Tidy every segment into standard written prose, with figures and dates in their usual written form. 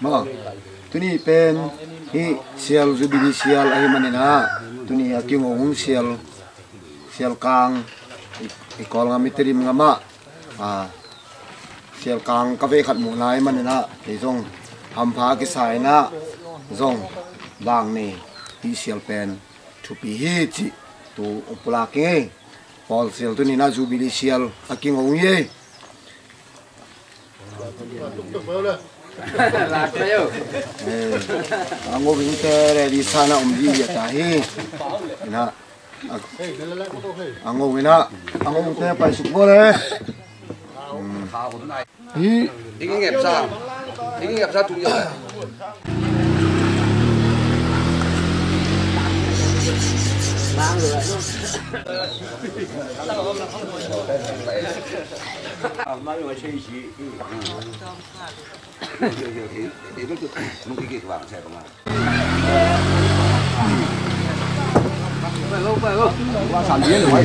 mà tu ni pen hi sial zubili sial ai manina tu ni aking ong sial kang ikol nga mitrim nga ma sial kang ka ve khat mu lai manina ti zong ampha ki sai na zong bang ni hi sial pen thu pi hi chi tu upla ke Paul sial tu ni na zubili sial aking ong ye Ang ubing tere di sana di ya tahi na ang ubing tere pa sukmo le Ini ngep sa tu ya Mang rồi đấy. Mang rồi chơi gì? Để nó cái vàng xe của mình.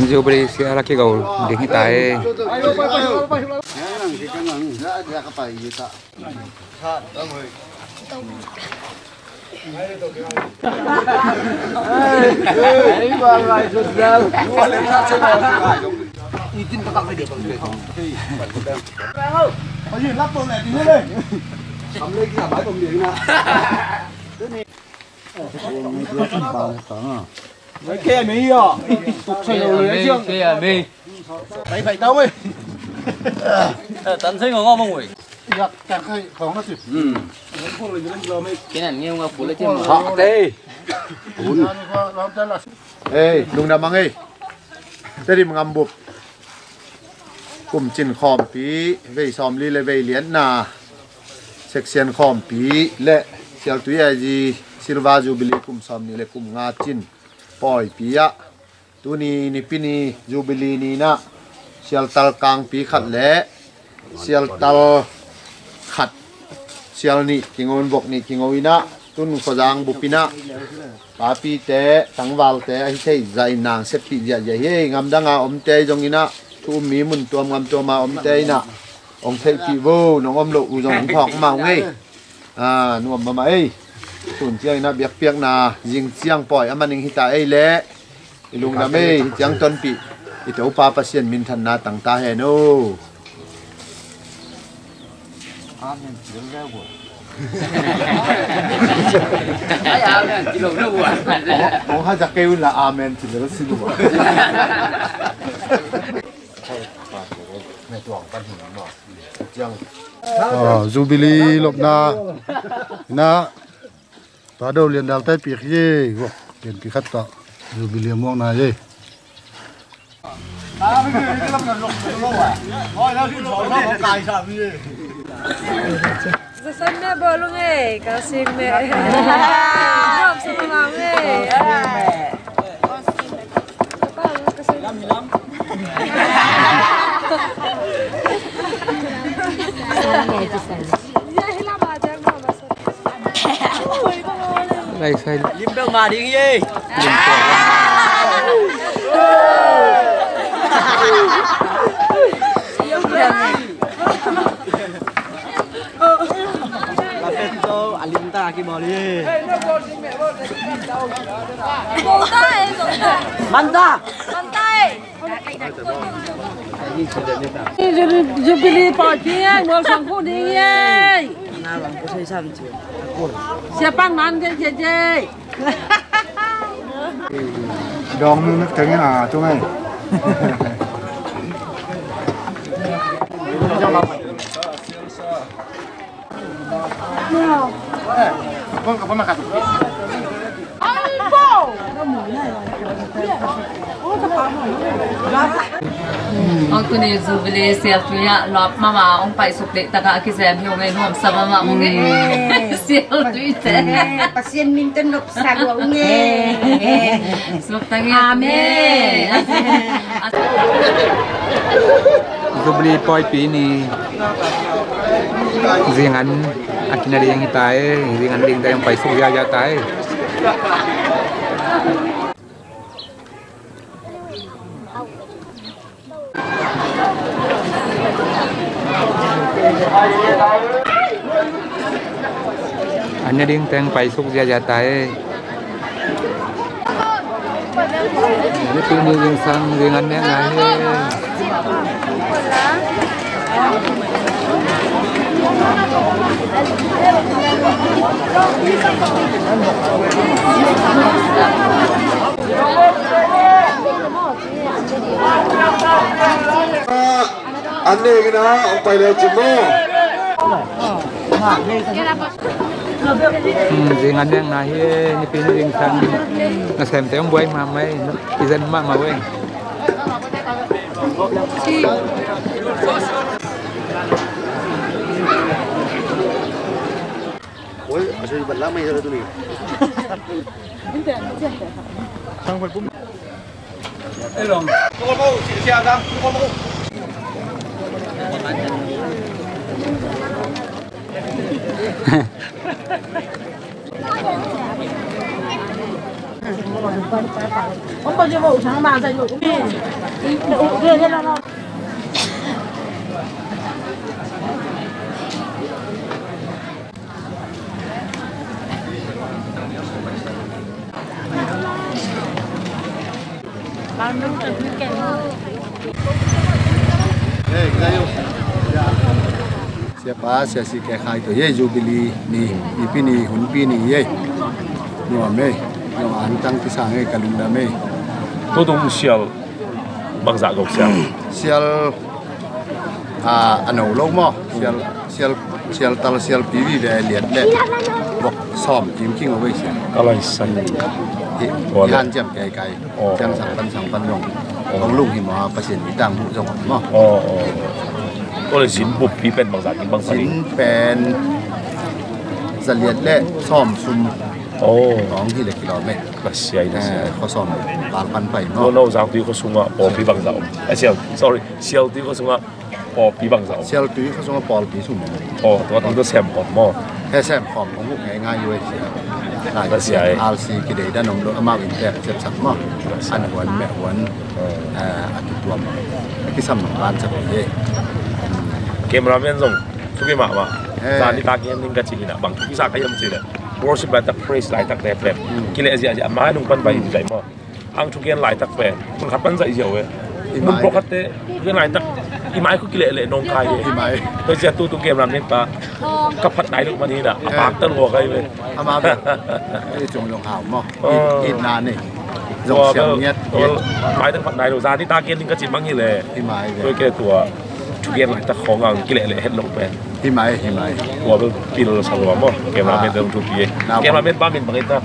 Dù bây giờ là cái gầu đến hiện tại. Mấy kia mấy à, tục xây đồ lưới chưa? Kia mi. Đấy phải đâu ấy? Tấn sinh ngon không vậy? Dạ, cả khai khó nó xịt. Cái này nghe phụ lấy trên Họ tê. Ê, lùng đam mang ê. Thế đi ngâm bụp. Cùng chín khom phí, về xóm li lệ về liễn nà. Section khom phí, lệ. Sial túi ai gì, Silva Jubilee cùng xóm ni lệ cùng ngà chín. Poi phí á. Tu ni pini Jubilee ni na. Sial tal kang phí khát lệ. Sial tal khát. Sial ni, kingon bok ni kingowi na. Tun ko jang bupina. Papi te tangwal te ai thei zai nang se pi ya ya he ngam danga om te jong ina thu mi mun tuam ngam to ma om te na ong thei pi vô nong om lo u jong thok ma ngai nuam ma ei tun chiang na biak piak na jing chiang poi amaning hita ei le ilung na me chiang ton pi ito pa pasien min than na tang ta he no amen Ai áo này chỉ lồng nó buồn. Ông hay giặc kêu là amen chỉ là xin lỗi. Jubilee lộc na ta đâu liền đào tay piệt gì, liền piệt khát ta Jubilee muông này gì. Sân mẹ bơ luôn ấy, cá xin mẹ. Nhộm xong làm ấy. Đây xây. Lim đâu mà đi gì? Alinta ki mali. Manta. Jubilee party ai mua sang khu đi ai. Na lang ko say sam chi. Siapa man cái gì gì. Dong nước tiếng à chung ấy. Con mà cắt. Ông tu này Jubilee sial tu ya lop mama ông phải sụp lệ taka kisem hiu ngay nuam sama ma ông nghe sial tu ite. Pasien minta nop salu ông nghe. Sụp tangi amen. Jubilee poi pi ni riêng anh akin yang hitai riêng anh ding yang pai su ya tai Anya ding teng pai suk dia jatai. Ini pilih yang sang dengannya lahir. Ane kena umpai le cimo. Dengan yang lahir ini pilih yang sang ngasem teh buai mamai izan mak maweng. Ôi, ở đây bật lắm mày ra đây tụi mình. Đây rồi. Con mâu, chị xe ra, con mâu. Ông bao nhiêu vụ sáng bà dạy dụ cũng đi. Kia thế nào. Siapa sesi kekai tu ye jubili ni ipini hunpini ye nuame nuam antang tisange kalundame tôi đúng sial bằng dạ gốc sial anau lo mo sial tal sial pivi ve liat le bok som kim king away sial kalau isan han jam kai jang sang pan yong ông lung hi ma pasien ni tang bu jong moก็เลยสินบุบพี่เป็นบางสันบางสัน สินเป็นสเลียดและซ่อมซุมของที่เล็กกิโลเมตร ก็เสียนะเขาซ่อมบางปันไป โน่นโน่นจากที่เขาส่งอ่ะปอพี่บางสันเชียว sorry เชียวที่เขาส่งอ่ะปอพี่บางสัน เชียวที่เขาส่งปอลปีสุ่มตัวทั้งตัวแซมหอมมั้งแค่แซมหอมของพวกง่ายๆอยู่เฉยๆได้เสียอาร์ซีกิเลสด้านนมโดอามาวินแทบเจ็บสักมั้งอันหวนแม่หวนอันตัวมั้งที่ซ้ำหนังร้านจะไปเย่เกมราเมนส่งทุกเกมมาจานที่ตาเกมนิ่งกัจจินะบางทุกสักยังไม่เลย worship แบบตัก praise หลายตักแต่แบบกิเลสอาจจะมาให้นุ่งปันไปใจมั้งอังทุกเกมหลายตักแบบมันขับปันใจเดียวเว้ยนุ่งโปรคัตเต้เรื่องหลายตักอีไม้ก็กิเลสเลยนองคายอีไม้โดยเฉพาะตัวเกมราเมนปะกับผัดไหนลูกมันนี่น่ะปากตั้งหัวใครเว้ยอามาแบบจงลงหาวมั้งอินนานนี่จงเสียงเงียบไม้ตั้งผัดไหนลูกจานที่ตาเกมนิ่งกัจจิมั้งนี่เลยอีไม้โดยแค่ตัวทุกเกมหลายตะของอังกิเลสเลยเห็นลงไปที่ไม้ตัวเป็นปีนสลัวมั้งเกมราเมนเดิมทุกปีเกมราเมนบ้ามินบางทีนะ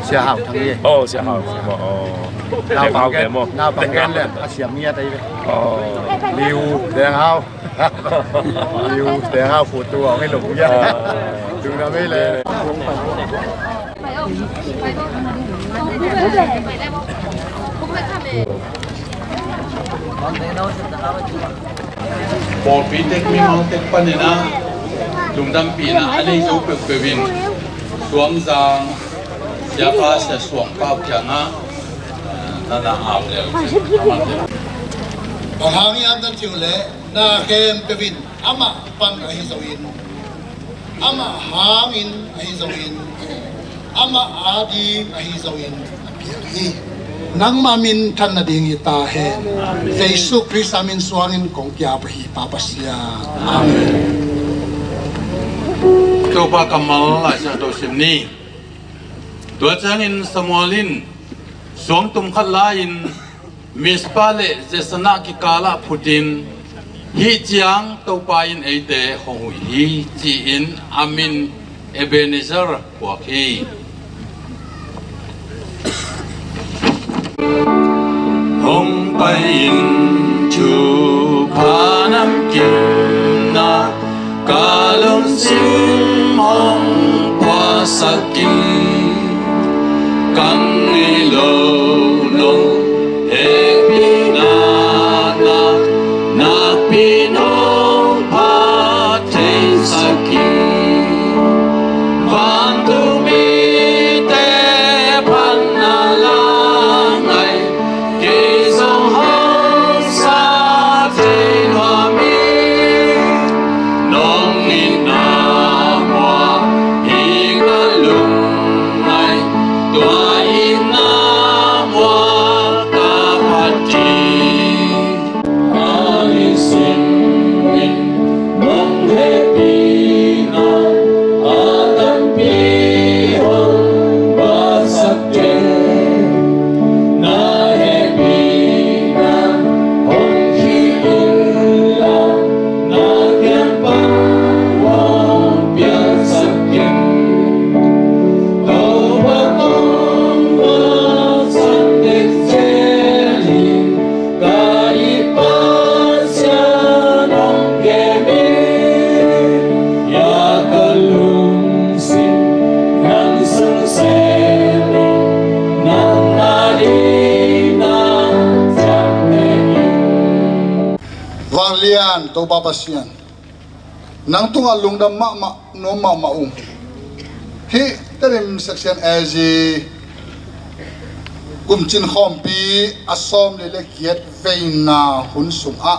เสียหาวทั้งนี้เสียหาวเสียหาวแกมั้งน้าปังกันเลยเสียงเงียบไปเลยริวเสียงหาวริวเสียงหาวฝูตัวไม่หลงยาดูนะไม่เลยบอปีเต็กมีมังเต็กปันเนี่ยนะลุงดำปีนะอันนี้จูเปิดวินสวงจางยาพาเสียสวงป้าเพียงนะนั่นน่ะเอาเลยพอหางยามตั้งจิ๋วเลยนาเกมเปวินอามาปังไอฮิสวินอามาหามินไอฮิสวินอามาอาดีไอฮิสวินเพียรีนังมามินท่านนาดิงอิตาเฮเยซูคริสต์มินสวางินของยาบฮีปาปัสยาอาเมนตัวปากมัลลาจะตัวสิมนีตัวจันินสมอลินสวงตุมขัดลายินมิสปาเลเจสนากิกาลาพุดินฮิจียงตัวปายินเอเตหงฮิจีอินอามินเอเบเนเซอร์พวกฮีหงไปอินจูพานำกินนากาลงซิมหงพาสักกินกังนิโลนงเฮปีนานาปีนงพาเทสักกินวันตุมีเตพันนาลาก to pa pasian nang tunga lungdam ma no ma hi terim section aji kumchin khompi asom le kiet veina hun sum a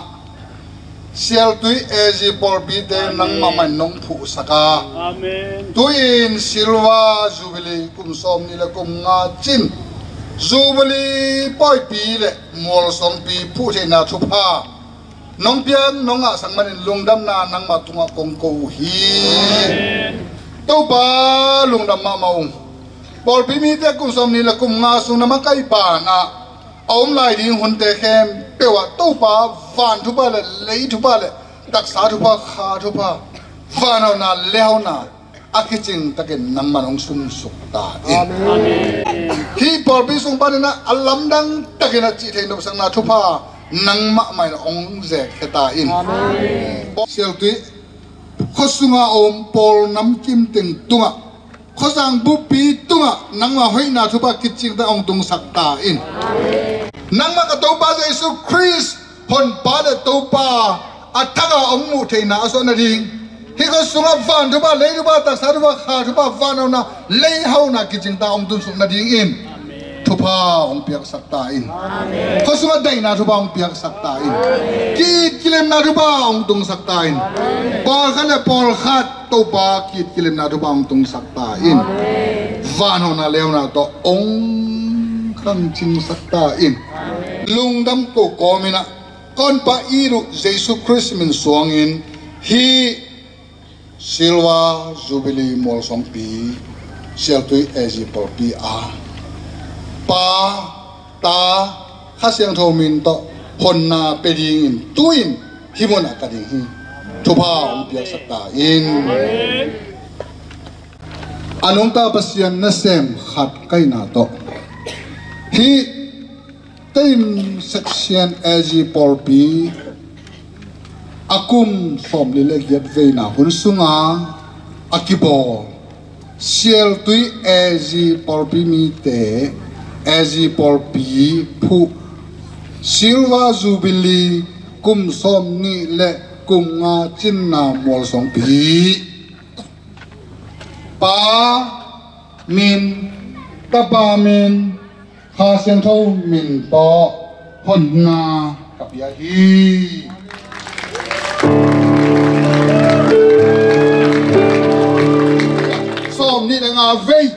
sial tui aji polpi te nang ma man nong phu saka amen tuin silwa jubilee kum som ni le kum nga chin jubilee poi pi le mol som pi phu the na thu pha nong pian nong a sangman lungdam na nang ma tunga kong ko hi to ba lungdam ma maung bol pi mi te kum som ni la kum nga su na ma kai pa na om lai ding hun te khem pe wa to ba van thu ba le lei thu ba le tak sa thu ba kha thu ba van na leo na akiching takin nang manong sum suk ta amen hi bol pi sung ba na alam dang takin chi thein no sang na thu pa nang ma mai ong ze kheta in amen sel tu khosunga om pol nam kim ting tunga khosang bu pi tunga nang ma hoi na thu ba kiching ta ong tung sakta in amen nang ma ka to pa jesu christ hon pa de to pa athaga ong mu theina aso na ding hi khosunga van thu ba le thu ba ta sa thu ba kha thu ba van na le hau na kiching ta ong tung suk na ding in thupa ong piak sakta in amen khosuma dai na thupa ong piak sakta in ki kilem na thupa ong tung sakta in pol khale pol khat to pa ki kilem na thupa ong tung sakta in vano na leona to ong khang ching sakta in lungdam ko komina kon pa iru jesu christ min suang in hi silwa jubilee mol sompi seltui ezi polpi a pa ta khasiang thomin to honna peding in tuin himona kading hi thupa ong piak sakta in anong ta pasian na sem khat kaina to hi tim section aji polpi akum som lile get veina hun sunga akibo siel tui aji polpi mi te aji polpi phu silva jubilee kum som ni le kum nga chin na mol song pi pa min tapa min ha sen tho min po hon na kapia hi som ni le nga vei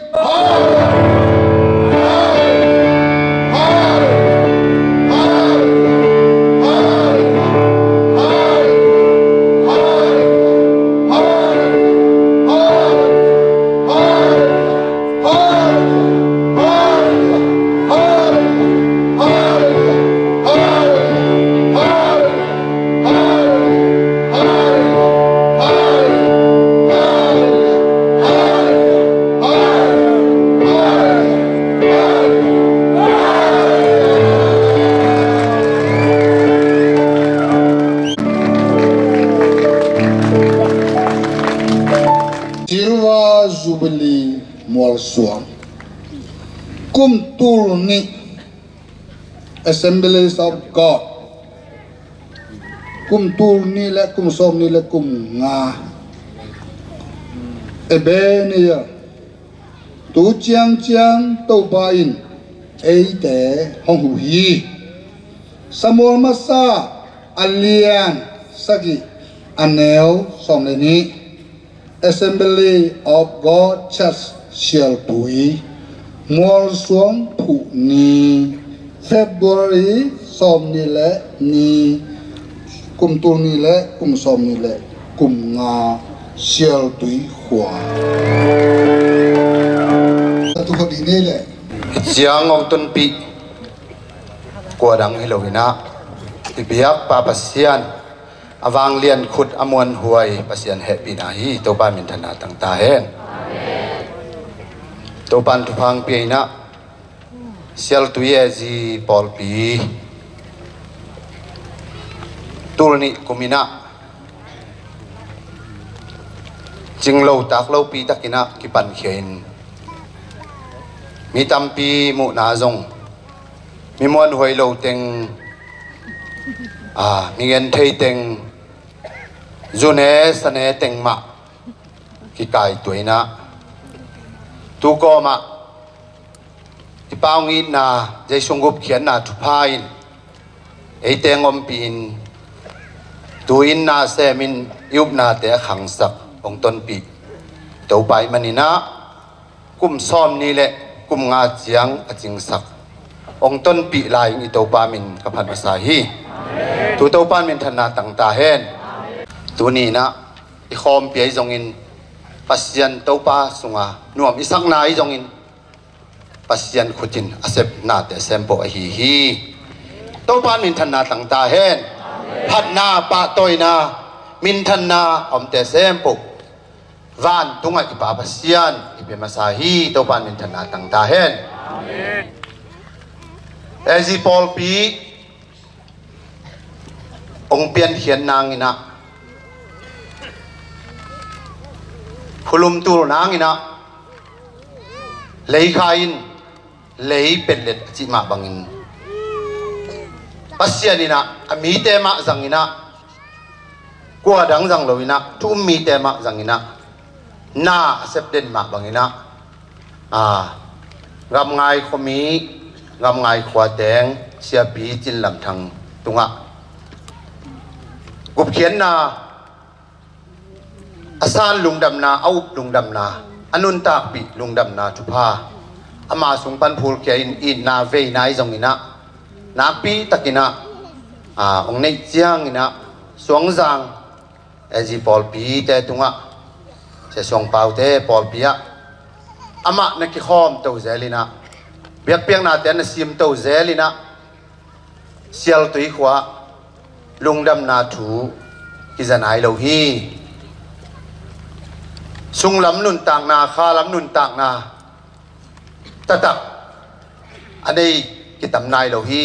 jubilee mol suam kum tur ni Assemblies of God kum tur ni le kum som ni le kum nga ebenia tu chiang chiang to ba in ei te hong hu hi samol masa alian sagi anel som le ni Assembly of God Church Sial Pui Mol Suang Phu Ni February Som Ni Le Ni Kum Tu Ni Le Kum Som Ni Le Kum Nga Sial Pui Hua Tu Ho Di Ni Le Siang Ong Tun Pi Kwa Dang Hilovina Ibiak Pa Pasian awang lian khut amon huai pasian happy na hi to pa min thana tang ta hen to pan tu phang pi na sial tu ye ji pol pi tulni kumina jinglo tak lo pi takina ki pan khen mi tampi mu na zong mi mon hoi lo teng mi ngen thei teng จูเนสเนเต็งมากิกายตัวนะตุกมาที่ปางอินนาใจชงกุบเขียนนาทุพายินไอเตงอมปีนตัวอินนาเซมินยุบนาเตะขังสักองต้นปีตัวไปมันนี่นะกุมซ้อมนี่แหละกุมงาเจียงอจิงสักองต้นปีลายอีตัวปามินกับพันภาษาฮีตัวปามินธนาต่างตาเห็นตัวนี้นะอีคอมเปียจงอินปัสยันตัวปาสุงานวมอีสักนายจงอินปัสยันขุจินอาเซบนาเตเซมโปอฮีตัวปามินธนาต่างตาเห็นพัดนาปะตอยนามินธนาอมเตเซมโปวันตุงไอปาปัสยันอีเปมาซาฮีตัวปามินธนาต่างตาเห็นเอซิปอลปีองเปียนเขียนนางอินะพลุมตูนางอินะเลยขายินเลยเป็นเล็ดจิมาบังอินปัสยานินะมีเตมะจังอินะกัวดังจังโลวินะทุมมีเตมะจังอินะนาเซปเดนมาบังอินะงำไงขมีงำไงขวาแดงเสียปีจินลำทางตุงะกุบเขียนนาอาซานลุงดำนาเอาลุงดำนาอนุนตากปีลุงดำนาทุพาอามาสุงปันพูลเขียนอินนาเวนายจงอินะนาปีตะกินะองในเจียงอินะสวงจางเอจิปอลปีเตตุงะเสสวงเปาเตปอลปีอะอามานักขี้ข้อมตัวเจลินะเบียกเปียงนาเตนซิมตัวเจลินะเสียลตุยขวาลุงดำนาถูกิจนายโลฮีสุงลำนุนต่างนาข้าลำนุนต่างนาตะตักอันนี้กิตำนายโลฮี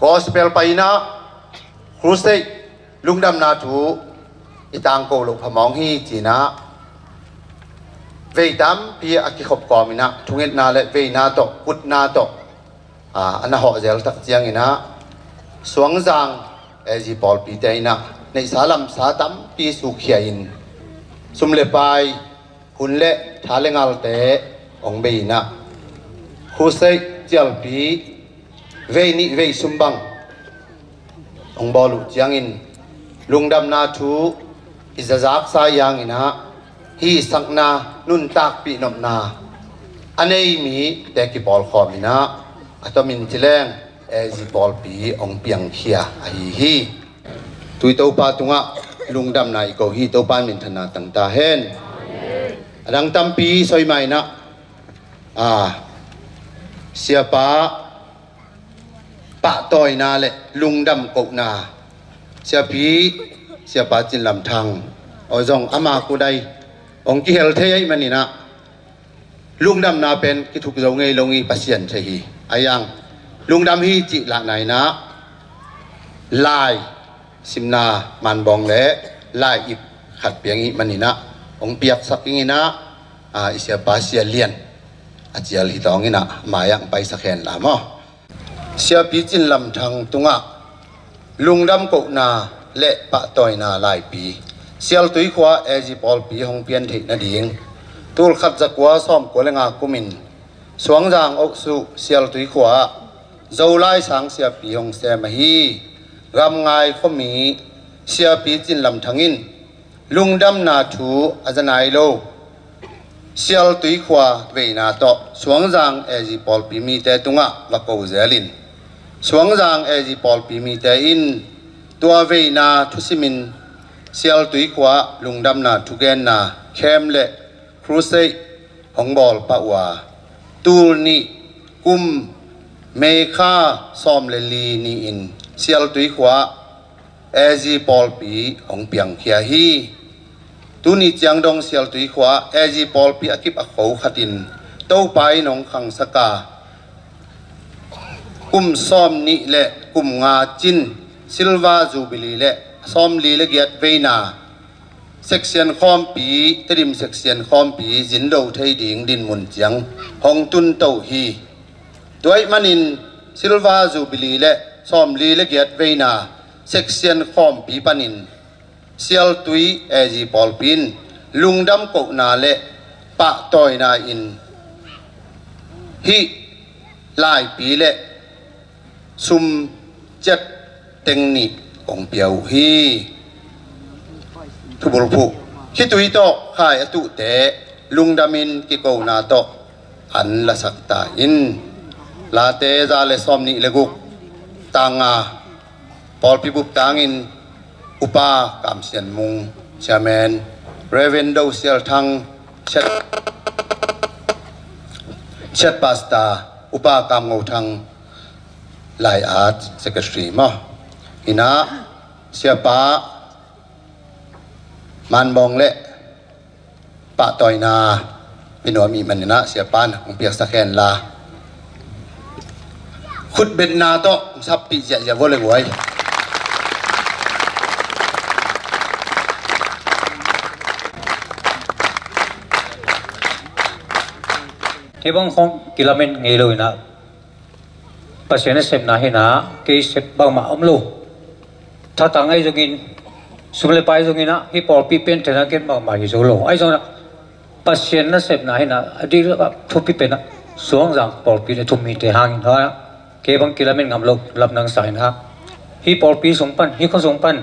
กอสเปลไปนะครูเซลุงดำนาถูอิตางโกลุพมองฮีจีนะเวดามปีอากิขบกอมินะทุงเงินนาเลเวนาโตกุดนาโตอันนั้นห่อเจลตักเจียงอินะสวงจางเอจิปอลปีเตนะในสาลัมสาตัมปีสุขยอินสุมเลปายหุ่นเละทาเลงอัลเตองเบนะคูเซเจลปีเวนิเวสุมบังองบอลุเจียงอินลุงดำนาทูอิจจักสายังอินะฮีสักนานุนตักปีนมนาอันนี้มีแต่กิปอลขอมินะอัตมินทิเลงเอจิปอลปีองเปียงเขียไอฮีตุยโตปาตุงะลุงดำนายก็ฮีโตปามินธนาตั้งตาเห็นดังตั้มปีสอยไม่นะเสียปะตอยนาเลลุงดำกกนาเสียปีเสียปะจินลำทางอจงอามากูได้องกิเฮลเทยมันนี่นะลุงดำนาเป็นกิทุกโรงเงยลงอีปัสยันเทฮีอายังลุงดำฮีจิละไหนนะลายสิมนามันบองเละลายอิบขัดเปียงอีมันนี่นะองเปียกสักงี้นะอิเสียปาเสียเลียนอาเจียลฮิตองงี้นะมายังไปสักแห่งละมั้งเสียปีจินลำทางตุงะลุงดำกกนาเละปะตอยนาลายปีเสียลตุยขวาเอจิปอลปีหงเปียนเทนาดิงตูลขัดจักว่าซ้อมกัวเลงากุมินสวงจางอกสุเสียลตุยขวาเจ้าไล่สังเสียปีหงเสียมาฮีรำไงเขามีเสียปีจินลำทางอินลุงดำนาถูอาจารย์นายโลเสียลตุยขวาเวนาโตสวงจางเอจิปอลปีมีแต่ตุงะละโกเซลินสวงจางเอจิปอลปีมีแต่อินตัวเวนาทุสิมินเสียลตุยขวาลุงดำนาทุเกนนาเข้มเละครูเซหงบอลปะวาตูนีกุมเมฆาซอมเลลีนีอินเสียลตุยขวาเอจิปอลปีหงเปียงเขียฮีตูนีเจียงดงเสียลตุยขวาเอจิปอลปีอากิบอโขขัดินโตไปหนองขังสกากุมซอมนีเละกุมงาจินซิลวาจูบิลีเละซอมลีเลเกียดเวนาเซ็กชันคอมปีตริมเซ็กชันคอมปีจินโดไทยดิงดินมุนเจียงหงตุนเต้าฮีตัวมันินซิลวาจูบิลีเละซอมลีเลเกียดเวนาเซ็กชันคอมปีปานิน เซียลตุยเอจีปอลปินลุงดำกนาเละปะตอยนาอินฮิลายปีเละซุมจัดเต็งนิองเปียวฮีทุบลผู้คิดตุยโตขายอตุเตลุงดำมินกิโกนาโตอันละสักตาอินลาเตซาเลสอมนิเลกุกตางาปอลปิบุบตางอินอุปากามเสียนมุงชาแมนเรเวนโดเซียลทังเช็ดปาสตาอุปากามงูทังลายอาร์ตเซกตรีมะอินะเสียปามันบองเละปะตอยนาเป็นหัวมีมันนะเสียปานของเปียกสะแคนลาขุดเบ็ดนาโตสับปีเจียวัวเลยไว้ที่บางคนกิโลเมตรไงเลยนะปัจจัยนั้นเสพนาเห็นนะกี่เสพบางมาอมลูถ้าต่างไอ้ตรงนี้สุเลไปตรงนี้นะที่ปอลปีเป็นแต่ละเก็บบางมาอยู่โซโล่ไอ้ตรงนั้นปัจจัยนั้นเสพนาเห็นนะอดีตก็ทุบปีเป็นนะสวงจังปอลปีเลยทุบมีแต่ห่างเท่านั้นเก็บบางกิโลเมตรงามลูรับนังสายนะที่ปอลปีส่งปันที่เขาส่งปัน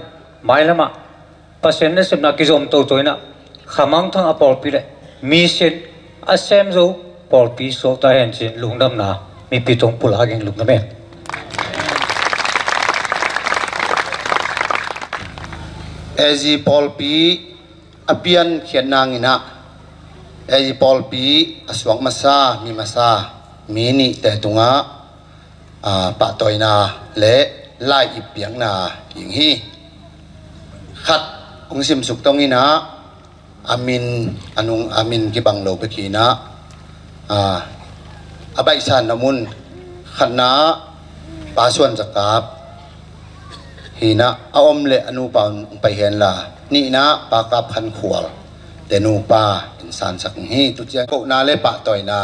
ไม่ละมาปัจจัยนั้นเสพนากิจอมโตตัวนะขามังทั้งอปอลปีเลยมีเส้นอาเซมโซปอลปีโซตาเห็นจินลุงดำนามีปีตรงปุลาเก่งลุงดำเองเอจีปอลปีอเปียนเขียนนางอินะเอจีปอลปีอสวงมาซามีมาซามีนี่แต่ตรงปะตอยนาเละไล่อีเปียงนาอย่างฮีขัดองซิมสุกตรงนี้นะอามินอนุอามินกิบังโลไปขีนะอาบัยสันนามุนขันนาปาส่วนจักราบฮีนะอาอมเลอนุปานไปเห็นละนี่นะปากกับขันขวลเดนูปาอินสานสักฮีตุเจโกนาเลปะต่อยนา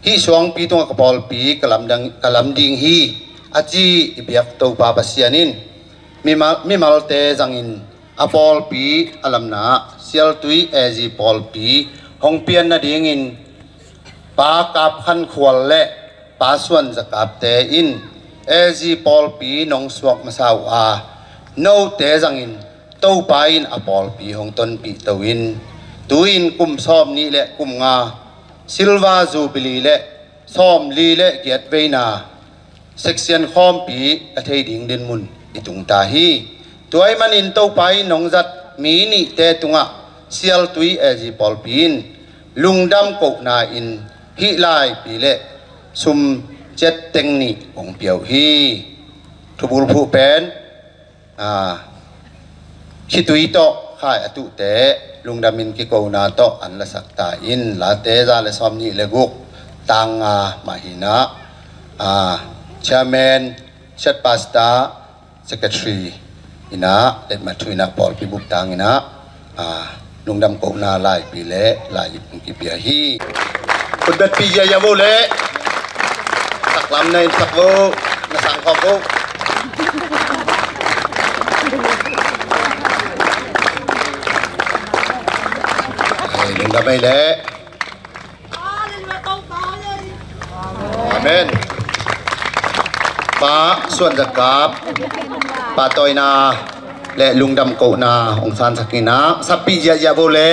ฮีสวงปีตรงกระปอลปีกลัมดิงฮีอาจีอิเบียกตัวปาปัสยานินมีมาลเตจังอินอาปอลปีอลัมนาเซียลตุยเอจีปอลปีฮองเปียนนาดิงอินปากับขันขวลเละปาส่วนจักราบเตอินเอจีปอลปีนองสวกมาสาวโนเตจังอินเต้าไปอินอปอลปีของต้นปีตวินตุอินกุมซ้อมนี้เละกุมงาซิลวาจูบิลีเละซ้อมลีเละเกียรติเวนาเซ็กเซียนข้อมปีอาเทดิงเดินมุนอิตุงตาฮีตัวไอ้มันอินเต้าไปนองจัดมีนี่เตตุงะเซียลตุยเอจีปอลปีนลุงดำกกนาอินฮิไลปีเละซุมเจ็ดเต็งนี่องเปียวฮีทุบุลผู้เป็นคิดตุยโตข่ายอตุเตลุงดามินกิโกนาโตอันละสักตาอินลาเตซาเลซอมนี่เลกุกตังมาหินะชาแมนชัดปาสตาเซกทรีอินะเด็ดมาทุยนะปอลปีบุกตังอินะลุงดำโกนาลายปีเละลายปุ่งกิเปียฮีคุณเบ็ดปียาโวเละสักลำในสักโวมาสั่งขอบโวลุงดำไม่เละอาเมนป้าส่วนจักราบป้าตอยนาและลุงดำโกนาองซานสักนะสับปียาโวเละ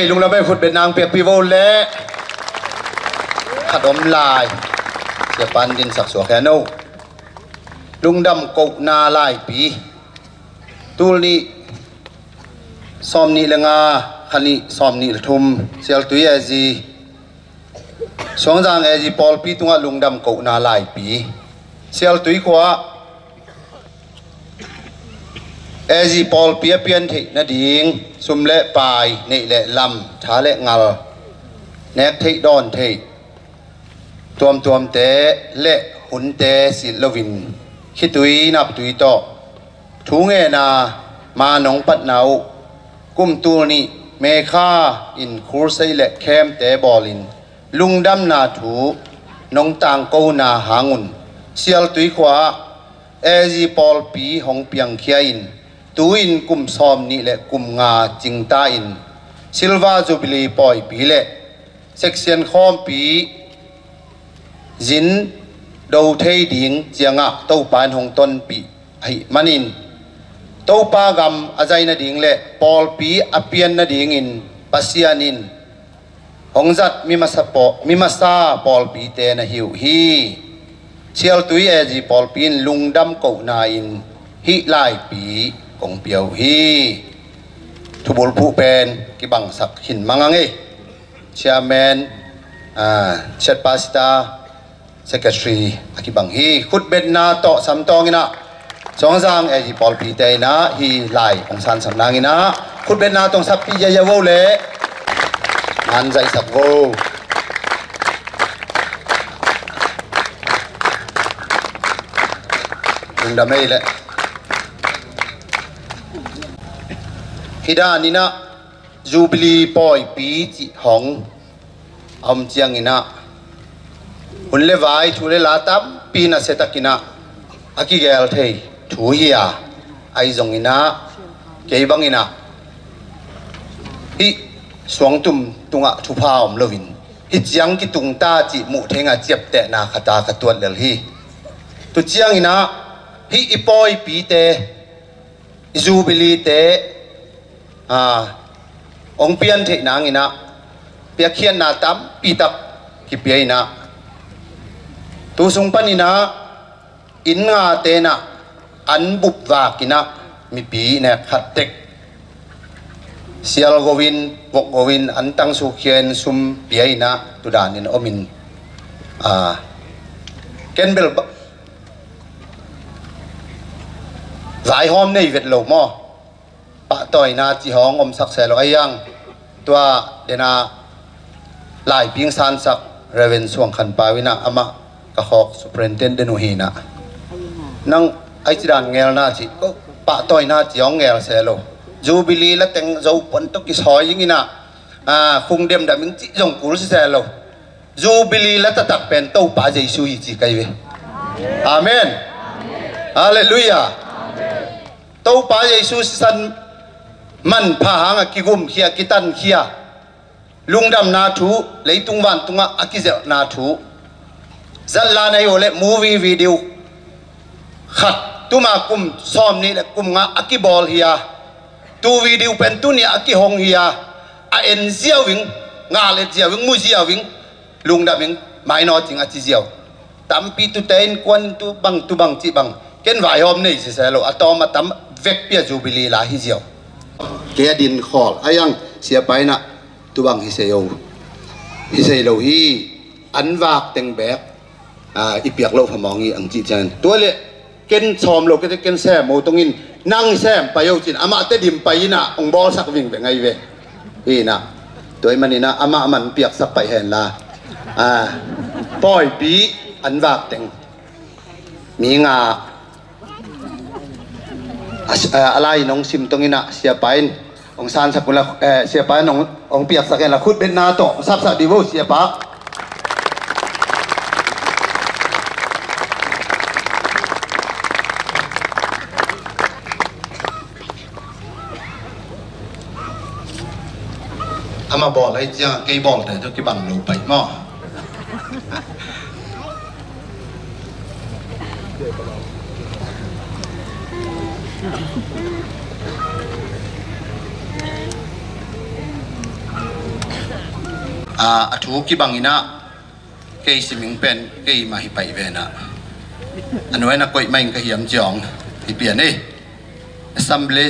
ลุงเราไปขุดเป็นนางเปียกปีโวเละขัดอมลายเสียปันดินสักสัวแค่นู้ลุงดำกกนาลายปีตูนี่ซ้อมนี่ละงาขันนี่ซ้อมนี่ละทุมเซลตุยเอจีสองจางเอจีปอลปีตัวลุงดำกกนาลายปีเซลตุยขวาเอจีปอลเปียเปียนเทนาดิงซุมเละปลายเนเละลำท้าเละงัลแนกเทดอนเทตัวมเตะเละหุนเตสิลวิน khi tui nạp tui to thú nghe na mà nông bắt nào kum tu ni me kha in khur sei le khem te bolin lungdam na thu nong tang ko na hangun sial tui khwa ezi pol pi hong piang khia in tuin kum som ni le kum nga chingta in silva jubilee poi pi le section khom pi zin đầu thei ding chianga to pan hong ton pi ai manin to pa gam azai na ding le pol pi apian na ding in pasianin hongjat mimasa pol pi te na hiu hi chial tui e ji pol pin lungdam ko na in hi lai pi kong piao hi thubul pu pen ki bang sak hin mangange chairman chat pasta secretary akibang hi khut bet na to sam tong ina chong jang e ji pol pi te na hi lai ong san sam nang ina khut bet na tong sap pi ya wo le an zai sak wo ung da mei le hida nina jubilee poi pi chi hong om chiang ina hun le vai thu le la tam pi na setakina aki gel thei thu hiya ai zong ina ke bang ina hi suang tum tunga thu pha om lovin hi chiang ki tung ta chi mu thenga chep te na khata ka tuat lel hi tu chiang ina hi ipoi pi te jubilee te ong pian the nang ina pia khian na tam pi tak ki pi ina tu sung panina in nga te na an bup wa kina mi pi ne khat tek sial govin vok govin an tang su khian sum pi ina tu dan in omin kenbel zai hom nei vet lo mo pa toy na chi hong om sak se lo ayang tua dena lai ping san sak reven suang khan pawina ama ka hok superintendent nu hina nang ai chidan ngel na chi pa toy na chi ong ngel se lo jubilee la teng zo pon to ki soi yingina khung dem da ming chi jong kul se lo jubilee la ta tak pen to pa jesu hi chi kai ve amen hallelujah to pa jesu san man pha hang ki gum khia ki tan khia lungdam na thu leitung wan tunga akizel na thu zalla nei ole movie video khat tuma kum som ni le kum nga akibol hiya tu video pen tu ni aki hong hiya a en ziaw wing nga le ziaw wing mu ziaw wing lungdam wing mai no ching a chi ziaw tampi tu ten kwan tu bang chi bang ken vai hom nei se se lo atom atam vek pia jubilee la hi ziaw ke din khol ayang sia paina tu bang hi se yo hi se lo hi an wak teng bek ipiak lo phamong hi ang chi chan to le ken chom lo ke ken se mo tongin nang sem pa yo chin ama te dim paina ong bol sak wing be ngai ve hi na toy manina ama man piak sak pai hen la poi pi an wak teng mi nga alai nong sim tongina sia pain ong san sakula sia pa nong ong piak saken la khut ben na to sap sa divo sia pa ama bol ai ja cây bol te to ki bang lo pai mo thu ki bangina ke siming pen ke ma hi pai ve na anoi na koi main ka hiam jong hi pian ni Assembly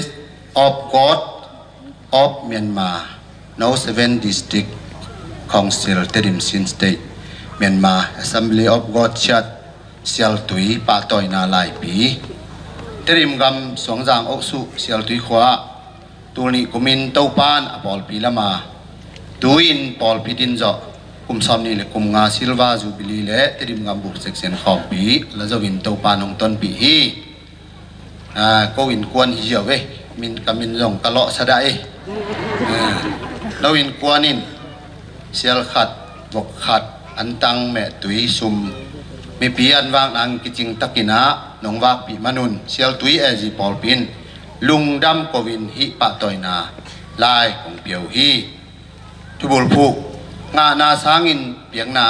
of God of Myanmar no 7 district council terim sin state Myanmar Assembly of God chat sial tui pa toy na lai pi terim gam song jang ok su sial tui khwa tuni kumin to pan apol pi lama tuin pol pitin zo กุมซ้อมนี่เลยกุมงาซิลวาจูบิลีและติริมงามบุกเซ็กเซียนขอบปีแล้วจะวินเตาปานองต้นปีฮีก็วินกวนฮิเจเวมินกามินจงกะเลาะสะได้แล้ววินกวนนินเสียลขัดบกขัดอันตังแม่ตุยซุมมีปีอันวางนางกิจิงตะกินะนองวากปีมนุนเสียลตุยเอจีปอลปินลุงดำกวินฮิปะตอยนาลายของเปียวฮีทุบุลผูกงานาสางินเปียงนา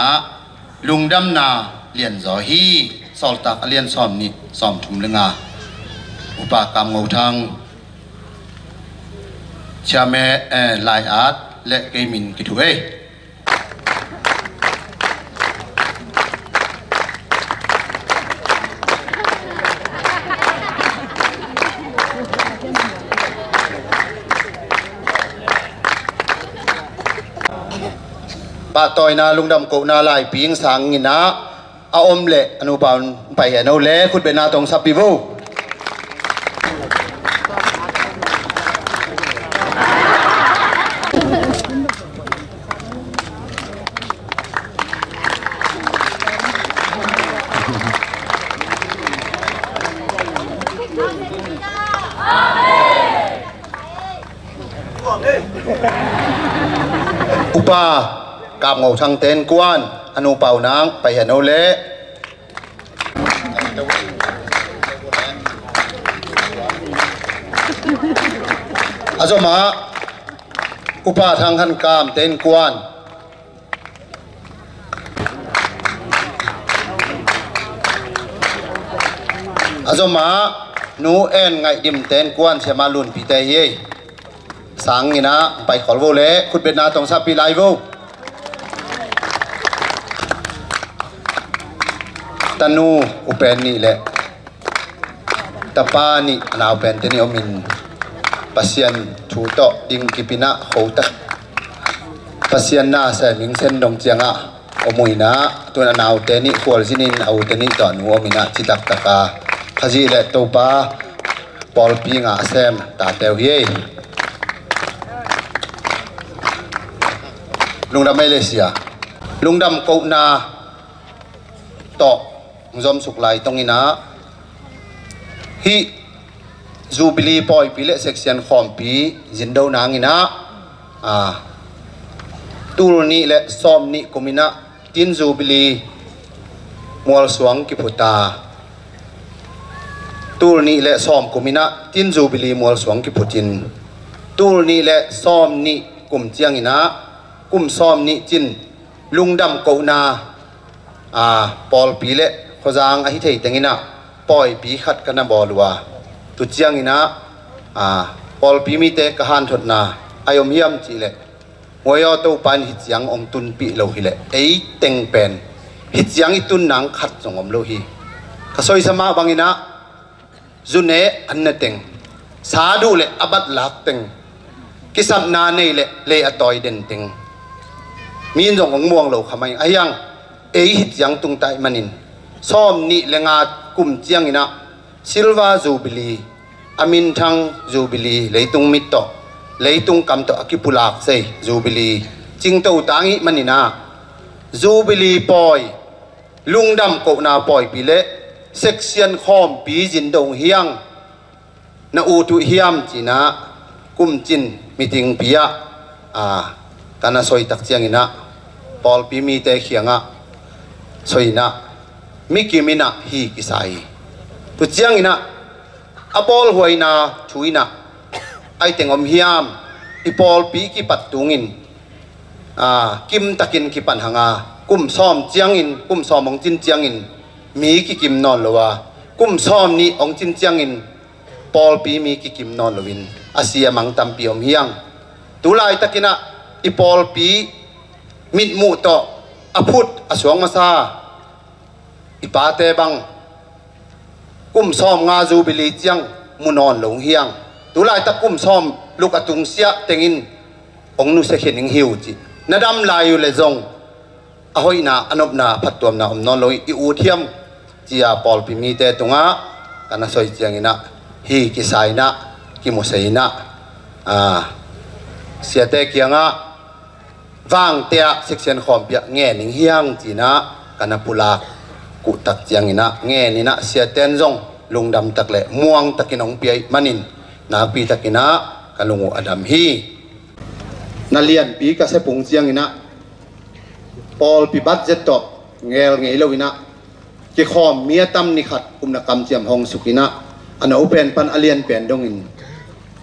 ลุงดำนาเลียนจอฮีสอลตักเลียนซ้อมนี่ซ้อมทุมเลงาอุปกรรมงูทางชาเมลายอาร์ตและเกมินกิทุเอปะตอยนาลุงดำโกนาลายปีงสังงินะอาอมเละอนุบาลไปเห็นเอาเละคุณเป็นนาตรงสับปิวูอุปากาบงทางเต้นกวนอนุเป่านางไปเห็นเอาเละอาจมาอุปาทางขันกามเต้นกวนอาจมานูเอ็นไงดิมเต้นกวนเชมาลุนปีเตยสังงี้นะไปขอโวเล่คุณเป็นนาตรงสับปีไลโวตานูอุเปนนี่แหละตาปานี่นาอุเปนเทนี่อมินปัสยันถูโตดิงกิปินะโหตะปัสยันนาเสมิงเซนดงเจียงะอมุยนะตัวนาอุเทนี่ขวลสินินเอาเทนี่ต่อนูอมินะจิตักตะกาขจีเละตัวปาปอลปีงะเซมตาเตวเฮลุงดำไม่เลเซียลุงดำกูนาต่อจอมสุกไหลตรงนี้นะฮิจูบิลีปอยปีเละเซ็กเซียนขอมปีจินดาวนางนี้นะตูรนี้และซ้อมนี้กุมินะตินจูบิลีมัวสวงกิพุตาตูรนี้และซ้อมกุมินะตินจูบิลีมัวสวงกิพุตินตูรนี้และซ้อมนี้กุมเจียงนี้นะกุมซ้อมนี้จินลุงดำกูนาปอลปีเละขจางอหิเทยตังอินะปอยปีขัดกันนะบอลัวตุเจียงอินะปอลปีมีเตะกหันทดนาอายมเฮียมจีเละหัวยอตูปันหิตยังองตุนปีโลหิเละเอเต็งเป็นหิตยังอิตุนนังขัดจงอมโลหิขสอยสมาบังอินะจุนเออันเนเต็งสาดูเละอบัดลักเต็งกิสับนาเนเละเลอตอยเด่นเต็งมีนจงของม่วงโลขมายอายังเอหิตยังตุงไตมันินซ้อมนี่เลงากุมเจียงอินะซิลวาจูบิลีอามินทังจูบิลีเลยตุงมิตโตเลยตุงคำโตอกิปุลากเซจูบิลีจิงโตตังอิมันินะจูบิลีปอยลุงดำโกนาปอยปีเละเซ็กเซียนคอมปีจินดงเฮียงนาอูตุเฮียมจีนะกุมจินมิติงปียะกันนะสอยตักเจียงอินะปอลปีมีเตเขียงะสอยนะมิกิมินะฮีกิไซตุเจียงอินะอปอลหวยนาช่วยนะไอเต็งอมเฮียมอีปอลปีกิปัดตุงินกิมตะกินกิปันหางากุมซ้อมเจียงอินกุมซ้อมองจินเจียงอินมีกิกิมนอนละวะกุมซ้อมนี่องจินเจียงอินปอลปีมีกิกิมนอนละวินอาเซียมังตัมปีอมเฮียงตุลายตะกินะอีปอลปีมิดมูโตอพุทอสวงมาซาอีปาเตบังกุมซ้อมงาจูบิลีเจียงมุนอนหลงเฮียงตุลายตะกุมซ้อมลูกอตุงเสียเตงินองนุเสเขนิงหิวจินาดำลายอยู่เลยจงอหอยนาอนบนาพัดตัวนาอมนอนลอยอีอูเทียมจีอาปอลพิมีเตตุงะกันนะสอยเจียงอินะฮีกิไซนะกิโมเซนะเสียเตเกียงะ วางเตียเซ็กชันขอมเปียแง่หนิงเฮียงจีนะกันนะปุลากุตักเจียงอินะแง่นี่นะเสียเต้นจงลุงดำตักเละม่วงตักินองเปียมันินนาปีตักินะกันลุงอดัมฮีนาเลียนปีกับเสปุงเจียงอินะปอลปีบัดเจ็ดต่อเงลเงยเลวินะเกี่ยขอมเมียตั้มนิขัดกุมนักกำเจียมห้องสุกินะอันเอาเป็นปันอเลียนเป็นดงอิน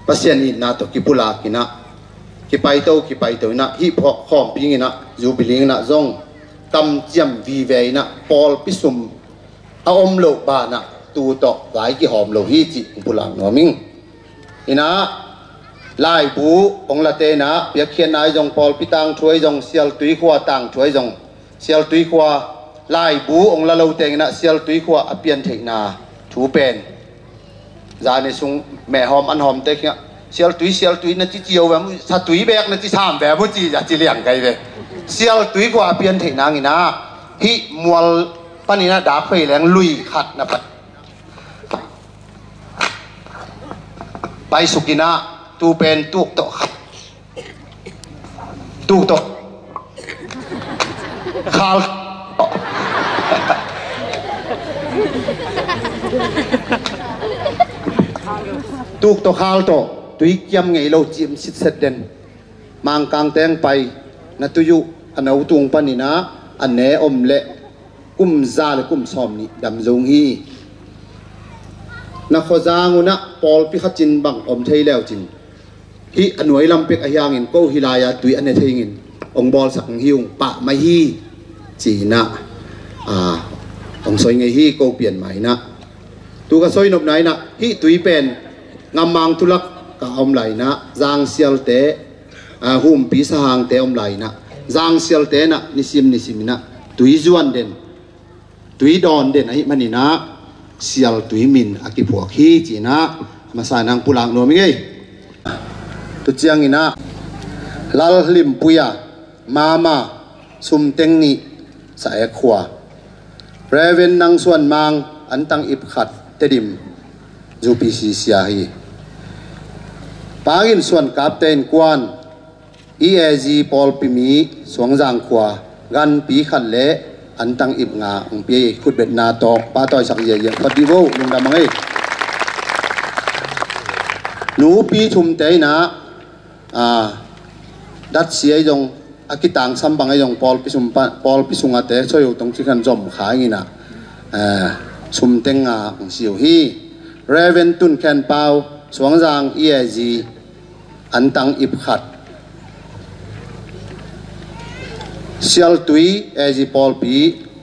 ปัสยานีนาตกิปุลากินะกิไปเต้านะฮิพอขอมปีงินะจูบิลิงนะจงกำเจียมวีเวนะปอลพิสุมเอาอมโลบานะตูตอกหลายกี่หอมโลฮิจิปุลังนัวมิงอินะลายบูองละเตนะเปียกเขียนนายจงปอลพิตังช่วยจงเซียลตุยขวาตังช่วยจงเซียลตุยขวาลายบูองละเราเตงนะเซียลตุยขวาอเปียนเทนาถูเป็นจานิสุงแม่หอมอันหอมเตกเนี่ยเซียลตุยนั่นจีเจียวแบบถ้าตุยแบกนั่นจีสามแบบมุจีจะจีเลี้ยงไกลเลยเซียลตุยขวาอเปียนเทนางินะฮิมวลปันนี้นะดาบไปแรงลุยขัดนะปัดไปสุกินะตูเป็นตูกโตขัดตูกโตขาวตูกโตขาวโตตุยเกี่ยมไงเราจิมสิทธิ์เสด็จมังกางแตงไปนัตุยุอันเอาตุงปันนี้นะอันเนอมเละกุมซาเลกุมซอมนี่ดำจงฮีนักขจางุนะปอลพิขจินบังอมเทยแล้วจินฮีอันหน่วยลำเป็กอายางินโกฮิลายาตุยอันเนเทยินองบอลสังฮิวปะไม่ฮีจีนะองซอยไงฮีโกเปลี่ยนใหม่นะตัวกระซอยนบไหนนะฮีตุยเป็นงามมังทุลักกะอมไหลนะจางเซียลเตหุ่มปีสหางเตอมไหลนะจางเซียลเตนะนิสิมนะตุยจวนเด่นตุยดอนเด่นไอ้มันนี่นะเสียลตุยมินอากิพวกฮีจีนะมาสายนางปุลังโนมิไงตุเจียงอินะลาลลิมปุยามาซุมเต็งนี่สายขวาเรเวนนางส่วนมังอันตังอิบขัดเตดิมจูปีซีเซียฮีปากินส่วนกาบเตนกวนEAG ปอลปิมีสวงจางขวากันปีขัดเละอันตังอิบงาองเปียขุดเบ็ดนาตอกป้าต่อยสักเยี่ยพอดีโวลุงดำมังเอหนูปีชุมเตยนะดัดเสียจงอากิตังซัมบังไอจงปอลพิสุงอาเตช่วยตรงที่กันจมขายงี้นะชุมเต็งงาของเสียวฮีเรเวนตุนแคนเปาสวงจางEAG อันตังอิบขัดเซียลตุยเอจิปอลปี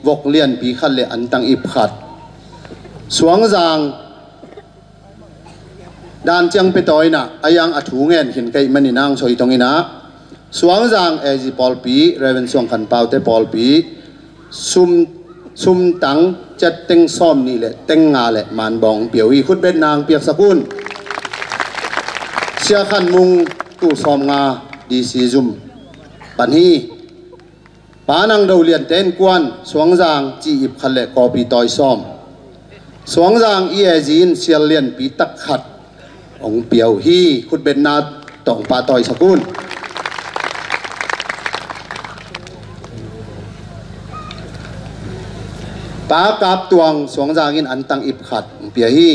วกเลียนปีขัดเลอันตังอิบขัดสวงจางดานเจียงไปต่อยนะอายังอัฐูเงินเห็นไก่มันนี่นางชอยตรงนี้นะสวงจางเอจิปอลปีเรเวนสวงขันเปาเตปอลปีซุมตังจัดเต็งซ้อมนี่แหละเต็งงาแหละมันบองเปียวอีคุดเบ็ดนางเปียกสกุลเสียขันมุงตู้ซ้อมงาดีซีซุมปันฮีปานังดาวเลียนเต้นกวนสวงจางจีอิบขัดเละกอปีต่อยซ้อมสวงจางจีนเสียเลียนปีตักขัดองเปียวฮีคุดเบ็ดนาตองปาต่อยสกุลปากาบตวงสวงจางอินอันตังอิบขัดเปียฮี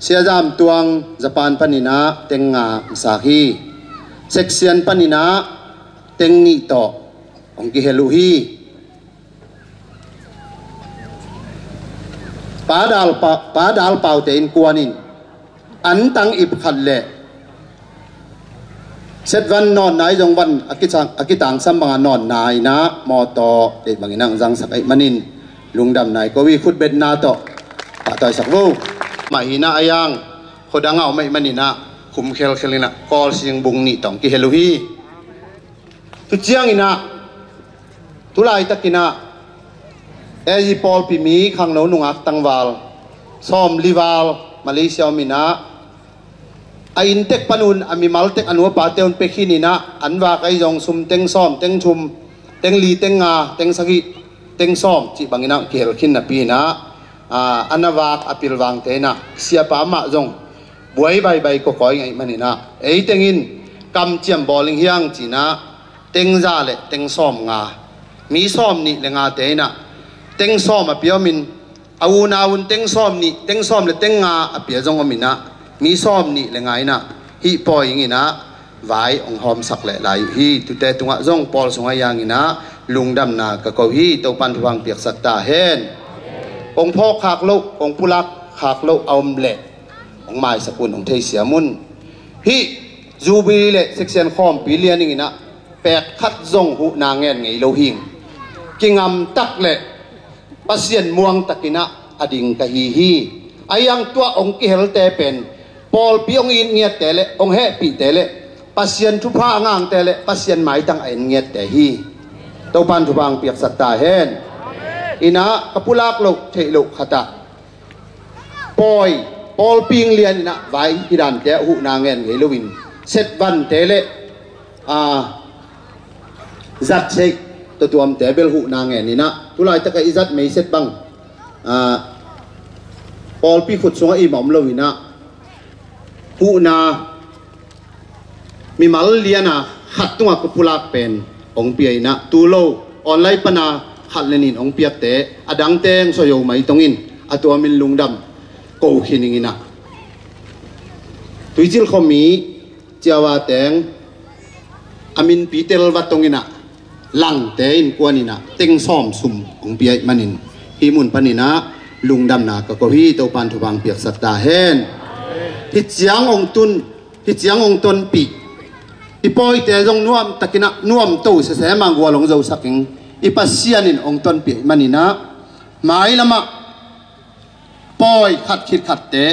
เสียจามตวงญี่ปุ่นปนินาเต็งงาสาฮีเซ็กเซียนปนินาเต็งนิโตองกิเฮลูฮีปาดาลเป่าเตนกวนินอันตังอิบขัดเละเซตวันนอนนายจงวันอากิตังสัมบังนอนนายนะมอตอเด็กบางนังจังสักไอมันินลุงดำนายก็วิคุดเบ็ดนาโตปะต่อยสักวูมาหินาอายังโคดังเอาไม่มันินะคุมเคลลินะกอลสิงบุงนี่ตองกิเฮลูฮีตุเจียงอินะตุลายตะกินะเอจิปอลปิมีขังโนนุงักตังวาลซ้อมลิวาลมาเลเซียมินะไออินเทคปนุนอามิมัลเทคอนุปาเตอุนเปคินินะอันว่าไอจงซุมเต็งซ้อมเต็งชุมเต็งลีเต็งงาเต็งสกิเต็งซ้อมจีบังอินะเกลขินนะปีนะอันนาวากอภิลวังเตนะเสียปามาจงบวยใบก็คอยไงมันนี่นะไอเต็งอินกำเจียมบอลลิงเฮียงจีนะ tiếng ra lệ tiếng xóm ngà mi xóm nị là ngà thế nè tiếng xóm mà biểu mình áo nào tiếng xóm nị tiếng xóm là tiếng ngà à biểu trong của mình nè mi xóm nị là ngài nè hi poi nghĩ nè vài ông hòm sặc lệ lại hi tụi tê tung trong Paul sung ai yang nghĩ nè lùng đầm nè cái câu hi tàu pan thuang tiệc sạch ta hen ôngพ่อkhạc lâu ông pulak khạc lâu ông lệ ông mai sạc quân ông thấy xỉa mun hi Jubilee lệ section khom pi lian nghĩ nè pek khát zong hu na ngen ngei lo hing kingam tak lệ pasien muang takina ading ka hi ayang tua ông ki hel te pen Paul pi ông in nghiet te lệ ông he pi te lệ pasien thu pha ngang te lệ pasien mai tang en nghiet te hi tàu pan thu bang piak sat ta hen ina kapulak lo thei lo khata poi Paul ping lian ina vai idan te hu na ngen ngei lo win set van te lệ giặt xây tôi tuom té bel hụ nàng nghe nina tu lại tất cả giặt mấy set băng Paul pi khut xuống im ẩm lâu nina hụ na mi mal liana hạt tung ak pulak pen ong pi na tu lâu online pana hạt lenin ong piak te adang teng so yo mai tongin atuam min lungdam ko hiningina tuijil khomi chawa teng amin pitel watongina lang te in kuanina teng som sum ong piai manin himun panina lungdam na ka ko hi to pan thu bang piak sat ta hen hi chiang ong ton pi ipoi te jong nuam takina nuam to se se mang gwa long zo saking ipasianin ong ton pi manina mai lama poi khat te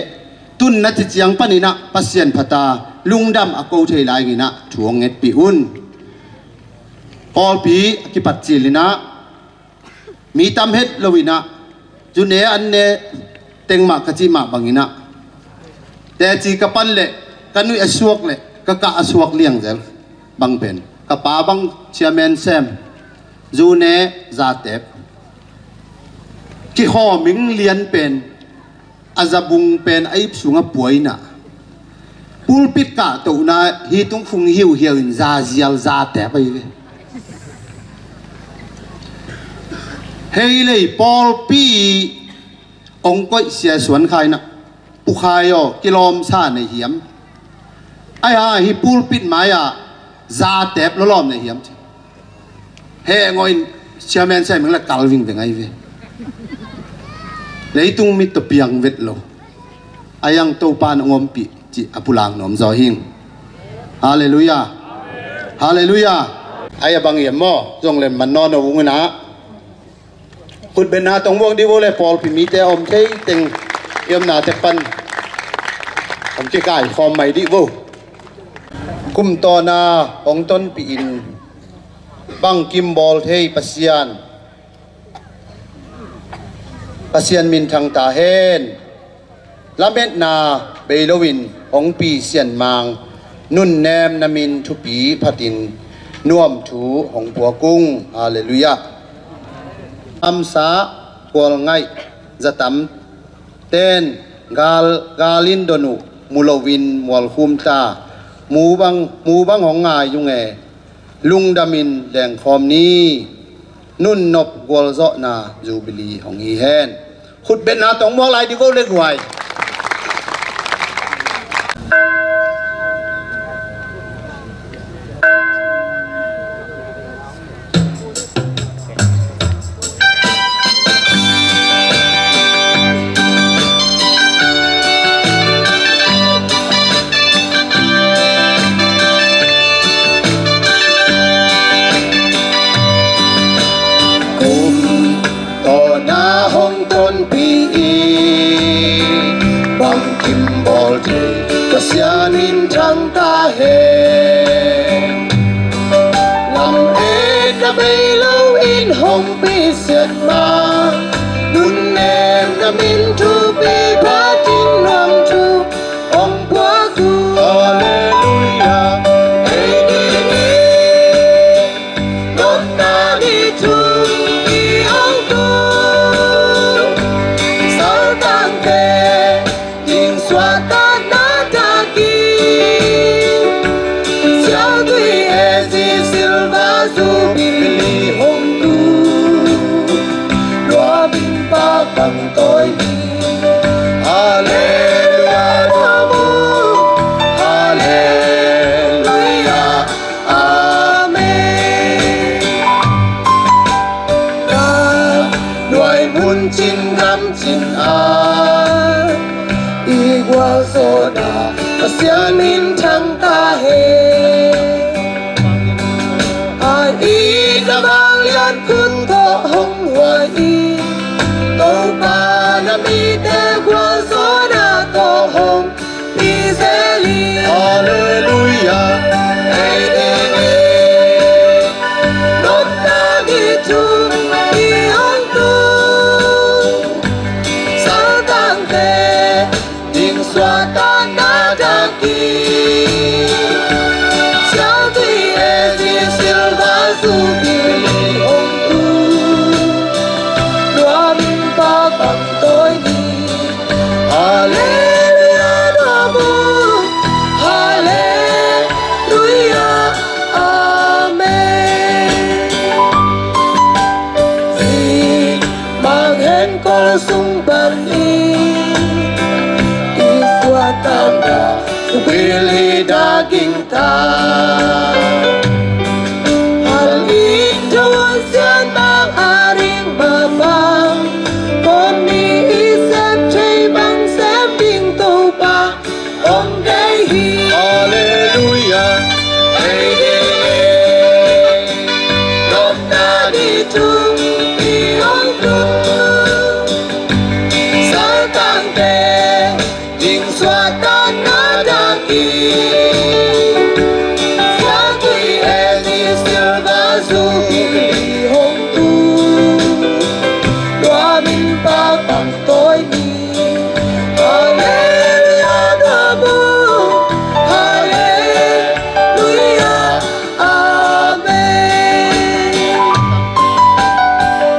tun na chi chiang panina pasien phata lungdam a ko thei lai ngina thuang nget pi un Paul pi ki pat chilina mi tam het lowina june an ne tengma kachi ma bangina te chi kapan le kanui asuak le ka asuak liang zel bang pen ka pa bang chairman sam june za tep ki kho ming lian pen azabung pen ai sunga puaina pulpit ka to na hi tung phung hiu in za zial za tep ai hey lei Paul pi ông quậy xia xuân khai nè bu khai yo kilom sa này hiểm ai ha hi pulpit mai à za tép lo lom này hiểm he ngoi chairman sai mình là Calvin về ngay về lấy tung mit to piang vet lo ayang to pan ngom pi chi apulang nom zo hing hallelujah hallelujah ai bang hiểm mo jong len man non no vung na Phút bên na tông vuông đi vô lại Paul phim te om thấy tình em na te pan om cái cài form mày đi vô kum to na ong ton pi in bang kim ball thấy pasian min thang ta hen lamet na beilowin ong pi sian mang nun nem na min thu pi phatin nuam thu hong bua kung hallelujah amsa kwal ngai zatam ten galin donu mulowin wal humta mu bang hong ngai yunge lungdamin leng khom ni nun nop gwal zo na Jubilee hong hi hen khut ben na tong mo lai di go le gwai Sianin trăng ta hen làm ê ta bay lâu in hồng bi sệt ma nun em ta min thu bi ba tin nam thu ông quá tu hallelujah hey đi đi non ta đi tu đi ông tu sao tan tê tin xóa ta Silva chẳng ta hề ai ý đã mang liên kun thọ hồng hoài ý tô ba na mi te qua gió na tô hồng mi dễ li Hallelujah ai đê nốt na mi chung mi hong tu sa tang te ding xoa ta na da ki xiao tui e di silva su bi li hong tu đoa min pa bằng tôi đi Hallelujah Nam mô Hallelujah Amen vì mang hẹn con sung ban đi Iswa tanda Subili daging ta Hal ito siyan mang aring mamang Con ni isip chay bang xem ding tô ba Ông gây hi Hallelujah Ay di Nôm na đi chung đi ông tu Sa tang te Ding xoa ta na da ki Sa tui e di silva zu li hong tu Đoa min pa bằng tôi đi Hallelujah Nam mô Hallelujah Amen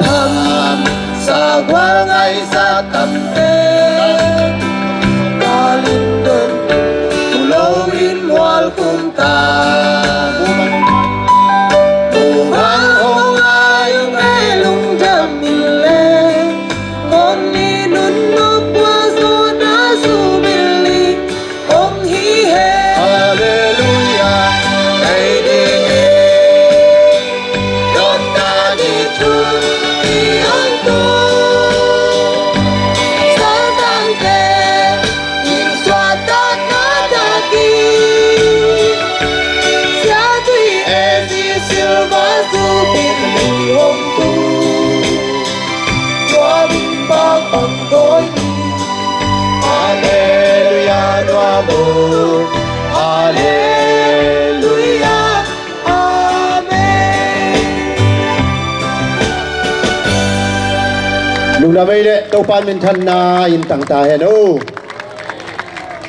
Hầm sa qua ngay sa tâm tế Ta linh đơn Tu lâu in hoal cùng ta Tu vang hông ai nghe lung châm mình lên Con ni nun ngốc qua gió na su bin li Ông hi he Hallelujah Ay đi Đón ta đi chung đi ông tu Sa tang te Nhìn xoa ta na da ki Sia tui e di silva su bin li hong tu Đoa min ba bằng tôi đi Hallelujah Nam mô Hallelujah Amen Nung na may le tau pan min than na in tang ta hen o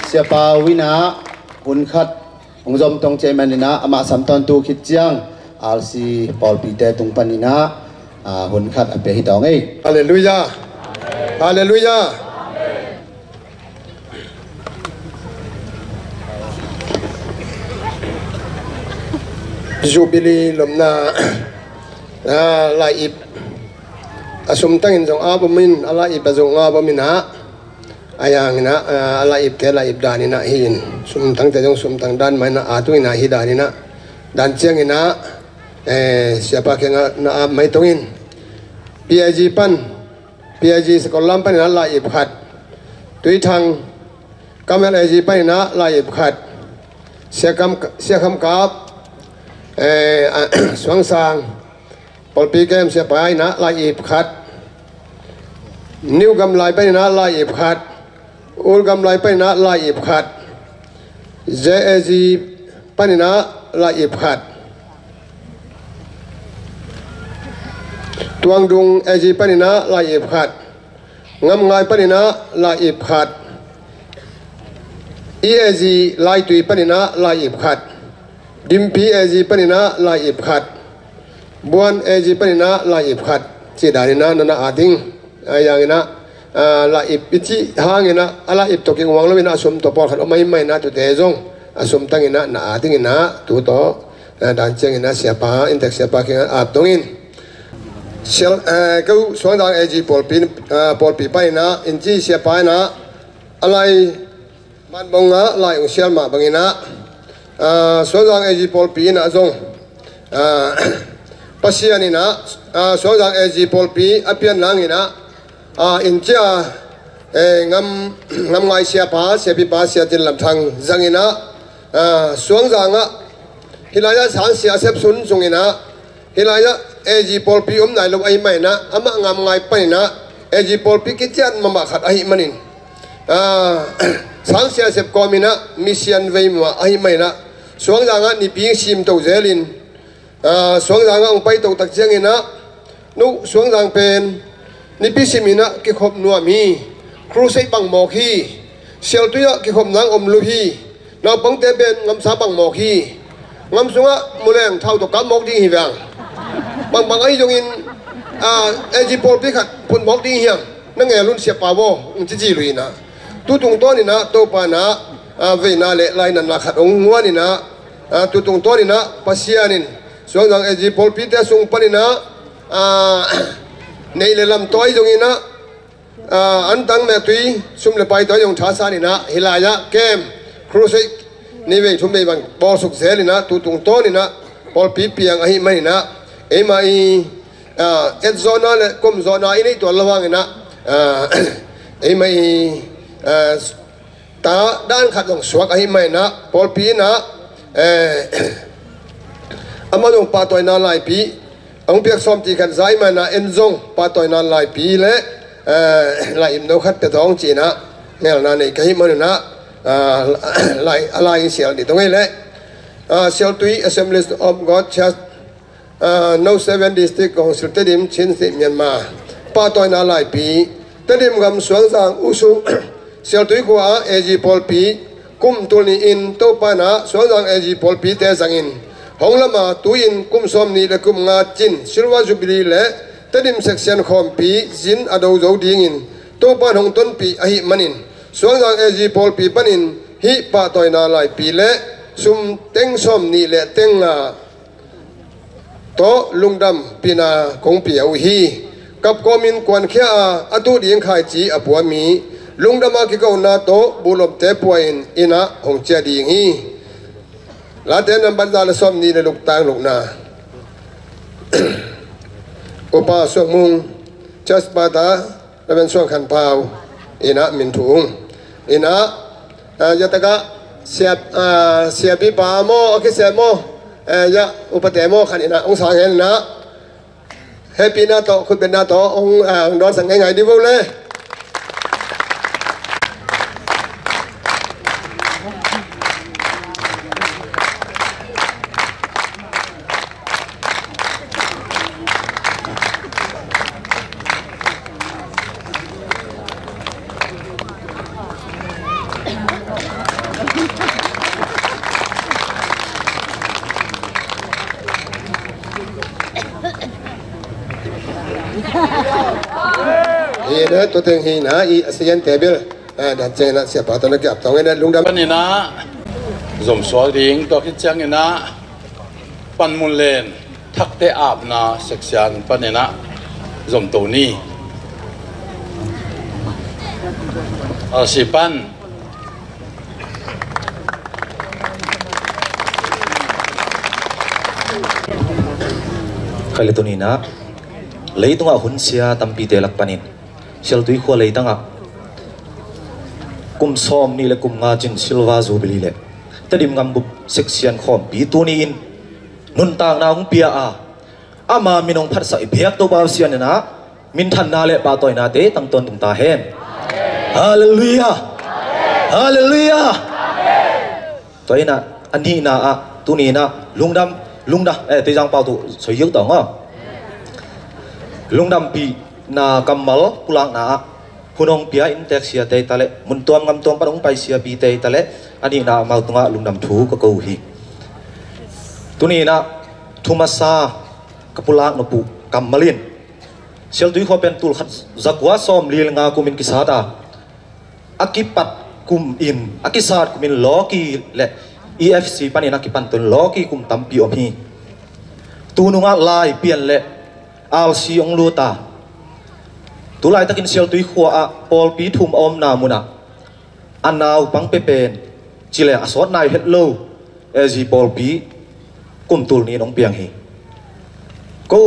sia pa wina hun khat ong zom tong che manina ama sam ton tu khit chiang alsi Paul Peter tung panina hun khat ape hi dong ei Hallelujah Hallelujah Jubilee lomna laib asum tangin jong abumin alaib azong abumin ha ayang na alaib te laib dani na hin sum tang te jong sum tang dan mai na atu ina hi dani na dan chiang ina siapa ke na mai tongin PIG sekolah pan na laib khat tui thang kamel AG pan na laib khat siakam kap Xuân sang Paul P kem sẽ phải nã lại ịp khát New gam lại bên nã lại ịp khát Ul gam lại bên nã lại ịp khát JAG bên nã lại ịp khát Tuang dung AG bên nã lại ịp khát Ngam ngay bên nã lại ịp khát EAG lại tùy bên nã lại ịp khát Dimpi AG panina la ip khat Buan AG panina la ip khat Ci darina nana ading Ayangina la ip ichi hangina ala ip toking wanglawina asum to por khat omay may na to tezong asum tangina na adingina tu to dan chengina siapa intek siapa kinga atongin Sel kau suandang AG Paul P panina inchi siapa na alai man bonga lai ung sial ma bangina Suandang AG Paul P na zong pasianina Suandang AG Paul P apian langina incha ngam ngai siapa siapi pa siatin lam thang zangina suang zanga hilaya sang sia sep sun sungina hilaya eji polpi nai lo ai mai na ama ngam ngai pai na eji polpi kitchan mama khat ai manin sang sia sep komina mission vei ma ai mai na suang zanga ni ping sim to zelin suang zanga ong pai to tak changina nu suang zang pen ni pi simina ki khop nuami crusade bang mo khi sel tuya ki khop nang om lu hi na pang te ben ngam sa bang mo khi ngam sunga muleng thau to kam mok ding hi wang bang ai jong in eji pol pi khat pun mok ding hiam na nge lun sia pa bo chi chi lui na tu tung to ni na to pa na ve na le lai nan la khat ong ngwa ni na tu tung to ni na pasianin suang jang eji pol pi te sung pa ni na nei le lam toy jong ina an tang me tui sum le pai toy jong tha sa ni na hilaya kem crusade ni ve thum be bang bol suk zel na tu tung to ni na pol pi piang a hi mai na e mai et zona le kom zona ini to lawang na e mai ta dan khat jong suak a hi mai na pol pi na ama jong pa toy na lai pi ông biết xóm chỉ cần giải mà na en zong pa toy na lai pi le lại im đâu khát pe dong chỉ na nghe là này cái mà na lại sial đi tông ấy le sial tui Assemblies of God Church no 7 district của sự tế điểm chiến sĩ Myanmar pa toy na lai pi tế điểm gam xuống sang usu sial tui của AG Paul pi kum tuni in to pa na xuống sang AG Paul pi te sang in hong lama tuin kum som ni le kum nga chin silwa jubilee le tadim section khom pi jin ado zo ding in to pa hong ton pi ahi manin suang jang AG Paul pi panin hi pa toy na lai pi le sum teng som ni le teng na to lungdam pina kong pi au hi kap komin kwan khia atu ding khai chi apua mi lungdama ki ko na to bulop te puain ina hong cha ding hi lá tên năm ban ra là xóm ni là lục tang lục na opa suang mung just bata là bên suang khăn phao ina min thung ina ya taka siap bi pa mo cái xe mo ya opa te mo khăn ina ông sang hen na happy na to khut ben na to ông đón sang ngày đi vô le tôi từng hình hả ý ASEAN table đặt trên là sẽ bảo tôi nó kẹp tao nghe lung đâm này na dòng số riêng tôi cái trang này na pan mun lên thắc tế áp na section pan này na dòng tổ ni si pan khai le tuni na lấy tung hun sia tampi te lak panin sel tui kho lấy tanga kum som ni le kum nga chin silva jubilee le tadim ngam bup section khom pi tuni in nun tang na ung pia ama minong phat sa ibek to ba sian na min than na le pa toy na te tang ton tung ta hen hallelujah hallelujah toy na ani na tuni na lungdam te jang pau tu soi yuk tong lungdam pi na kamal pulang na hunong pia intek sia te tale mun tuam ngam tuam parong pai sia pi te tale ani na mau tunga lungdam thu ko ko hi tuni na thumasa kapulang no pu kamalin sel tui kho pen tul khat zakwa som lil nga kumin kisata akipat kum in akisat kumin loki le EFC panina ki pantun loki kum tampi om hi tununga lai pian le alsi ong luta tulai takin sel tui khwa pol pi thum om na muna anaw pang pepen chile asot nai hello ezi pol pi kum tul ni nong piang hi ko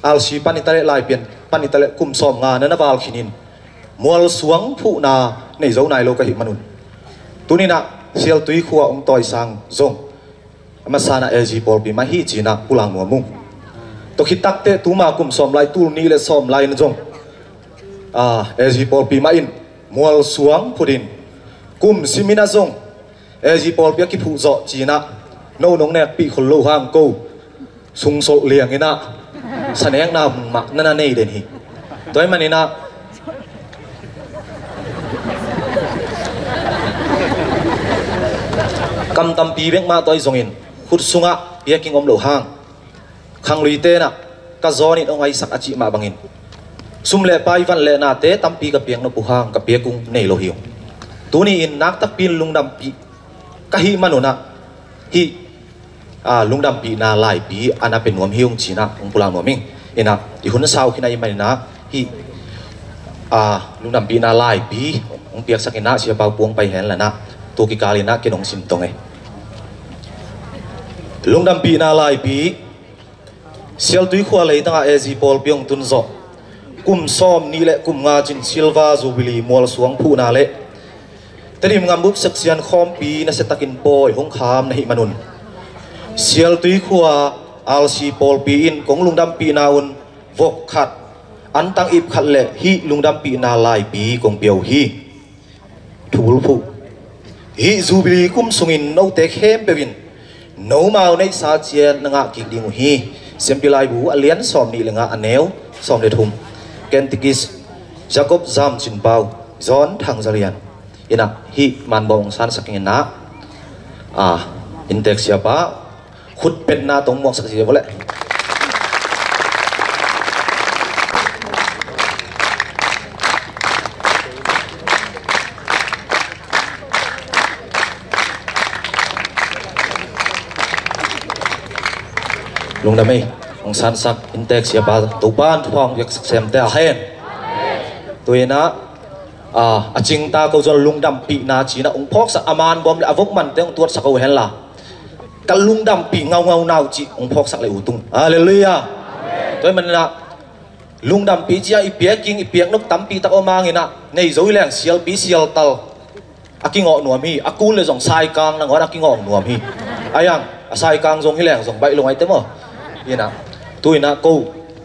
alsi panitale lai pian panitale kum som nga na wal khinin mual suang phu na nei zo nai lo ka hi manun tunina sial tui khuwa ong toy sang zong masana LG Paul pi ma hi china pulang mo mung to khitak te tuma kum som lai tul ni le som lai na jong LG Paul pi ma in mual suang pudin kum simina zong LG Paul pi ki phu zo china no nong nek pi khol lo hang ko sung so liang ina saneng na mak na nei den hi toy manina cầm tâm pi bek ma toy zongin khut sunga pia king om lo hang khang lui te na ka zoni ong ai sak achi ma bangin sum le pai van le na te tam pi ka piang no pu hang ka pia kung nei lo hiu tuni in nak tak pin lungdam pi ka hi manuna hi lungdam pi na lai pi ana pen nuam hiung china ong pulang no ming ina ti hun sau khina imai na hi lungdam pi na lai pi ong piak sakina sia pau puang pai hen la na tu ki kalina kinong sim tong ai lungdam pi na lai pi sial tui khwa lei tanga LG Paul piong tun zo kum som ni le kum nga chin silva jubilee mol suang phu na le tani ngambup seksian khom pi na setakin poi hong kham na hi manun sial tui khwa LG Paul pi in kong lungdam pi na un vok khat an tang ip khat le hi lungdam pi na lai pi kong piau hi thul phu hi jubilee kum sungin no te khem pewin no mau nei sa chian nga ki ding hi sempilai bu alian som ni lenga aneu som le thum kentikis jacob zam chin pau zon thang zarian ina hi man bong san saking na index ya pa khut pet na tong mok sak sia bole lung damai ong san sak intek sia ba to ban thong yak sem te a hen tuina aching ta ko zon lung dam pi na china ong phok sa aman bom le avok man te ong tuat sa ko hen la kal lung dam pi ngau ngau nau chi ong phok sak le utung hallelujah toy man na lung dam pi chia i pia king i piak nok tam pi ta o mang ina nei zoi leng sial pi sial tal akingo nuam hi akul le jong sai kang na ngor akingo nuam hi ayang asai kang jong hi leng jong bai long ai te mo ina tuina ko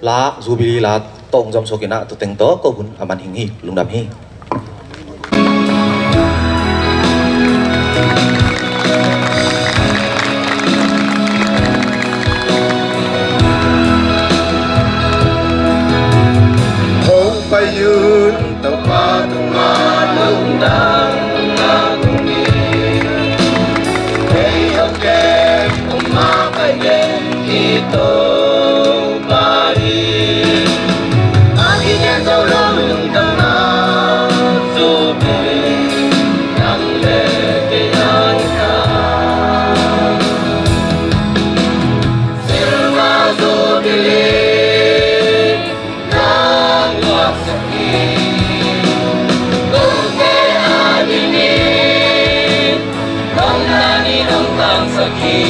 la jubilee la tong jom sokina tu teng to ko bun aman hing hi lungdam hi hong pai yun tau pa tu ma lungdam na kungi hey okay ma kai gen ito bari agi nya zo lung dam na zo be nang le ke ai ka silva zo be nang wa saki go ke ani ni nong na ni nong tang saki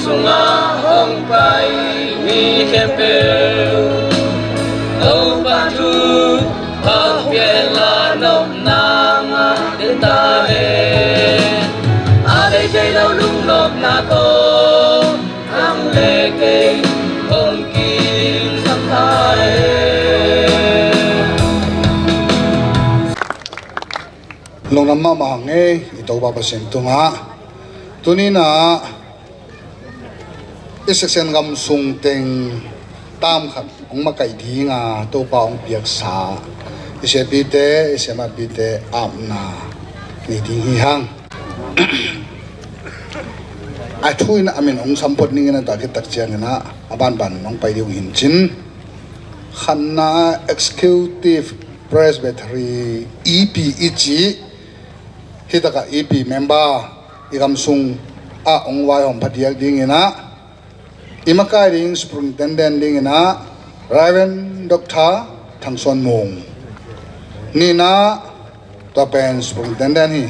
sunga hong pai ni kempel au pa tu pa pie ta lệ à đây chơi đâu lung lộp là tô thăng lệ kinh ôn kim sắp thái long nam ma ma nge ito ba pa sen tunga tunina iseksen gam sung teng tam khat ong ma kai di nga to pa ong piak sa ise bite ise ma bite amna ni di hi hang ai thui na amin ong sampot ning na ta ki tak chiang na aban ban ong pai diu hin chin khanna executive presbytery EPEG hitaka EP member igam sung a ong wai hom phatiak ding ina imakai ring superintendent ding ina Reverend Dr. Thangson Mong nina tapen superintendent hi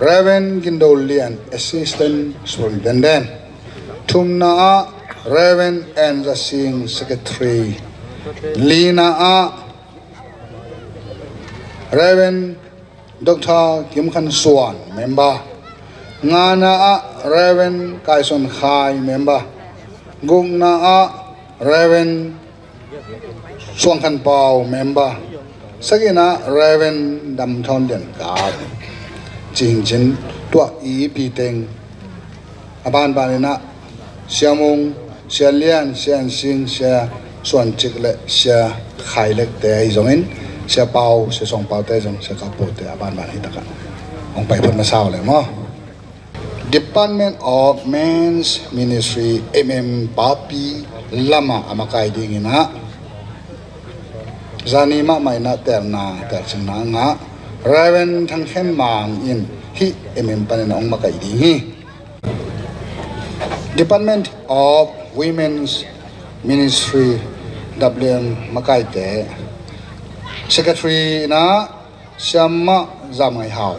Reverend Gindolian assistant superintendent thumna Reverend Enza Singh secretary Lina Reverend Dr. Kim Khan Swan member ngana Reverend Kaison Khai member gungna Reverend Suang Khan Pao member sagina Reverend Dam Thon Lian Ka Jing Jin tua EP teng aban banina siamung sia lian sian sing sia suan chik le sia khai lek te zongin sia pau sia song pau te jong sia ka po te aban ban hi taka ong pai phun ma sao le mo Department of Men's Ministry Papi lama amakai dingina zanima maina terna terchna nga Reverend Thangkhen Mang in hi panena ong makai dingi Department of Women's Ministry WM makai te Secretary na Syama Zamai Hao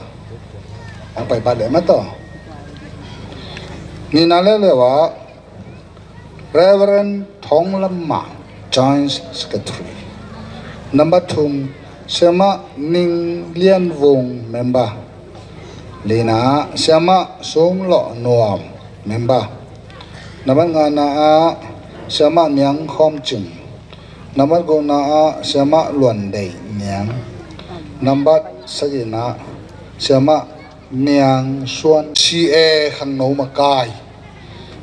ang pai pa le mato ni nalelewa Reverend Thong Lam Ma Joint Secretary number 2 Syama Ning Lian Wong member Lina Syama Song Lo Noam member number ngana Syama Miang Khom Chung number gona Syama Luan Dei Miang number sagina Syama Miang Suan CA Khang No Makai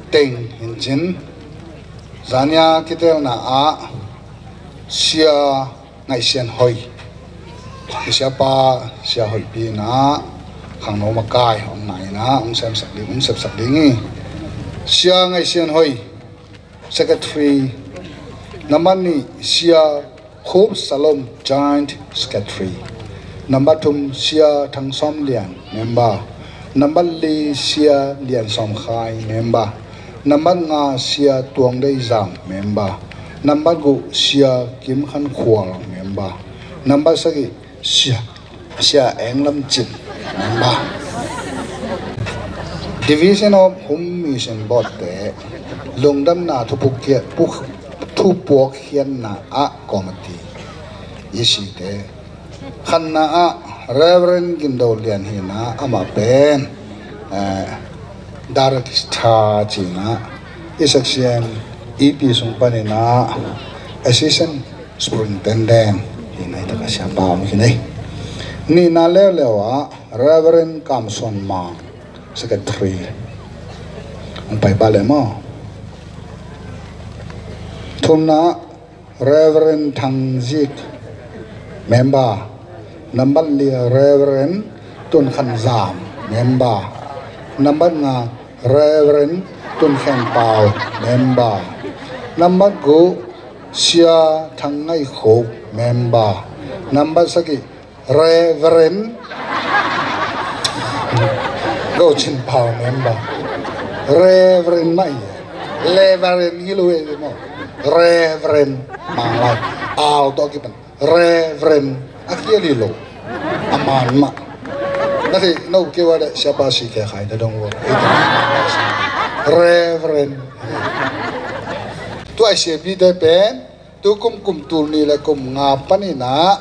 Teng Hinjin Zanya Kitel na Sia Ngai Sian Hoi Siapa Sia Hoi Pi na Khang No Makai Ong Nai na Ong Sam Sak Ding Ong Sep Sak Dingi Sia Ngai Sian Hoi Secretary Namani Sia Hope Salom Joint Secretary number 2 Sia Thang Som Lian member number li Sia Lian Som Khai member number nga Sia Tuang Dei Zam member number gu Sia Kim Khan Khwal member number sagi Sia Eng Lam Chin member Division of Home Mission Board te lungdam na thupuk kia thu puak hian na committee yesi te khanna Reverend Gindolian hina ama pen Daratista china isaksien EP sungpanina assistant superintendent hina ita ka siya pa hinay ni nalelewa Reverend Kamson Ma secretary ang paibale mo thumna Reverend Thangzik member number li Reverend Tun Khan Zam member number nga Reverend Tun Khan Pao member number go Sia Thangai Khop member number sagi Reverend Go Chin Pao member Reverend Mai Reverend Hilue mo Reverend Manglai to kipan Reverend Akielilo aman ma nasi no kewa da siapa sih kayak kaya dong wo Reverend tu aisyah bi de pen tu kum tur ni la kum ngapa ni na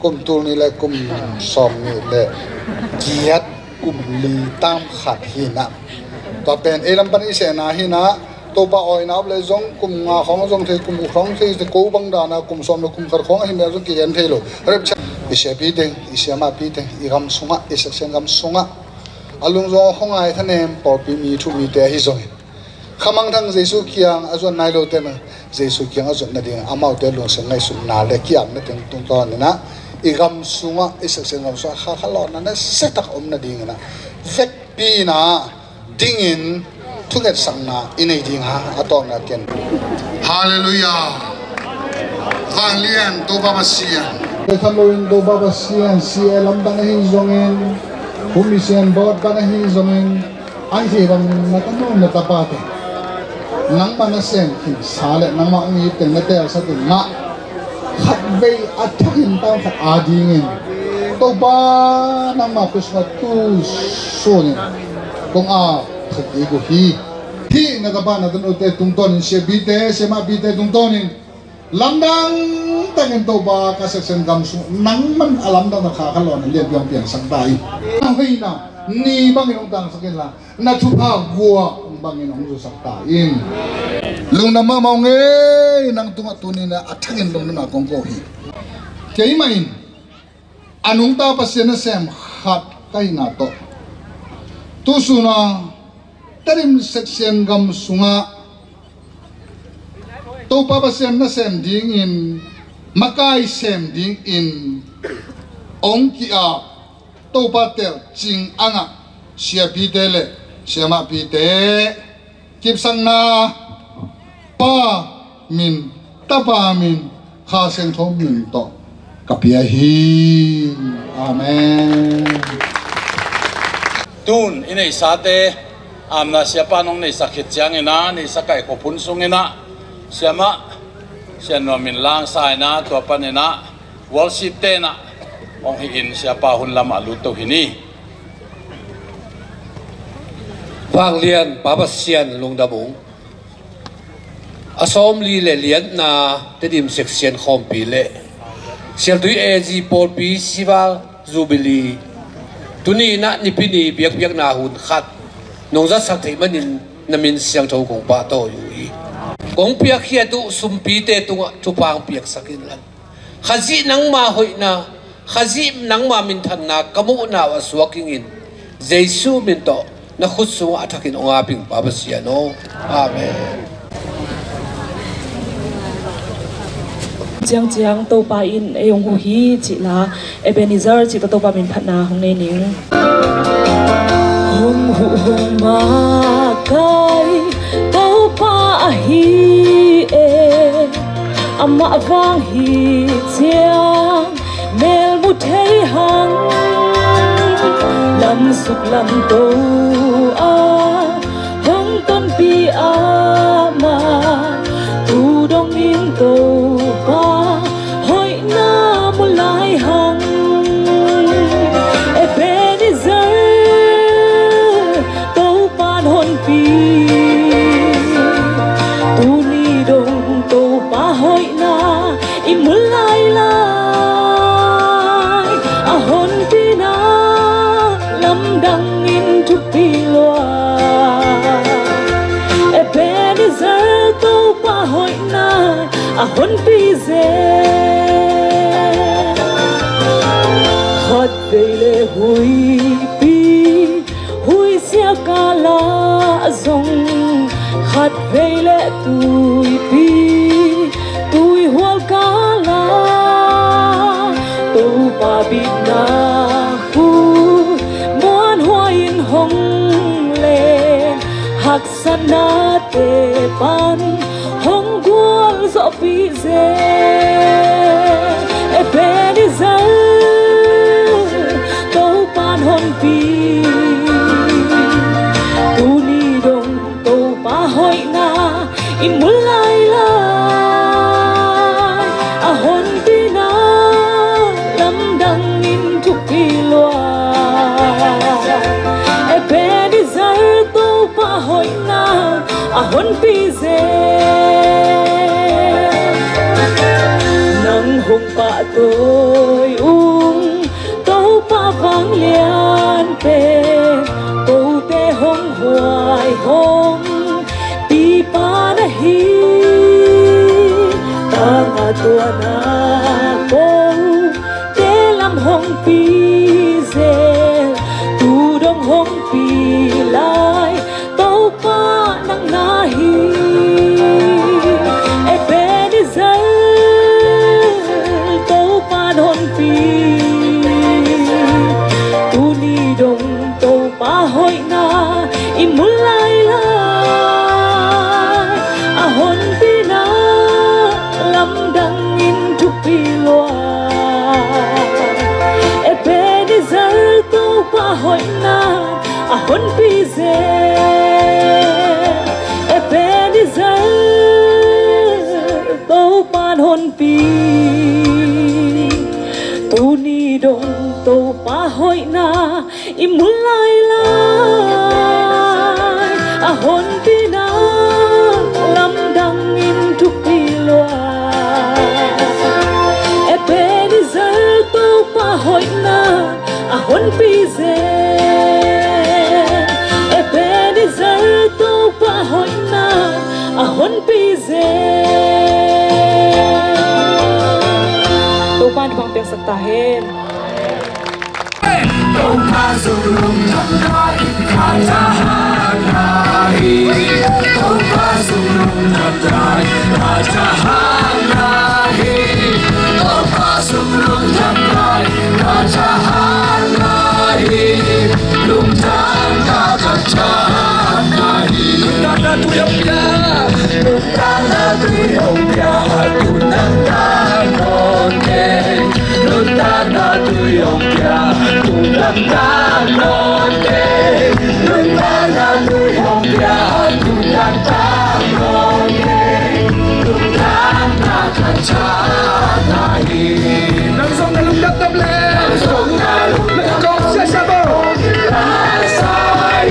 kum tul ni le kum som ni le kiat kum li tam khat hina to pen elam pan ise na hina to ba oi na le zong kum nga khong zong the kum khong the te ko bang da na kum som le kum khar khong hi me zo ki en thelo rep cha ise pi ding ise ma pi ding I gam sunga ise sen gam sunga alung zo khong ai thanem por pi mi thu mi te hi zong khamang thang jesu kiang azon nai lo te na jesu kiang azon na ding amau te lo sen ngai su na le kiam na teng tung to na I gam sunga ise sen gam sunga kha lo na setak om na ding na vek pi na dingin thuget sangna inei ding ha atong na ken hallelujah vang lian to baba sian te thaloin do baba sian lam bang hi zongin humisian bot bang hi zongin ai hi ram na kanu na tapate nang mana sen ki sale nang ma ngi te na te sa tu ma khat ve athakin taw khat adingin to ba nang ma kusma tu so ni kong a thati ko hi na ka ba na don ute tung ton se bite se ma bite tung tonin lamdang tangin to ba ka section gam su nang man alam da na kha khalon le byong piang sang dai na hei na ni bangin ong tang sakin la na thu pa gua bangin ong su sak ta in lung na ma mau nge nang tunga tunin na athangin lung na kong ko hi kei main anung ta pasien na sem khat kai na to tu su na tarim section gam sunga to pa sem na sem ding in makai sem ding in ong ki a to pa tel ching anga sia pi te le sia ma pi te kip sang na pa min ta pa min kha sen thom min to kapia hi amen tun inei sate amna siapa nong nei sakit chiang ina nei sakai ko phun sung ina siama sian no min lang sai na to panena worship te na ong hi in siapa hun lama lu to hini Vang lian papa sian lung da bung asom li le lian na te dim section khom pi le sial tui ag por pi siwa jubilee tuni na ni pini biak biak na hun khat nong za sak thei manin namin siang tho kong pa to yu i kong piak khia tu sumpi te tunga tupang piak sakin lan khazi nang ma hoi na khazi nang ma min than na kamu na wa swaking in jesu min to na khut su athakin onga ping pa ba sia no amen chiang chiang to pa in eyong hu hi chi la Ebenezer chi to pa min phat na hong nei ning hong hu hong ma kai to pa hi e amma vang hi chiang mel mu thei hang lam suk lam to a hong ton pi a ma tu dong in to pa hoi na mu lai hang Ebenezer to pan hon pi tu ni dong to pa hoi na im mu lai lai a hon pi na lam dang in tu pi loa Ebenezer to pa hoi na a hon pi ze hot vele hui pi hui sia kala zong hot vele tui pi tui hual kala tu pa bit na hu mon hoin hong le hak sana te pan hong gual zo pi ze Ebenezer to pan hon pi tu ni dong to pa hoi na in mu lai lai a hon pi na lam dang in tu pi loa Ebenezer to pa hoi na a hon pi ze nang hong pa tôi pi tu ni dong tu pa hoi na imulai lai a hon pi na lam dang in tu pi loa e pe ni zer tu pa hoi na a hon pi ze e pe ni zer tu pa hoi na a hon pi ze tu pa di bang piang sakta hen Kau kasulung jangkai kajahanahi Kau kasulung jangkai kajahanahi Kau kasulung jangkai kajahanahi Lung jangka kajahanahi Tanda tu yang biar Tanda tu yang biar Tunang konde Tanda tu yang biar Tunang konde Tanda tu yang biar Tunang konde Tunang kacanahi Nang song nalung datang le Nang song nalung Lekong sesabo Rasai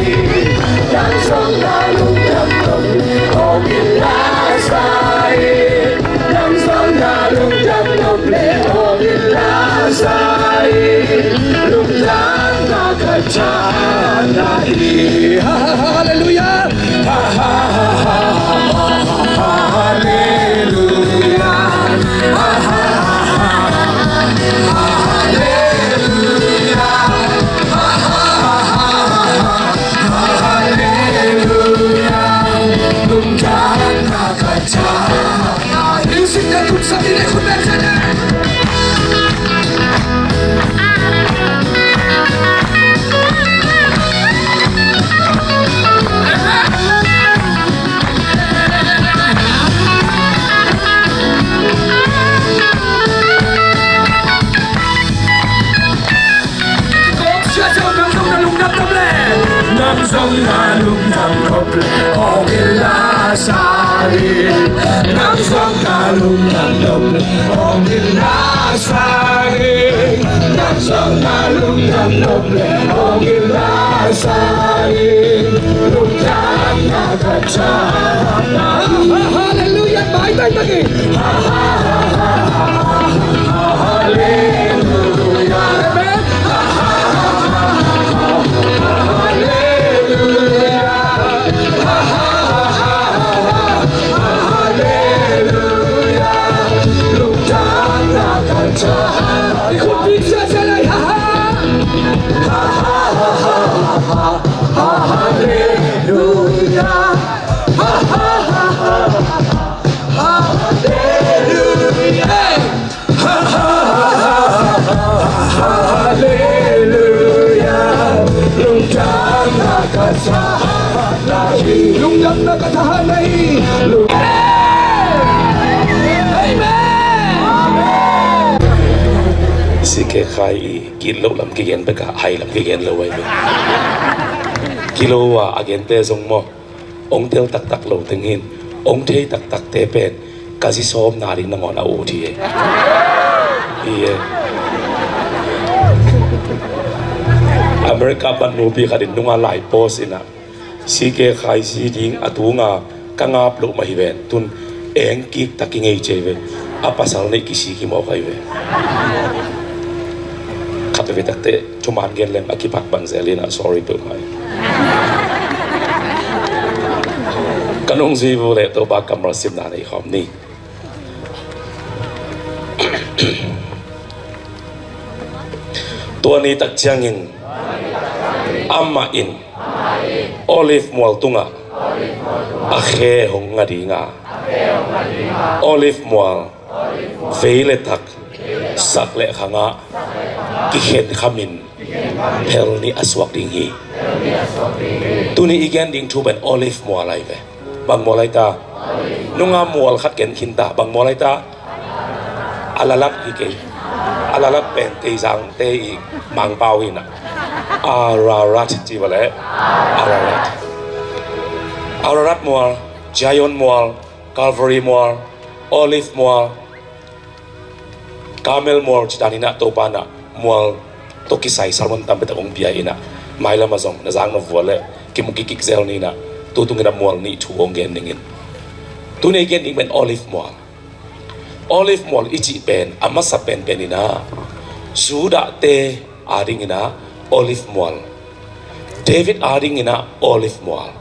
Nang song nalung datang Lekong rasai Nang song nalung datang Lekong rasai Lumjang kacanahi Hallelujah Hallelujah Music that could something that could better Nam sông là lung nam khóc lệ Hồ ghi la xa đi Nam sông là lung nam khóc lệ Hồ ghi la xa đi Nam sông là lung nam khóc lệ Hồ ghi la xa đi Lung nam na kacana Hallelujah Bye tay ta kì Hallelujah Amen Ikut bisa saya Hallelujah Hallelujah Lungkang nakasahan nahi Lungkang nakasahan nahi si ke khai kilo lam ki gen beka hai lam ki gen lo wai be kilo wa agen te zong mo ong tel tak tak lo tengin ong thei tak tak te pen kasi som na ri nangon a u thi e America ban no bi kadin nunga lai pos ina si ke khai si ding atunga kangap lo mai ven tun eng ki takingei cheve apasal nei kisi ki mo khai ve kapte vetakte cuman gen lem akipak bang zelina sorry to mai kanong zivu le to ba kamra sim na nei khom ni tuani tak chiangin amma in olive mual tunga akhe hong ngadinga olive mual veile tak sakle khanga ki khen khamin hel ni aswak ding hi tuni igen ding thu ben olive mual lai ve bang molai ta nunga mual khat ken khin ta bang molai ta alalak hi ke alalak pen te sang te i mang pau hi na ararat chi vale ararat mual giant mual calvary mual olive mual camel mol chitani na to pa na mol to kisai salmon tam beta ong bia ina maila mazong na zang no vole kimuki kik zel ni na tu tungina mol ni thu ong gen ningin tu ne gen ning ben olive mol ichi pen amasa pen penina suda te ading ina olive mol David ading ina olive mol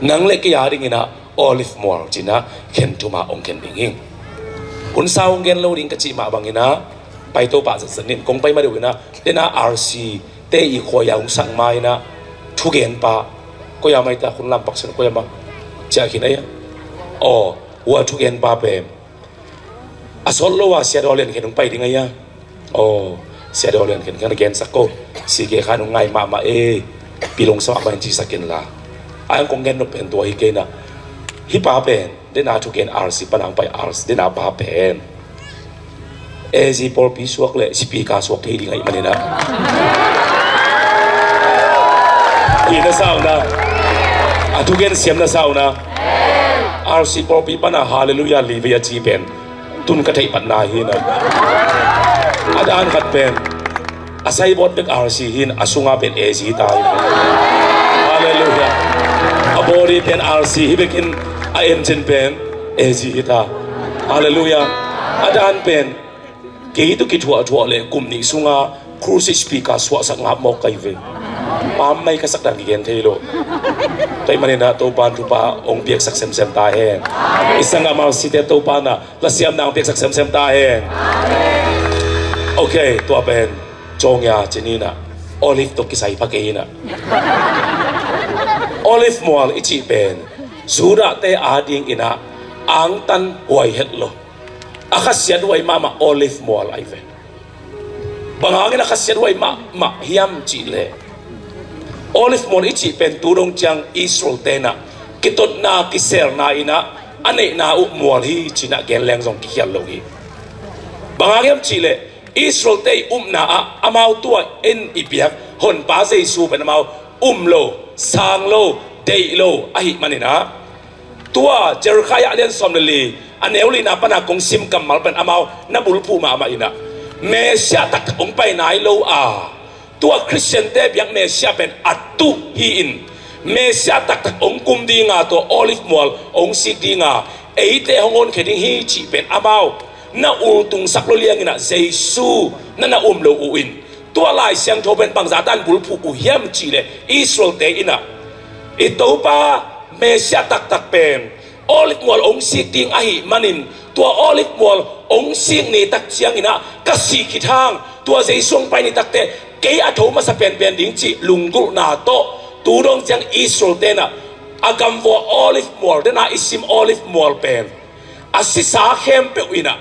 nang le ki ading ina olive mol china ken tuma ong ken ningin un sao ong gen lo ding ka chi ma bangina pai to pa sanin kong pai ma de na dena RC te i khoya ung sang mai na thu gen pa ko ya mai ta kun lam pak sen ko ya ma cha ki na ya o wa thu gen pa pe asol lo wa sia dolen ken ung pai ding ya o sia dolen ken kan gen sakko si ge khan ung ngai ma ma e pilong sa ba chi sakin la ang kong gen no pen to hi ke na hi pa pen dena thu gen RC panang pai RC dena pa pen ezi por pi suak le speaker suak thei ding ai manina ina sauna atu gen siam na sauna RC por pi pana hallelujah li via chi pen tun ka thei pat na hi na adan khat pen asai bot bek RC hin asunga pen ezi tai hallelujah abori pen RC hi bekin a engine pen ezi hita hallelujah adan pen kei tu ki thua le kum ni sunga cruise speaker swa sak ngap mo kai ve pam mai ka sak dan ki gen thelo tai manina to pan tu pa ong piak sak sem sem ta hen isanga ma si te to pa na la siam nang piak sak sem sem ta hen okay to pen chong ya chinina olive to ki sai pa ke na olive mol ichi pen zura te ading ina ang tan huai het lo akasian wai mama olive mol ai ve bangangin akasian wai ma hiam chi le olive mol ichi pen turong chang Israel tena kitot na kiser na ina ane na u mol hi china gen leng jong ki hial lo hi bangangin chi le Israel te na a amau tua en ipiak hon pa sei su pen amau lo sang lo dei lo ahi manina tua Jeremiah alian somli aneuli na pana kong sim kamal pen amau na bulpu ma ina mesia tak ong pai nai lo a tua Christian te biak mesia pen atu hi in mesia tak ong kum di nga to olive mol ong sik di nga eite hongon kheding hi chi pen amau na tung sak lo liang ina jesu na lo u in tua lai siang tho pen bang zatan bulpu u hiam chi le Israel te ina itopa mesia tak pen olive mol ong sik ting ahi manin tua olive mol ong sik ni tak chiang ina kasi kitang tua jeisong pai ni takte ke atho ma sa pen ding chi lungul na to turong chang Israel te na agam vo olive mol dena isim olive mol pen asisa hem pe wina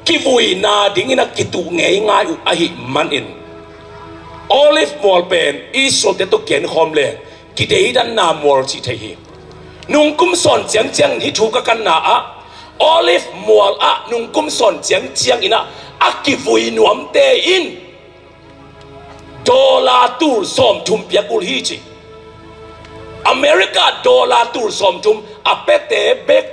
kivui na ding ina kitu ngei ngai ahi manin olive mol pen Israel te to ken homle kidei dan na mol chi thei hi nung kum son chiang hi thu ka kan na a olive mual a nung kum son chiang ina akivui nuam te in dollar tur som thum piakul hi chi America dollar tur som thum apete bek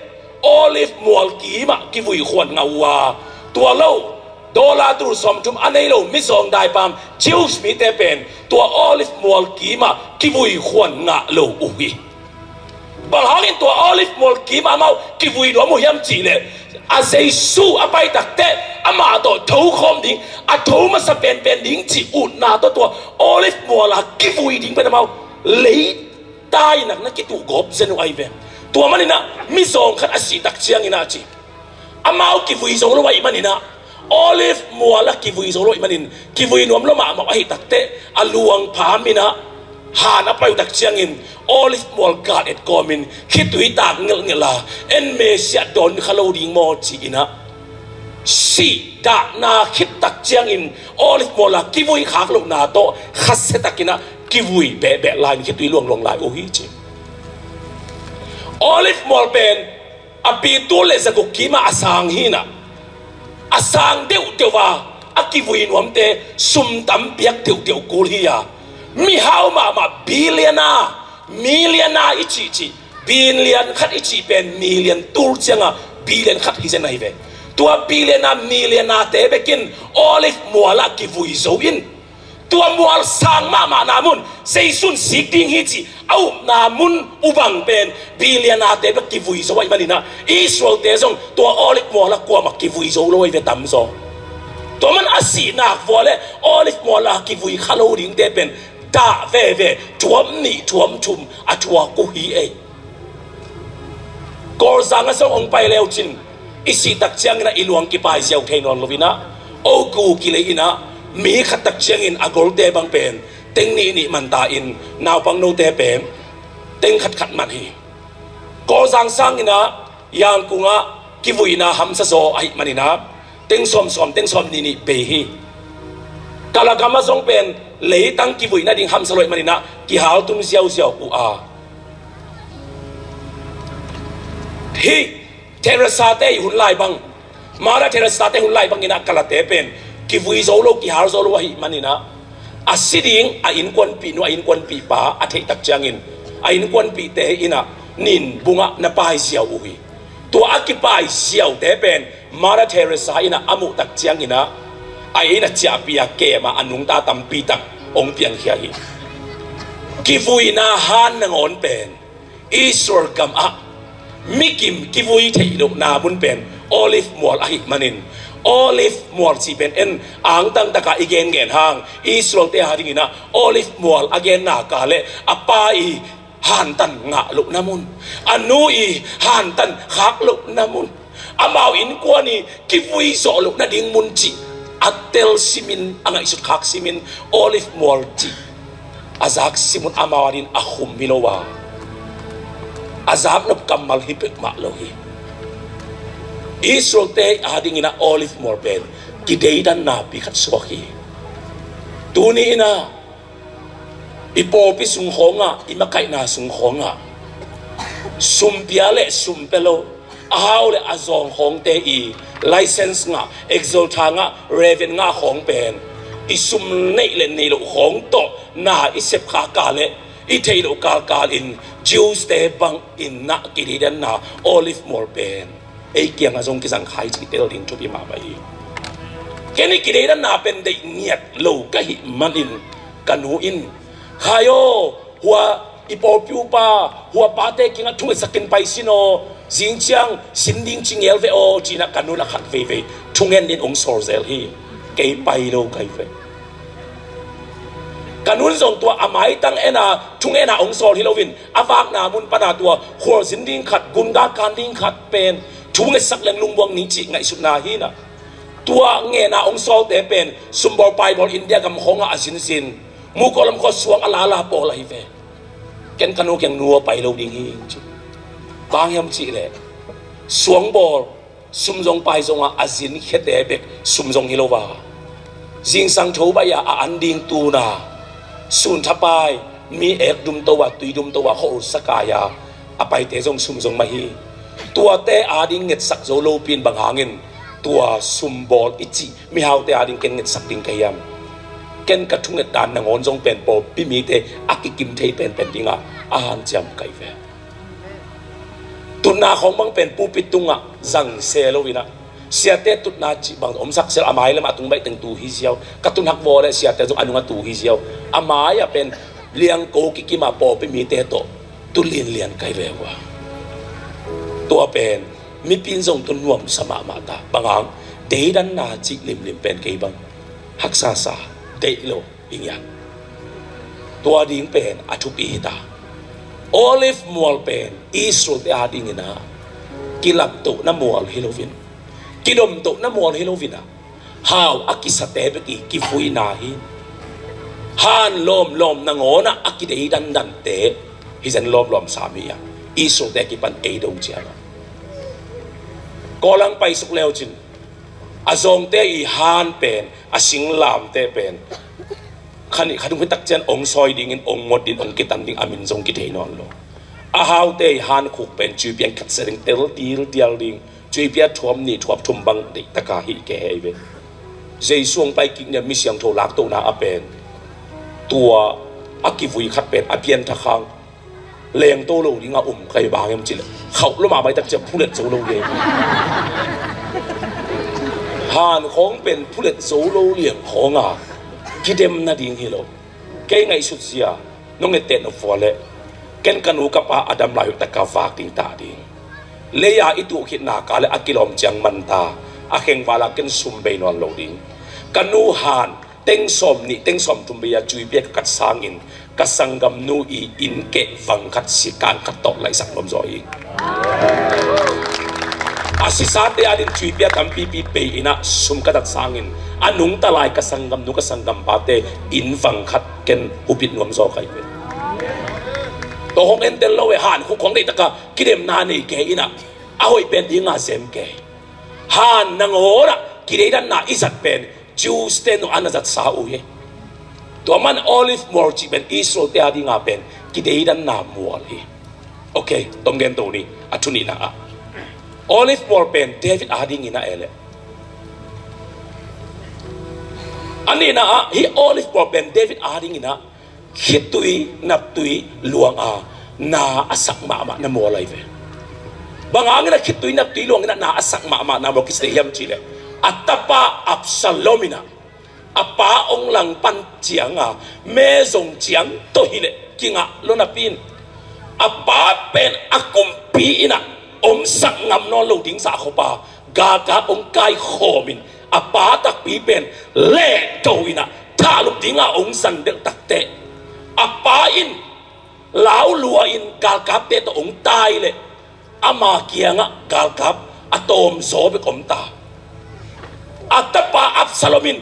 olive mual ki ma kivui khon ngawa tua lo dollar tur som thum anei lo mi song dai pam choose mi te pen tua olive mual ki ma kivui khon nga lo uhi bang hangin tua olive mol ki ma mau ki vui do mo hiam chi le a jesu a pai tak te ama to thou khom ding a thou ma sa pen ding chi ut na to tua olive mol a ki vui ding pe mau le tai nak na ki tu gop zenu ai ve tua manina mi song khat asi tak chiang ina chi amau ki vui zo lo wai manina olive mol a ki vui zo lo manin ki vui nuam lo ma ai tak te a luang pha mina han apai tak chiang in olive mol god et komin khitui tak ngela en mesia don khalo ding mo chi ina si da na khit tak chiang in olive mol la kivui khak lo na to khasse takina kivui be line khitui long lai o hi chi olive mol pen api tu le za ko kima asang hina asang deu wa akivui nuam te sum tam piak deu kul hi ya mi hau ma millionaire ichi billion khat ichi pen million tur changa billion khat hi zen ai ve tua billion na million na te bekin olive muala ki vui zo in tua mual sang ma namun seisun sikding hichi au namun ubang pen billion na te be ki vui zo ai manina Israel te zong tua olive muala kwa ma ki vui zo loi ve tam zo to man asi na vole olive muala ki vui khalo ding te pen da ve tuam ni tuam chum atua ku hi e kor zanga song ong pai leo chin isi tak chiang na iluang ki pai siaw thainon lovina o ku ki le ina mi khat tak chiang in agol te bang pen teng ni man ta in naw pang no te pen teng khat man hi kor zang sang ina yang kunga ki vuina ham sa zo ai manina teng som teng som ni be hi kala gama song pen lấy tăng kỳ vui na ding ham saloi manina ki hal tum siao u a hi Teresa te hun lai bang mara Teresa te hun lai bang ina kala te pen ki vui zo lo ki hal zo lo hi manina asiding a in kon pi no a in kon pi pa a thei tak changin a in kon pi te ina nin bunga na pai siao u hi to akipai siao te pen mara Teresa ina amu tak changina ai na chia pia ke ma anung ta tam pi tak ong piang hia hi ki vui na han nang on pen Israel kam a mikim ki vui thei lo na bun pen olive mol a hi manin olive mol si pen en ang tang taka igen gen hang Israel te ha ding ina olive mol again na ka le apa i han tan nga lo namun anu i han tan khak lo namun amao in kwa ni ki vui so lo na ding mun chi atel simin ang isut khak simin olive mol ti azak simun amawarin ahum milowa azak nop kamal hipek maklohi Israel te ading ina olive mol ben kidei dan nabi kat swahi tuni ina ipopi sung honga imakai na sung honga sumpiale sumpelo ahaw le azong hong te i license nga exalta nga reven nga hong pen isum nei le nei lo hong to na isep kha ka le i thei lo ka in Jews te bang in na kiridan na olive mol pen ei kiang azong kisang khai chi tel ding chu bi ma bai keni kiridan na pen de niat lo ka hi manin kanu in hayo hua ipopiu pa hua pate kinga thu sakin pai sino Xinjiang sinding chingel ve o china kanula khat ve thungen din ong sorzel hi ke pai lo kai ve kanun zong tua amai tang ena thungena ong sol hi lovin awak na mun pana tua khor sinding khat gunda kan ding khat pen thunge sak leng lungwang ni chi ngai sut na hi na tua nge na ong sol te pen sumbor pai bol India gam honga asin sin mu kolam ko suang ala po la hi ve ken kanu kyang nuo pai lo ding hi bang yam chi le suang bol sum jong pai jong a azin khete bek sum jong hilowa jing sang tho ba ya a anding tu na sun thapai mi ek dum to wa tui dum to wa ho sakaya apai te jong sum jong ma hi tua te ading nget sak zo lo pin bang hangin tua sum bol ichi mi hau te ading ken nget sak ding kayam ken ka thunget dan na ngon jong pen po pi mi te akikim thei pen dinga a han jam kai ve tuna khong bang pen pu pitunga zang selo wina siate tutna chi bang om sak sel amai le ma tung bai teng tu hi siao katun hak bo le siate jong anunga tu hi siao amai ya pen liang ko ki ki ma po pe mi te to tu lian kai ve wa to pen mi pin jong tun nuam sama ma ta bangang de dan na chi lim pen kai bang hak sa de lo ingyan to ding pen athup i ta olive mual pen Israel te ading ina kilap to na mual hilovin kidom to na mual hilovina how akisate be ki fui na hi han lom na ngona akidei dan te hisan lom samia Israel te ki pan e dong chia kolang pai suk leo chin azong te i han pen asing lam te pen khani khadung tak chen ong soi ding in ong mod din ong kitan ding amin jong ki theinon lo a how te han khuk pen chu pian khat sering tel dial ding chu pia thuam ni thuap thum bang dik taka hi ke hebe jei suang pai ki ne mi siang tho lak to na a pen tua akivui khat pen a pian tha khang leng to lo dinga kai ba ngem chile khau lo ma bai tak che phulet zo lo ye hàn khong pen phulet zo lo liang khonga kidem na ding hilo ke ngai su sia nong e ten of wale ken kanu ka pa adam la yu ta ka fak ting ta ding leya itu khit na ka le akilom chang man ta a kheng wala ken sum be non lo ding kanu han teng som tum be ya chui be kat sangin ka sangam nu i in ke wang khat si kan khat tok lai sak lom zo i asisate adin chui be tam pi pe ina sum ka dak sangin anung talai ka sangam nu ka sangam pate in wang khat ken upit nuam zo kai be to hong en tel lo we han khu khong dei taka kidem na nei ke ina a hoi pen ding a sem ke han nang ora kidei dan na isat pen juice ten no anazat sa u ye to man olive more chi ben israel te adi nga pen kidei dan na mual hi okay tom gen to ni atuni na a olive more pen david ading ina ele ani na hi olive more pen david ading ina hitui naptui luang a na asak ma na mo lai ve bangang na hitui naptui luang na asak ma na mo kis yam chile atapa absalomina apa ong lang pan chiang a me zong chiang to hile kinga lona pin apa pen akum pi ina om sak ngam no lo ding sa khopa ga ga ong kai khomin apa tak pi pen le to ina tha lu dinga ong san del takte apa in lau lua in gal kap te to ong tai le ama kianga gal kap atom zo be kom ta atapa absalomin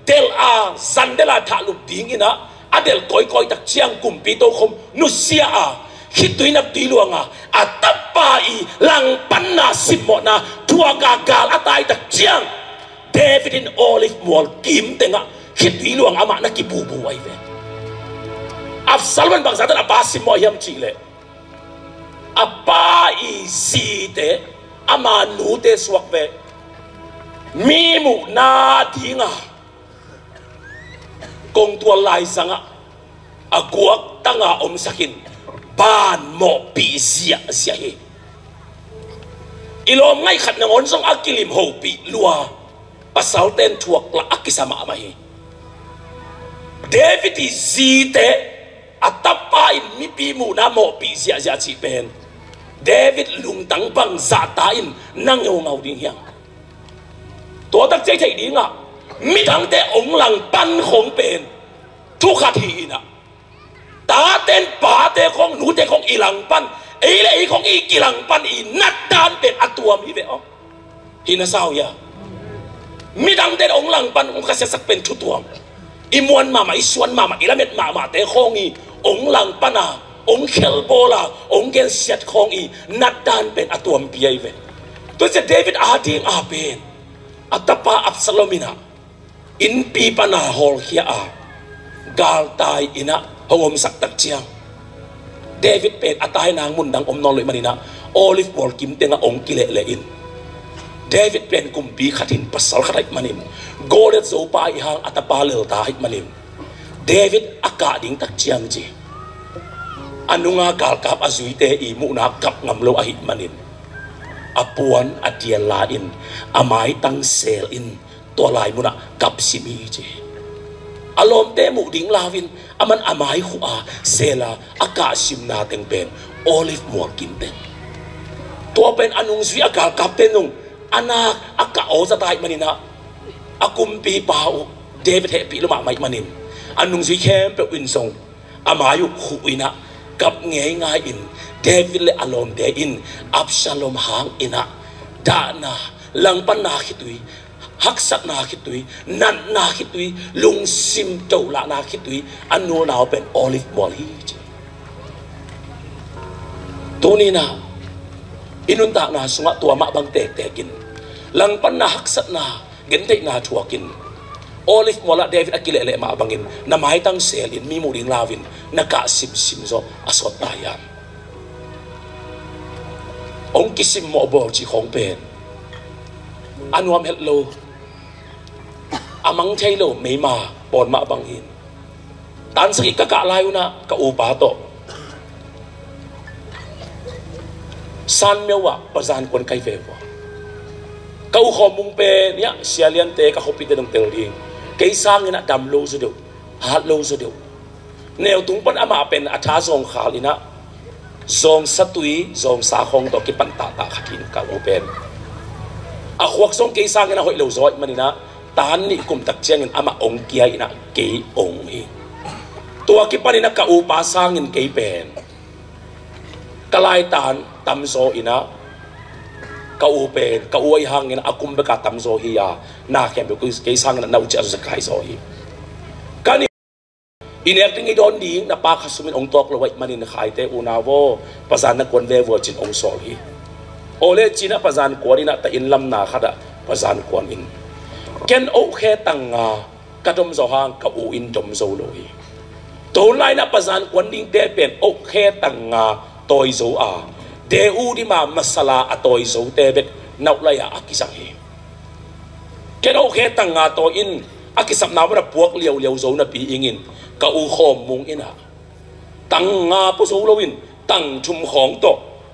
del a zandela tha lu ding ina adel koi koi tak chiang kumpi to khom nu sia a hituina tiluanga atapa i lang panna simona tua gagal atai tak chiang david in olive mol kim tenga hituiluang ama na kibubu wai ve Absalom bangsa tan apa simo yam chile apa isi te ama nu te swak ve mimu na dinga kong tua lai sanga aguak tanga om sakin ban mo pi sia sia he ilom ngai khat na on song akilim ho pi lua pasal ten tuak la akisama ama he David izite atapa in mipi mu na mo pi sia sia chi pen David lung tang bang za ta in nang ngau ngau ding hiang to tak chei chei ding a mi thang te ong lang pan khong pen thu khat hi na ta ten pa te khong nu te khong ilang pan ei le ei khong i kilang pan i nat dan pen atuam hi ve o hi na sao ya mi thang te ong lang pan ong kha sak pen thu tuam imuan mama isuan mama ilamet mama te khong i ong lang pana ong khel bola ong gel siat khong i nat dan pen atuam piai ve to se David ading a pen atapa absalomina in pi pana hol khia a gal tai ina hongom sak tak chiang David pen atai nang mun dang om non loi manina olive bol kim tenga ong kile le in David pen kumpi khatin pasal khatai manim golet zo pa i hang atapa lel ta hit manim David aka ding tak chiang ji anunga gal kap azuite i mu na kap ngam lo a hit manim apuan atian la in amai tang sel in to lai muna kap simi ji alom te mu ding lawin aman amai hu a sela aka sim na teng pen olive mor kim ten to pen anung zui aka kap ten nung anak aka o za tai manina akumpi pau David happy lo ma mai manin anung zui kem pe win song amayu hu ina kap nge ngai in David le alom de in Absalom hang ina dana lang pan na khitui haksak na khitui nan na khitui lung sim to la na khitui anu naw pen olive mol hi tuni na inun ta na sunga tua ma bang tek tekin lang pan na haksak na gente na thuakin olive mola David akile le ma bangin na mai tang sel in mi muring lawin na ka sim sim zo asot ayan ong kisim mo bol chi khong pen anuam hello amang thailo me ma pon ma bangin tan saki ka ka layu na ka upa to san mewa pazan kon kai ve kau khomung pe nia sialian te ka hopi te dong tel ding ke sang ina dam lo zo do hat lo zo do neo tung pan ama pen atha zong khal ina zong satui zong sa khong to ki pan ta ta khakin ka open a khuak song ke sang ina hoi lo zoi manina tan ni kum tak chiang in ama ong kia ina ke ong hi tua ki pan ina ka upa sang in ke pen kalai tan tam zo ina ka upen ka uai hangin akum beka tam zo hi ya na kem be ke sang na nau cha zo kai zo hi kani inek ting idon ding na pa khasumin ong tok lo wai manin khai te unawo pasan na kon ve wo chin ong sol hi ole china pasan korina ta in lam na khada pasan kon in ken o khe tanga ka dom zo hang ka u in dom zo lo hi to lai na pasan kon ding te pen o khe tanga toy zo a de u di ma masala atoy zo te bet nau la ya akisang hi ken o khe tanga to in akisap na wa puak liao liao zo na pi ingin ka u khom mung ina tanga po zo lo in tang chum khong to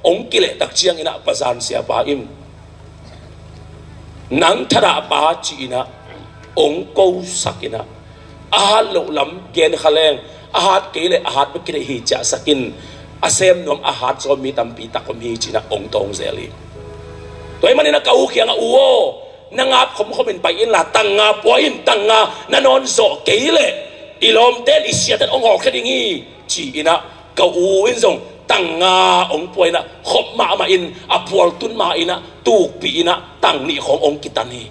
ong kile tak chiang ina pasan sia ba im nang thara ba chi ina ong ko sakina a lo lam gen khaleng a hat kele a hat be kile hi cha sakin asem nom a hat so mi tam pi takom hi china ong tong zeli toy manina ka u khiang a uo nanga khom khom in pai in la tanga poin tanga nanon zo keile ilom ten isiat ong ho khadingi chi ina ka u in zong tanga ong poina khop ma ma in a pual tun ma ina tu pi ina tang ni khong ong kitani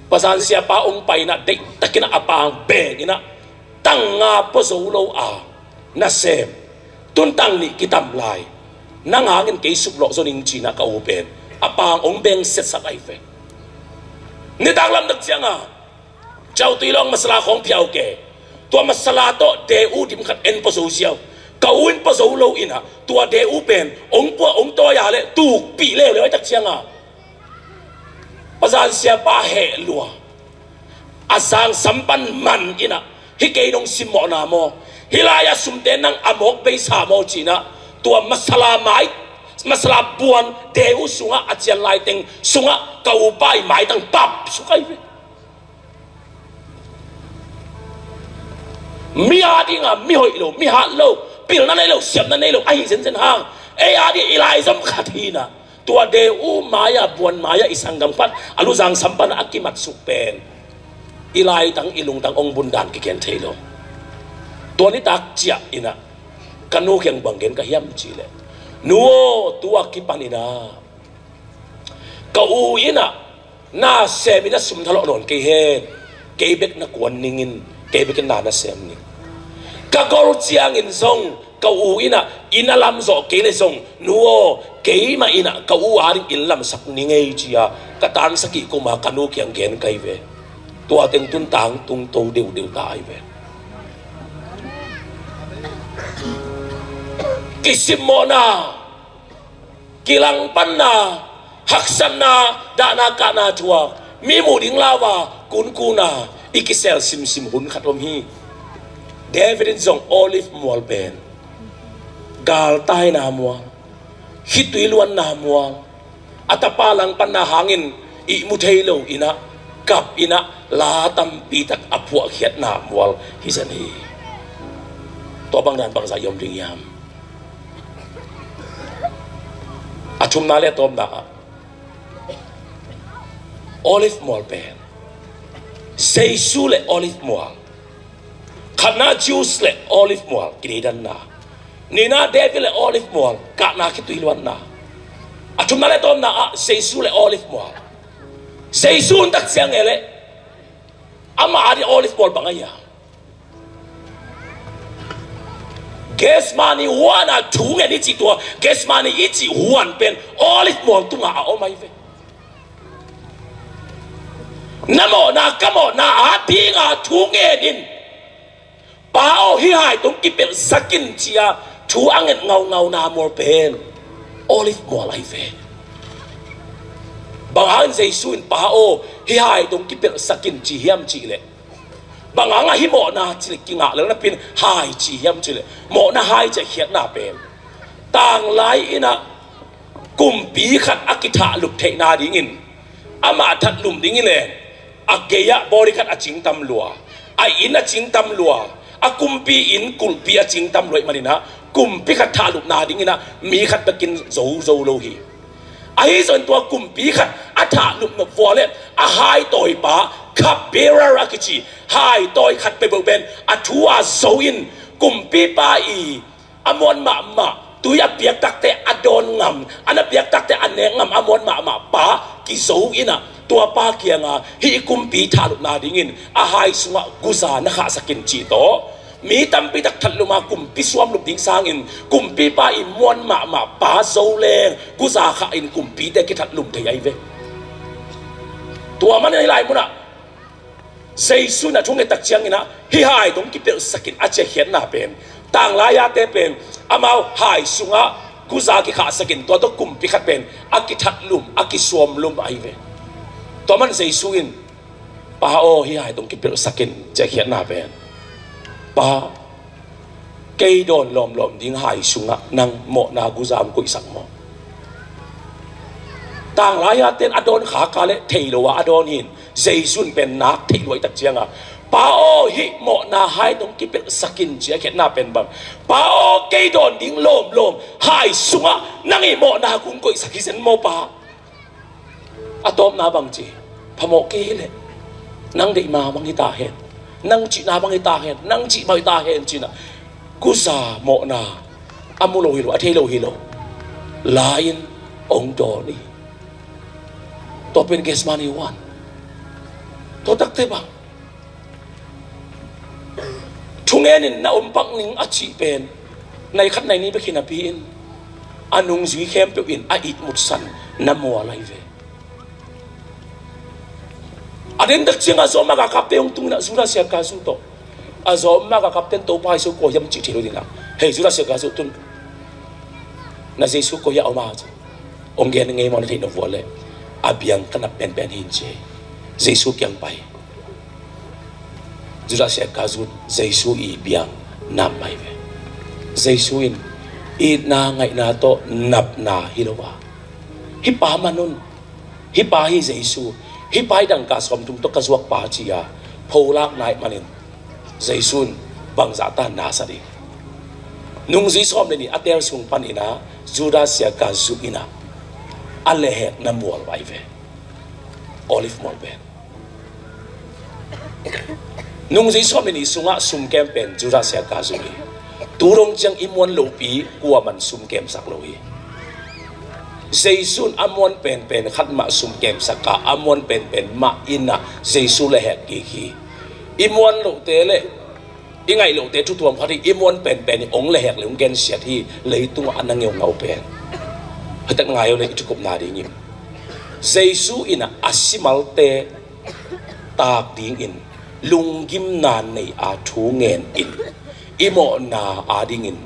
pasan sia pa ong pai na de takina apang be ina tanga po zo lo a na sem tun tang ni kitam lai nang hangin ke sup lo zo ning china ka upen apang ong beng set sa kai fe ni dang lam dak chianga chau ti long masala khong phiao ke to masala to de u dim khat en po zo siao ka uin po zo lo ina to de u pen ong po ong to ya le tu pi le le tak chianga pasal sia pa he lua asang sampan man ina hi ke dong sim mo na mo hilaya sumten nang amok be sa mo china tua masala mai masala buan deu sunga achian lai teng sunga kau pai mai tang pap sukai mi adinga mi hoi lo mi ha lo pil na nei lo siam na nei lo ai sen sen hang e adi ilai zam khathina tua deu maya buan maya isangam pat alu jang sampan akimat supen ilai tang ilung tang ong bundan ki ken thailoตัวนี้ตักเจียอินะกันโนเขียงบังเกนก็ย่ำจีเลยนัวตัวกิปันอินะก็อูอินะน่าเซมินะสุมทะเลาะนนเกยเฮเกยเบกนักวนนิงินเกยเบกน่านะเซมนิก็กอลเจียงอินซงก็อูอินะอินะลำโซเกยเลยซงนัวเกยมาอินะก็อูอาริอินลำสักนิงเอจียก็ตานสกิกุมากันโนเขียงเกนไกเวตัวเต็งตุนตังตุงโตเดียวเดียวตายเวkisim mona kilang panna haksana dana kana chua mi mu ding lawa kun kuna ikisel sim sim hun khatom hi David zong olive mol ben gal tai na mo hitui luan na mo atapalang panna hangin i mu thailo ina kap ina la tam pi tak apua khiat na mo hi san hi to bang dan bang sa yom ding yam achum na le tom na olive mol pen sei su le olive mol khana juice le olive mol kidan na nina devil le olive mol ka na ki tuiluan na achum na le tom na sei su le olive mol sei su ndak siang ele ama ari olive mol bangaya gas money wana tunga ni chi to gas money ichi huan pen olive mol tunga o mai ve namo na kamo na atinga tunge din pa o hi hai tung ki pel sakin chia thu anget ngau ngau na mol pen olive mol ai ve bangan jaisun pa o hi hai tung ki pel sakin chi hiam chi le banganga hi mo na chi kinga le na pin hai chi hiam chi le mo na hai cha hiat na pen tang lai ina kum pi khat akitha luk the na ding in ama that lum ding ile ageya bori kat aching tam lua ai in aching tam lua akumpi in kulpi aching tam loi manina kumpi khat tha lup na ding ina mi khat takin zo lo hi ai son tua kumpi khat atha lup no vole a hai toi pa kapera rakichi hai toi khat pe ben athua zo in kumpi pa i amon ma tuya piak takte adon ngam ana piak takte ane ngam amon ma pa ki zo ina tua pa kia nga hi kumpi thalu na dingin a hai sunga guza na kha sakin chi to mi tampi tak thaluma kumpi suam lup ding sang in kumpi pa i mon ma pa zo le guza kha in kumpi te ki thatlum thei ai ve tua man ai lai muna Giêsu na chung e tak chiang ina hi hai dong ki pe sakin a che hian na pen tang la ya te pen amau hai sunga guza ki kha sakin to kumpi khat pen aki thatlum aki suam lum ai ve to man Giêsu in pa o hi hai dong ki pe sakin che hian na pen pa cây đòn lom ding hai sunga nang mo na guzam ko isak mo tang la ya ten adon kha ka le theilo wa adon hin Giêsu pen nak theiloi tak chianga pa o hi mo na hai dong ki pe sakin chia khet na pen bang pa o cây đòn ding lom hai sunga nang i mo na kung ko isak sen mo pa atom na bang chi phamo ke le nang dei ma bang ita hen nang chi na bang ita hen nang chi ba ita hen chi na kusa mo na amulo hilo athelo hilo lain ong do ni to pen Gesmani wan to tak te bang thungen na umpak ning achi pen nai khat nai ni be khina pi in anung zui khem pe in a it mut san na mo lai ve aden dak chinga zo ma ka kapte ong tung na zura sia ka su to azo ma ka kapten to pai so ko yam chi thilo ding la hei zura sia ka su tun na Giêsu ko ya oma ong gen ngai mon thi no vole abiang kana pen hin che Giêsu kyang pai zura sia ka zu Giêsu i biang nam mai ve Giêsu in i na ngai na to nap na hilowa hi pa manun hi pa hi Giêsu hi pai dang ka som tum to ka zuak pa chia pholak nai manin Giêsu bang za ta na sa di nung zi som ni atel sung pan ina Judas sia ka zu ina ale hek na mual vai ve olive mol ben nung zi som ni sunga sum kem pen Judas sia ka zu ni turong chang imon lo pi kwa man sum kem sak lo hi Giêsu amon pen khat ma sum kem saka amon pen ma ina Giêsu le hek ki hi imon lo te le ingai lo te tu tuam khari imon pen ong le hek le ong gen sia thi leitung anang ngeu ngau pen hatak ngai le itukup na ding im Giêsu ina asimal te tak ding in lungim nan nei a thu ngen in imo na a ding in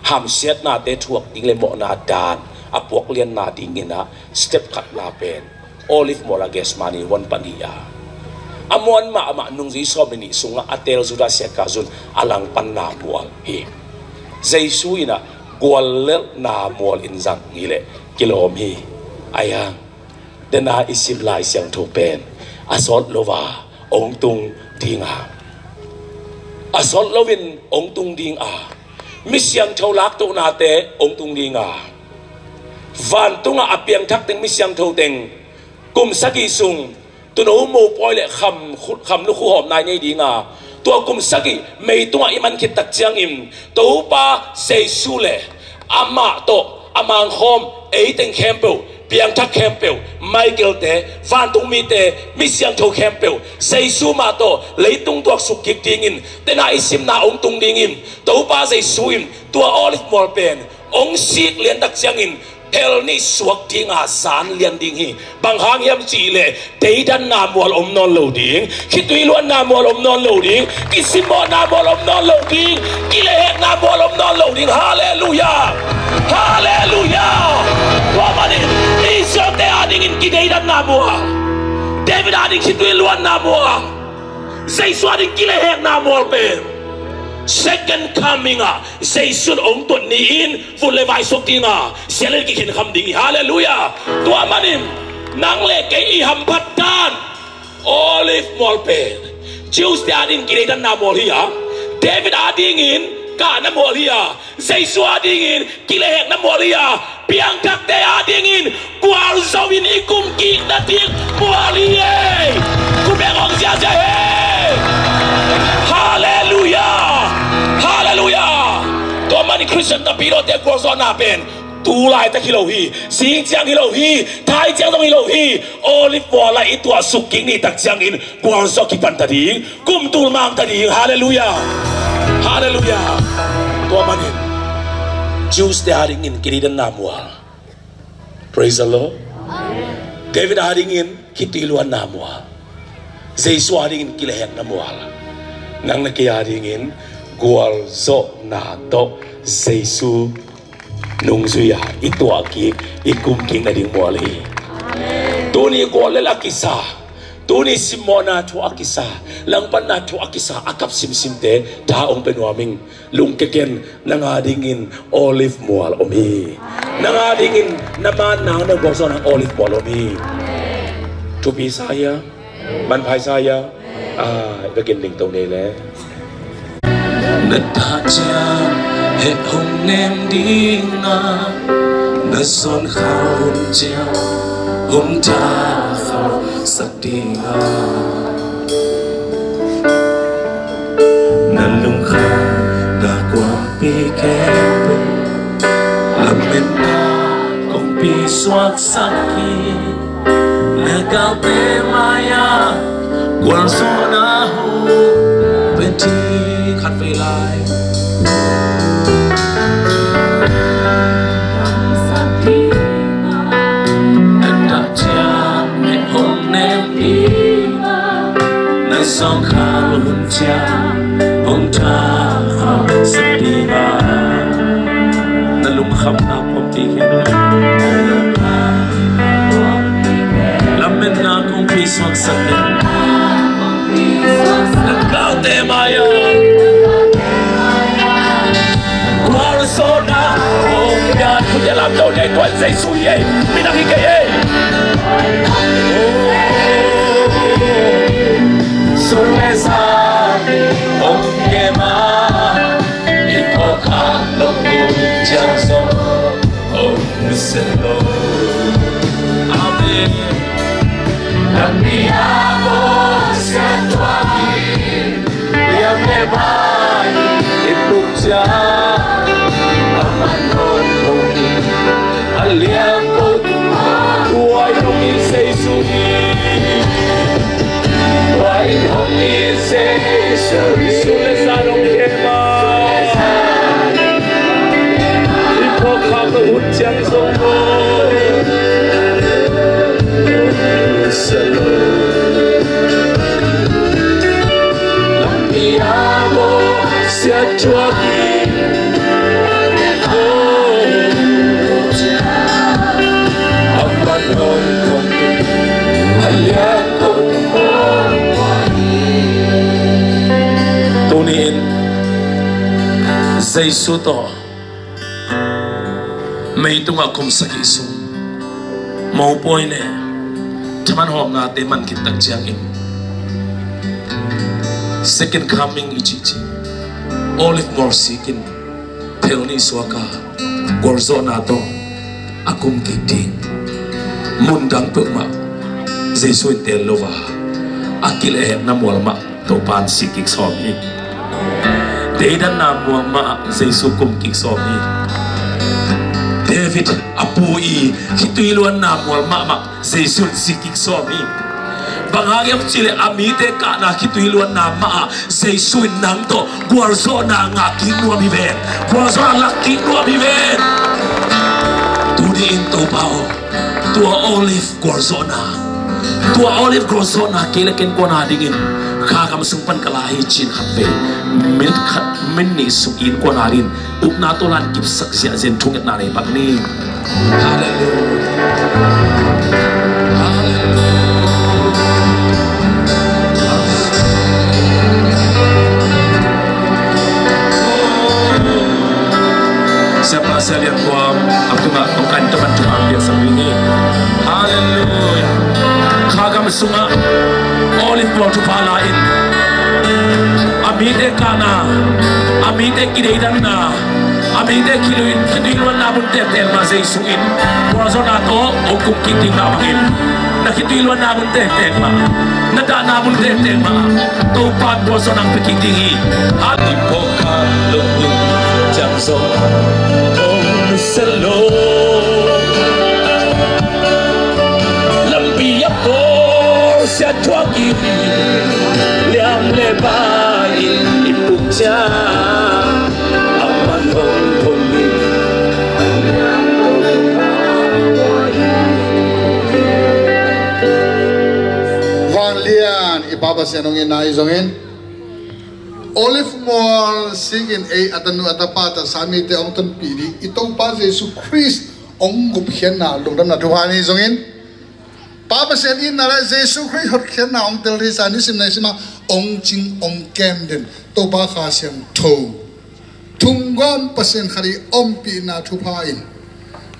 ham siat na te thuak ding le mo na dan apok lian na ding ina step kat na pen olive mola Gesmani wan pania amon ma nung zi som ni sunga atel Judas sia ka zun alang pan na mual hi Giêsu ina gwal na mual in zang ngile kilom hi ayang dena isim lai siang thu pen asot lova ong tung dinga asot lovin ong tung ding a mi siang tholak to na te ong tung dinga van tunga apiang thak teng mi siang tho teng kum sagi sung tu no mo poi le kham lu khu hom nai nei dinga tua kum sagi mei tunga iman khit tak chiang im to pa Giêsu le ama to amang hom ei teng campel piang thak campel Michael te van tung mi te mi siang tho campel Giêsu ma to leitung tuak suk kik ding in tena isim na ong tung ding in to pa Giêsu im tua olive mol pen ong sik lian tak chiang in hel ni suak ding a san lian ding hi bang hang yam chi le dei dan na mol om non lo ding khi tui luan na mol om non lo ding ki simo na mol om non lo ding ki le hek na mol om non lo ding hallelujah hallelujah wa mani ni so te ading in ki dei dan na mo David ading khi tui luan na mo Giêsu ading ki le hek na mol pe second coming Giêsu ong tuan ni in vun le vai sok dinga sial ki khin kham ding hallelujah tua manim nang le ke I ham phat kan olive mol pen Jews te adin kire dan na mol hiya David ading in ka na mol hiya Jesus ading in kile hek na mol hiya piang kak te ading in kwal zawin ikum ki na tik mol hiya kumengong sia sia hallelujah hallelujah to mani Christian ta piro te ko so na pen tu lai ta kilo hi sing chiang kilo hi thai chiang dong kilo hi olive oil lai tua suking ni tak chiang in kwang so ki pan ta ding kum tul mang ta ding hallelujah hallelujah to manin Jews te haring in kiri dan namual praise the Lord David haring in kitiluan namual Jesus haring in kilehek namual nang nakiharing in gual zo na to Jesus nung suya itu aki ikum king na ding moli tuni ko lela kisa tuni simona tu akisa lang pan na tu akisa akap simsimte taong penwaming lungkeken nangadingin olive moal omi nangadingin naman na boso ng olive moal omi tupi saya manpai saya beginning tong nile natacha hệ hồng nem đi na na son khao hôn treo hôn cha khao sắc đi na na lung khao đã quam pi kẹp làm bên ta công pi xoát sắc ki na cao te maya quang so na hu bên ti khát về lại song khao hôn cha hôn cha khao sắc đi ba na lung kham na pom ti khe lam men na kong pi swak sak de na cao te maya war so na hong ya khu ya lam do le toan sai su ye mi na ki ke ye sulle sabi om kema iko kalo janso om selo amen cambiamo siamo aquí liamne mai ipukja amanon koni aliako tuai koni seisuni Why don't you say sulle sarong kema iko kamo utjang songo selo lampiamo sia tuaki abanon koni aliako tuniin Jesus to may tunga kum saki sung mau poin ne taman hom na te man kitag jiang in second coming ichichi olive more sikin pelni swaka gorzo na to akum kiting mundang puma Jesus te lova akile na molma to pan sikik somi Dedan na muang ma Jesus kum kik somi David apui kituiluan na muang ma Jesus sikik somi Bangagam chile amite ka na kituiluan na ma Jesus nang to guarzo na ngaking nuami ven guarzo na laking nuami ven Tuni into pao tua olive guarzo na keleken ko na dingin kakam sumpan kalahi chin hape min ni sukin ko na rin up na to lan kip sak sia zen thunget na nei bak ni siapa saya lihat kuam aku nggak bukan teman cuma biasa ini haleluya nam sunga olive bro tu pala in amite kana amite kideidan na amite kiluin kiluin na bun tel ma jesu in borzona to okum kiting na mangin nakitiluan na bun tel ma nada na bun tel ma to pat borzona pikitingi hati poka lung jang so om selo Sia tuaki liam lebain ipukja aman hong hongi Van lian ipapa senongin na izongin Olive mall sigin atanu atapata sami te ong ton pili itong pa Jesu Christ ong guphian na lungdam na duhani izongin Papa said in na Jesu Christ hot khen na ong tel risa ni sim na sima ong ching ong kem den to ba kha siam tho thungom pasen khari om pi na thu pha in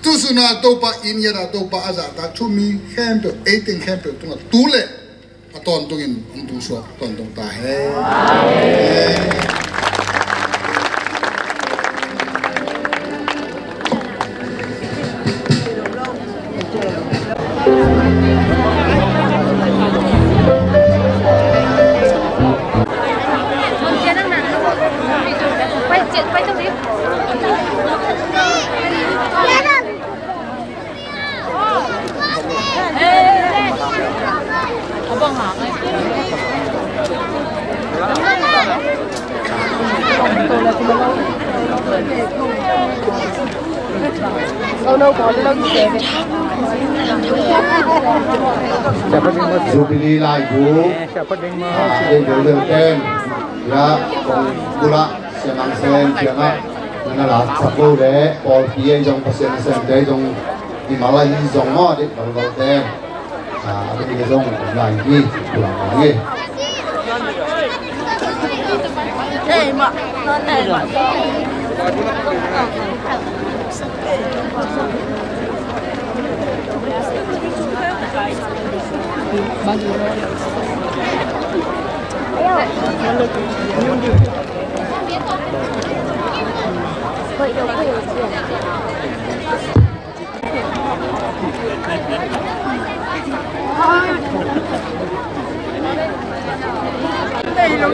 tu suna to pa in ya to pa aza ta thu mi khem to 18 khem to tu le aton tungin ong tu so ton tong ta he Jubilee lai bu để đường tên ya gula senang sen kiana nana la sapu de pol pie jong pasen sen de jong di malai jong mo de bal tên ada di jong lai gi pulang lagi mak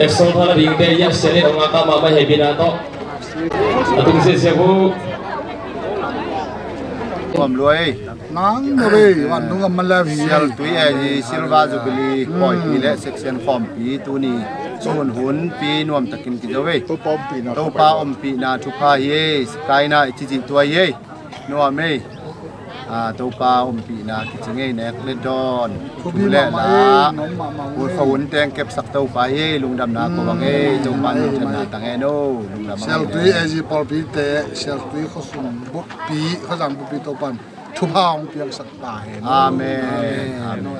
Exo pala ding te ya sele ong aka mama hebina to atung se sebu Om lui nang noi wan dung am la vi sial tui ai silva jubilee poi pi le section form pi tu ni sun hun pi nuam takin ki jawe to pom pi na to pa om pi na thu pha ye kai na chi chi tua ye nuam me to pa om pi na ki chenge nek le don thu le la u khawun teng kep sak to pa ye lungdam na ko bang e to pa ni thana tang e no lungdam sel tui ai pol pi te sel tui kho sum bok pi kho jang pi to pan thu pa ong piang sak ta he amen amen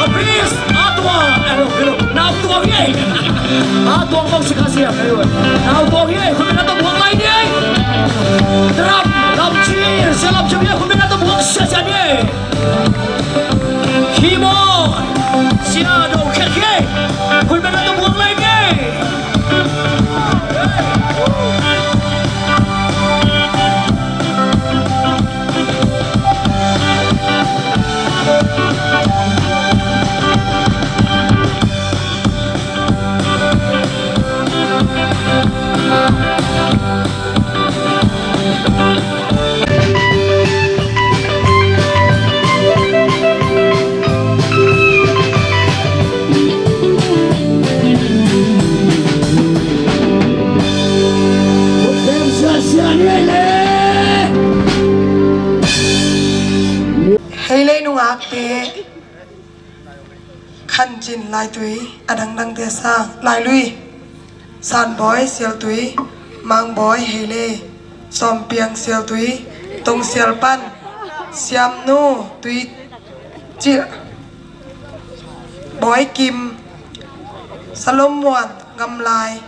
Abis atwa now tua ye atwa mong sikasi ayo now tua ye kung na to buang lain ye drum lam cheer salam cheer kung na to buang siya ye himo siya do keke kung na to buang lain ye khăn chín lai túy đằng đằng tia sa lai lui san boy siêu túy mang boy hê lê som piang siêu túy tung siêu pan siam nu túy chia boy kim salom muan ngam lai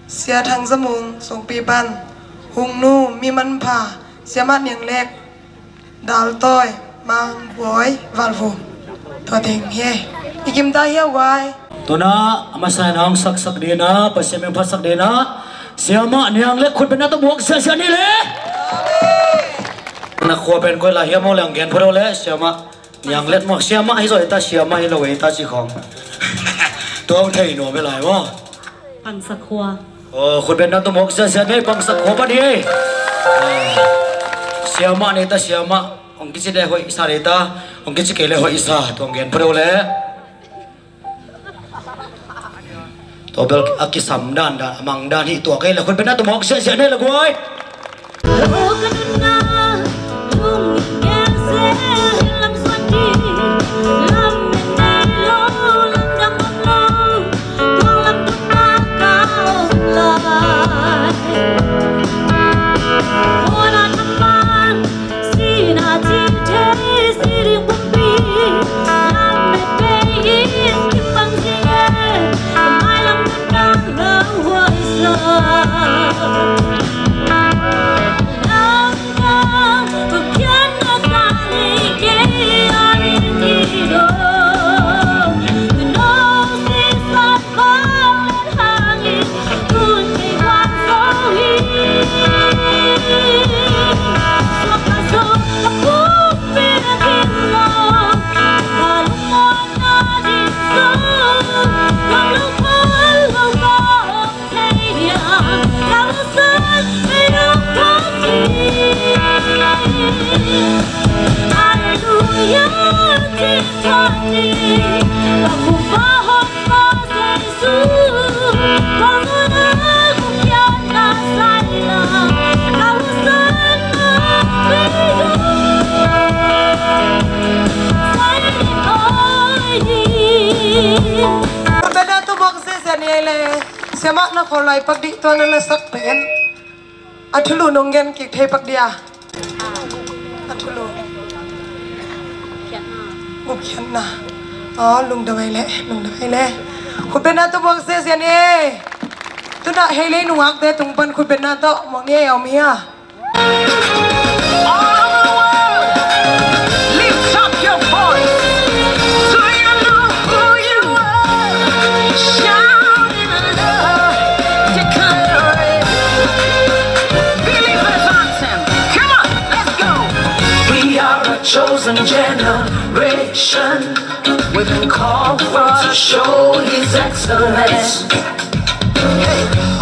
sia thang zamung song pi pan hung nu mi man pha siamat niang lek dal toy mang boy valvu to ding he ikim ta hiya wai tuna amasa nang sak dina pasim yang pasak dina siama niang lek khut bena to buak sia ni le na kho pen ko la hiya mo lang gen phoro le siama niang lek mo siama ai rồi ta siama ai lo we ta chi khong to thei no be lai wo pan sak khwa khut bena to buak sia ni pang sak kho pa di siama ni ta siama ong ki de hoi sa re ta ong ki ke le hoi sa to gen phoro le tobel aki samdan dan amang dan hi tua kai la khun bena to mok se ne la goi siamat na kolai pagdi to na sak pen athulu nonggen ki thei pagdia athulu mukhian na lung dawai le khu pen na to bok se sian e tu na hele nuak te tung pan khu pen na to mong ye om hia Lift up your voice. Do you know who you are? Shout in love, declare it. Believers anthem. Come on, let's go. We are a chosen generation. We've been called for to show His excellence.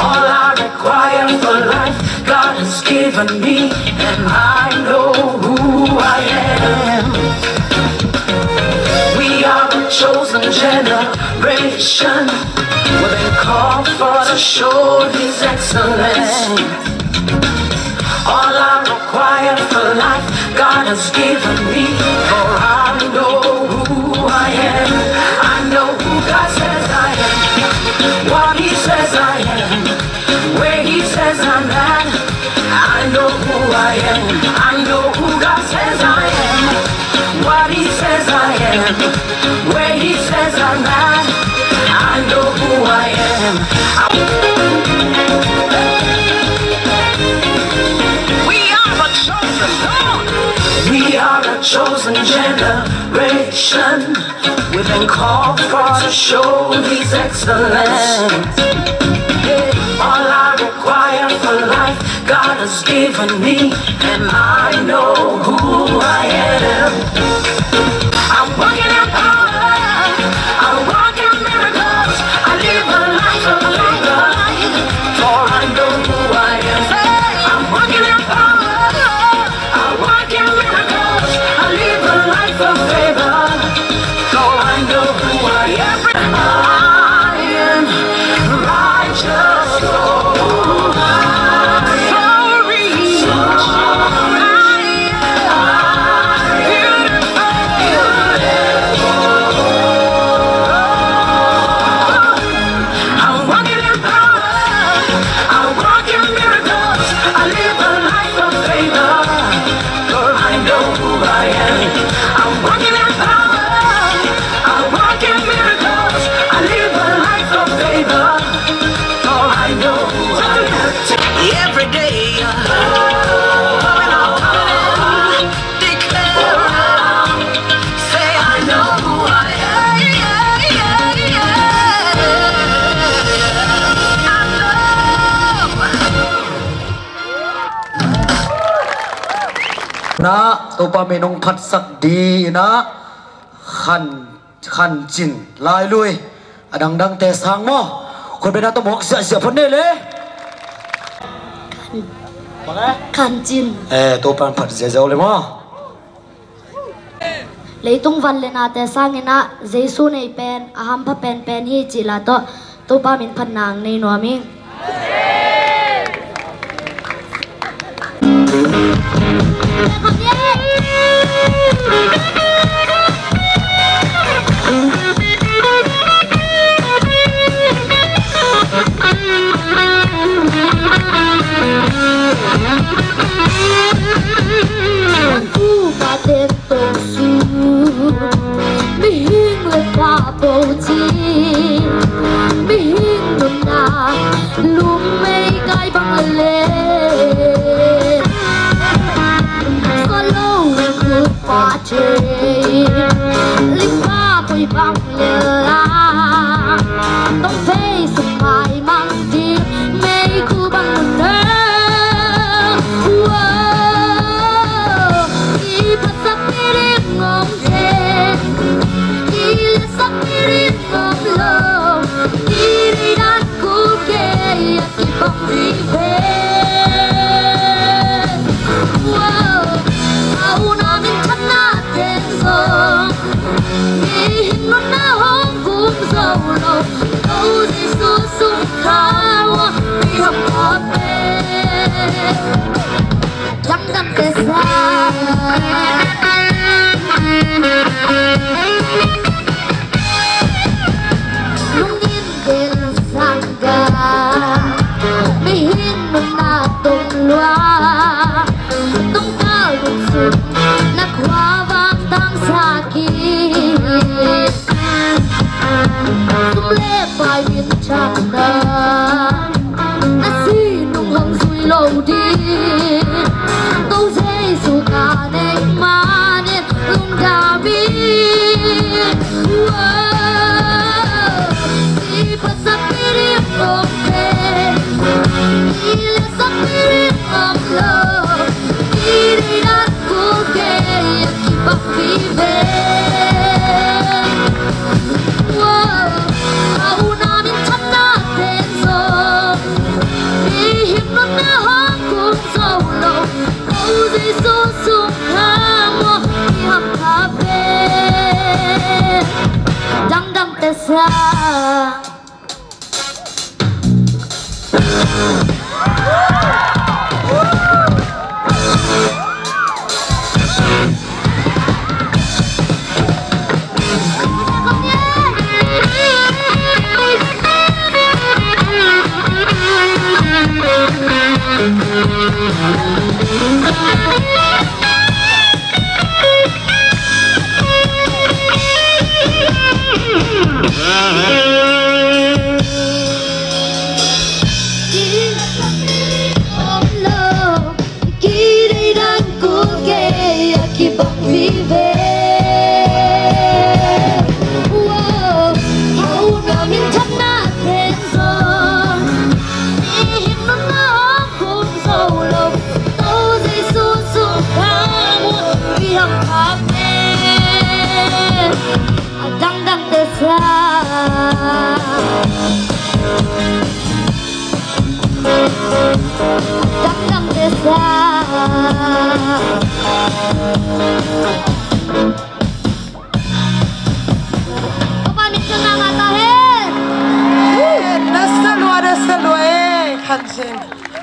All I require for life, God has given me, and I know who I am. We are a chosen generation. We've been called for to show His excellence. All I require for life, God has given me, for I know who I am. I know who God says I am, what He says I am, where He says I'm at. I know who I am. I know who God says I am, what He says I am, where He says I'm at. I know who I am. We are a chosen generation. We've been called for to show His excellence. All I require for life, God has given me, and I know who I am. I'm walking in power, I'm walking miracles, I live a life of labor, for I know who I am. I'm walking in power, I'm walking miracles, I live a life of favor, for I know who I am. I am righteous. Beautiful. na to pa me nong phat sak di na khan chin lai lui adang dang te sang mo khoi be na to mok sia sia phone le khan chin to pan phat je jo le mo leitung van le na te sang ina jesu nei pen aham pha pen hi chila to pa min phan nang nei no mi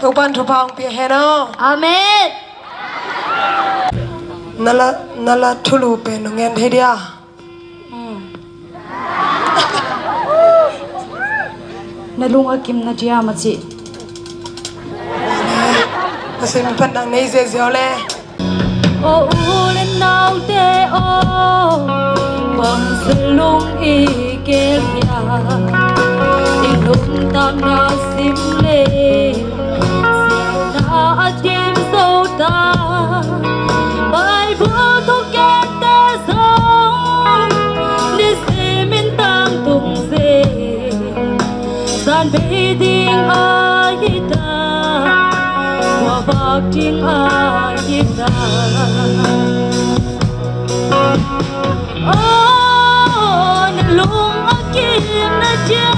Tupan tupang piheno. Amen. Nala tulu pe nungen hedia. Nalunga kim na dia machi. Kasi pandang nei ze ziole. O ulen nau te o bang selung ikel ya. Ilung tam na simle. Atim sota bai bu thu ken te song ni simin tang tung se san be ding ai ta wa ba bạc tiếng ai biết ra nè lung ở kia nè cha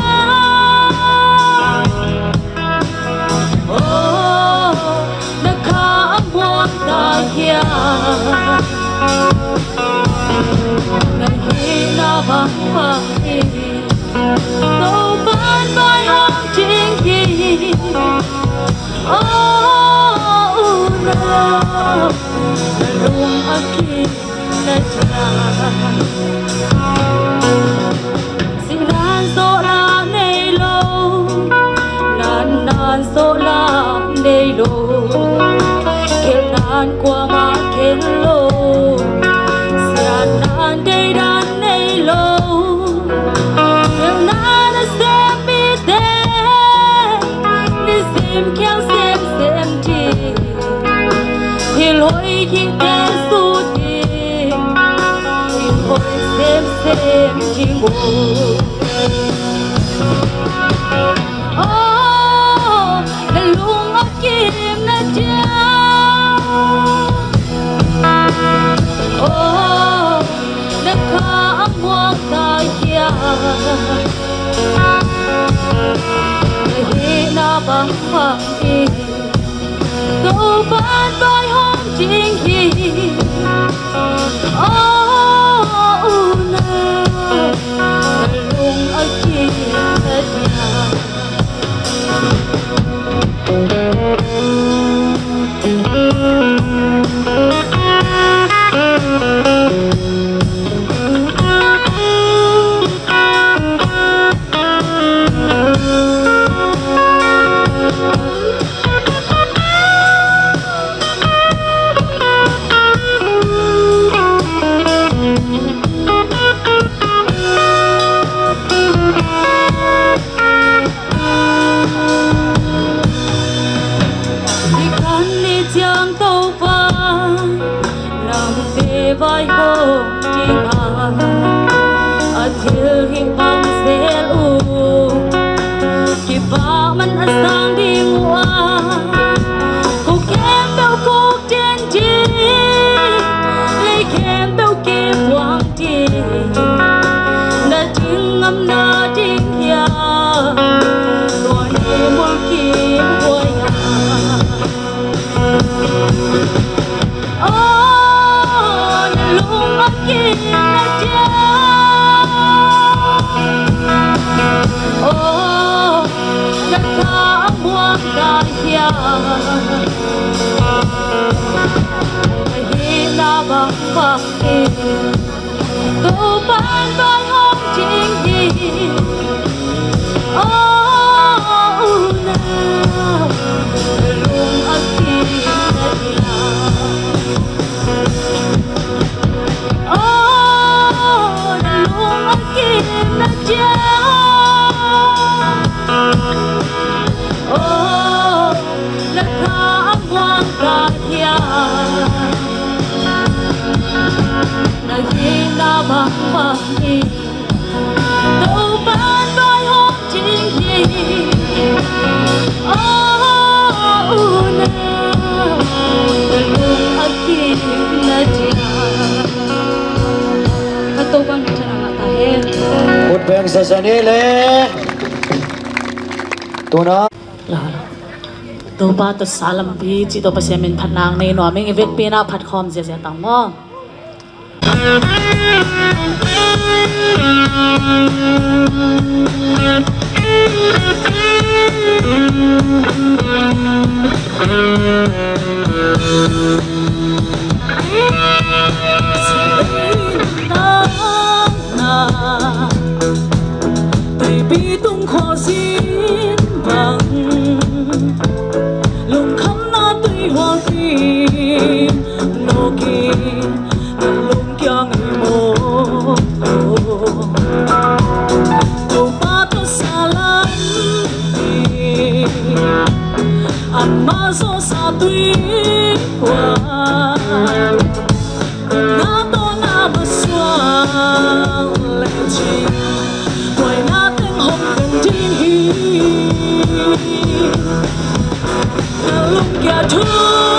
nè khá buồn ta kia nè hi na vắng vắng đi đâu ban bay hôm chính gì na lung ở kia nè cha xin nan số la này lâu nan nan số la này lâu kêu nan qua mà kêu lâu xin nan đây nan này lâu kêu nan xem biết thế đi xem kéo xem chi thì lối khi ta su thì hồi xem chi ngủ nè lung ở kim nè cha nè khá muôn ta kia nè hi na bằng phẳng đi đâu ban bay hôm chính gì na lung ở kia nè vai hôm tiếng ai thiếu hi bom xe u khi ba mình ăn sang đi mua cô kem đâu cô trên chi lấy kem đâu kia quang chi na tiếng ngâm na tiếng ya tôi muốn kia vui lung ở kia nè cha nè khá buồn ta kia hi na bằng phẳng đi đâu ban bay hôm chính gì na lung ở kia nè lung ở kia nè cha nè khá buồn ta kia nè hi na bằng phẳng đi đâu ban bay hôm chính gì na lung ở kia nè cha tôi quan trọng là ta hết một bên sẽ đi lên tôi nó tôi ba tôi salam bi chỉ tôi phải mình phật nàng này nói mình việc bên nào phật khom gì tặng mò tôi bị tung khó xin bằng lùng khăm na tôi hoa phim nô kim lùng kia người mô tôi ba tôi xa lắm amma so sa tôi qua na to na maswang lên chi quay na tiếng hồng cần tin hi lùng kia thương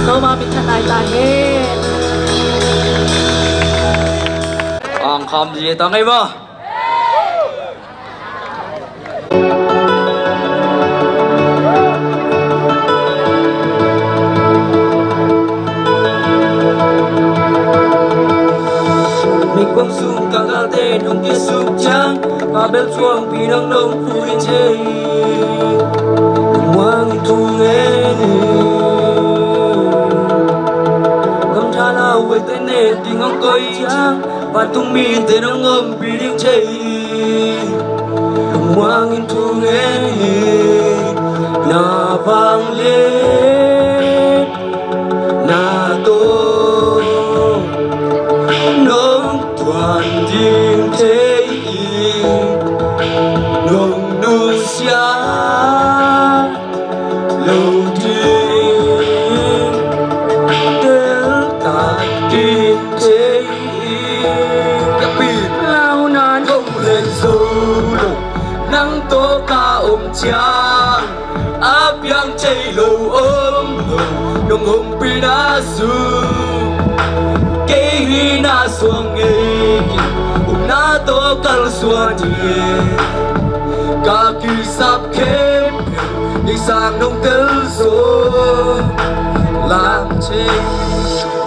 Toma minta lahir. Ang kham gì tao ngay ba? Quang sung càng gà tê đông kia sụp trắng và bếp chuông vì đang đông khu yên chơi ngoan thu nghe cầm tha nào với tên nề tình ngóng coi trắng và tung mi tên đông ngâm vì điên chơi ngoan thu nghe na vang lên na tô toàn tiếng thế ngông nu xia lâu tiên đến tạt tiếng thế các biệt lao nan không lên dù nắng tố ca ôm cha áp yang chạy lâu ôm đồng hồng pina su na suang na to kal suani ka ki sap khem ni sang nông tel so làm che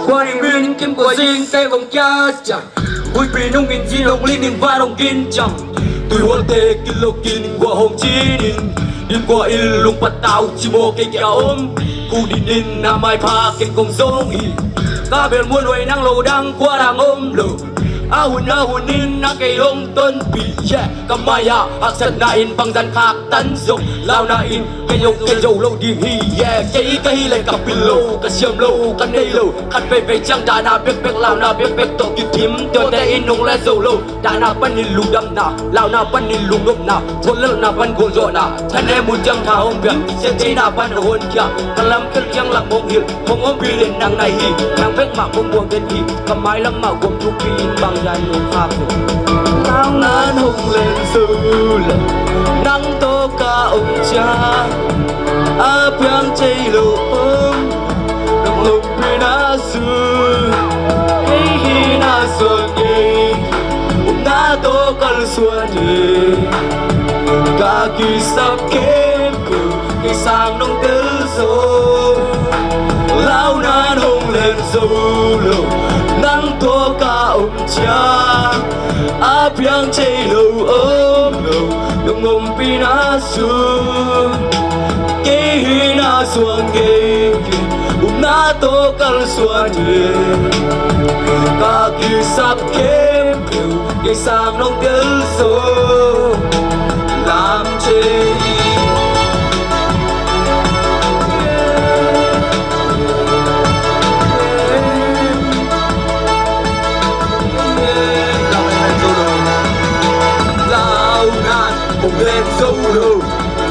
qua những biên kim của riêng tay vòng kia chẳng vui vì nông nghìn chi lồng linh nghìn va đồng kinh chẳng tôi hoàn tê kilo kin của hồng chi din qua il lung bắt tao chỉ một cái kéo ôm cu đi din na mai pha kinh công giống ca biển muôn loài năng lầu đang qua đang ôm lầu a hun in na cây lông tân bị che cầm maya hạt sân na in bằng dàn khác tấn dụng lao na in cây dầu lâu đi hi cây lại cặp pin lâu cả xiêm lâu cả đây lâu khát về trăng đã na biết lao na biết tổ kịp thím tôi tay in nông lên dầu lâu đã na ban in lùng đâm na lao na ban in lùng đốt na thôn lợn na ban gồn rọ na thanh em muốn trăng thả ông biển sẽ thấy na ban hồn kia cả làm cơn trăng lạc bông hiền không ôm bi lên nàng này hi nàng vết mà không buồn cái gì cầm mái lắm mà gồm chụp pin bằng dài nhiều khác nắng nán hùng lên dư nắng tô ca ông cha áp yang chạy lộ ôm đồng lục vì na sư hi na xuân đi na tô cal xuân đi ca kỳ sắp kém cử kỳ sang nông tứ số lao nán hùng lên dư nắng tô ca ông cha áp yang chạy lâu ôm đồng ngông pi na xuống cái hi na xuống cái na tô kal suan đi ta kêu sắp kiếm kêu cái sang nông tiếng số làm chi lao nan ông lên dấu lù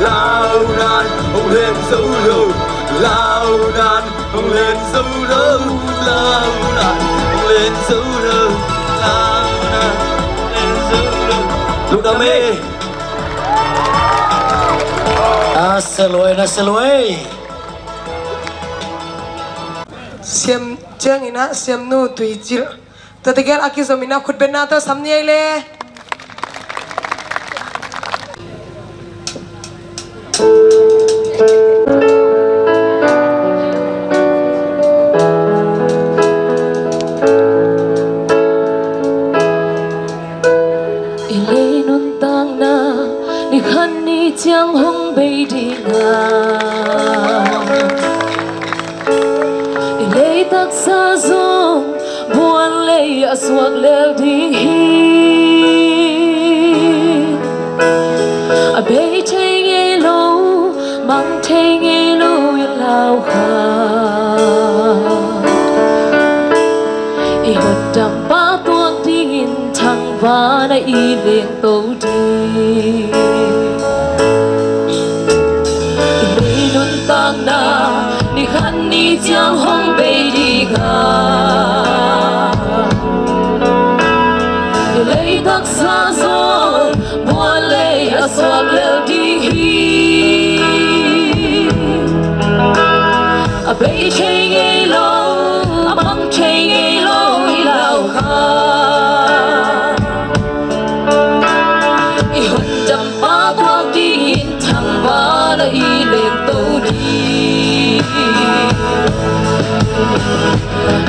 lao nan ông lên dấu lù lao nan ông lên dấu lù lao nan ông lên dấu lù lao nan lên dấu lù lúc đó mê na seloi siam chang ina siam nu tui chil to tegal akizomina khut benna to samni aile Chẳng hông bay đi ngang lấy tắc xa dông buồn lấy ở suốt leo đi ở bay thấy nghe lâu mang thấy nghe lâu yêu lao khá ý hột đầm ba tuang đi nghìn thăng và đã ý liền tấu đi tang na ni khan ni chang hong bay đi ga lấy tắc xa gió bùa lấy ở xoạc leo đi bay chơi nghe lâu băng chơi nghe lâu lao kha hôn đầm ba tuang đi thằng ba đã y lên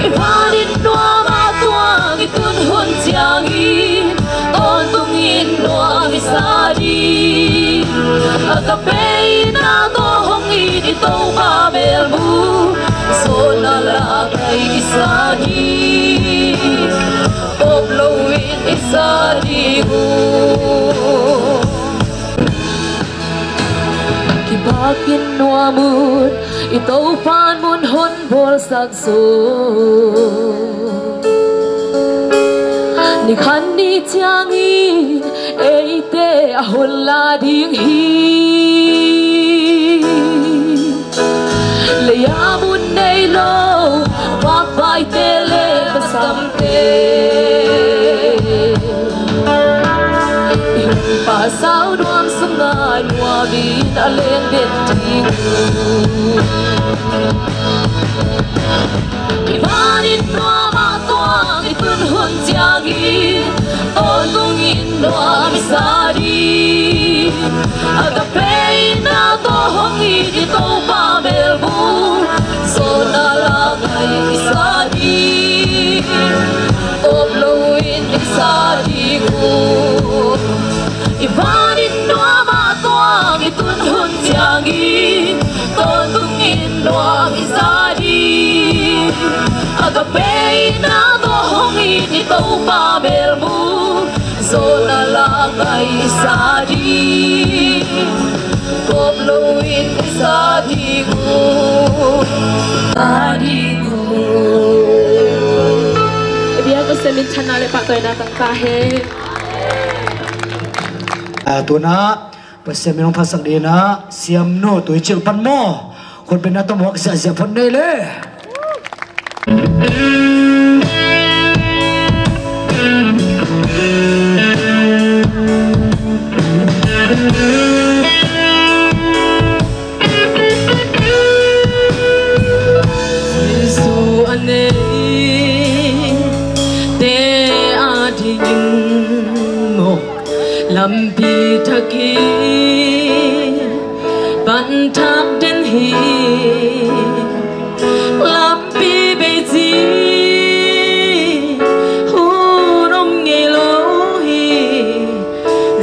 Ibalit noa matua itun hun tiangi on tungin noa misadi agape na to hongi di to ba belmu so na la kai isadi oblowin isadi gu kibakin noa mut ito pan mun hon bol sakso ni khan ni changi eite ahol la ding hi le ya mun nei lo va vai te le basam te pa sao đoan sum ngai wa bin a len den ting Ibalit noa matua itun hun tiagi on tungin noa misadi agape na to hongi di to pa belbu so na la kai isadi oblowin isadi ku Ibalit noa matua itun hun tiagi on tungin noa misadi agape na to hongi di to pa belbu so na la kai isadi oblowin isadi gu adigu biar ko semin chana le pa toy na tang ka he tuna pasemin phasak de na siam no toi chil pan mo khot ben na to mo sa sa phon nei le Lampi thaki ban thap den hi lampi beji hu nom nge lo hi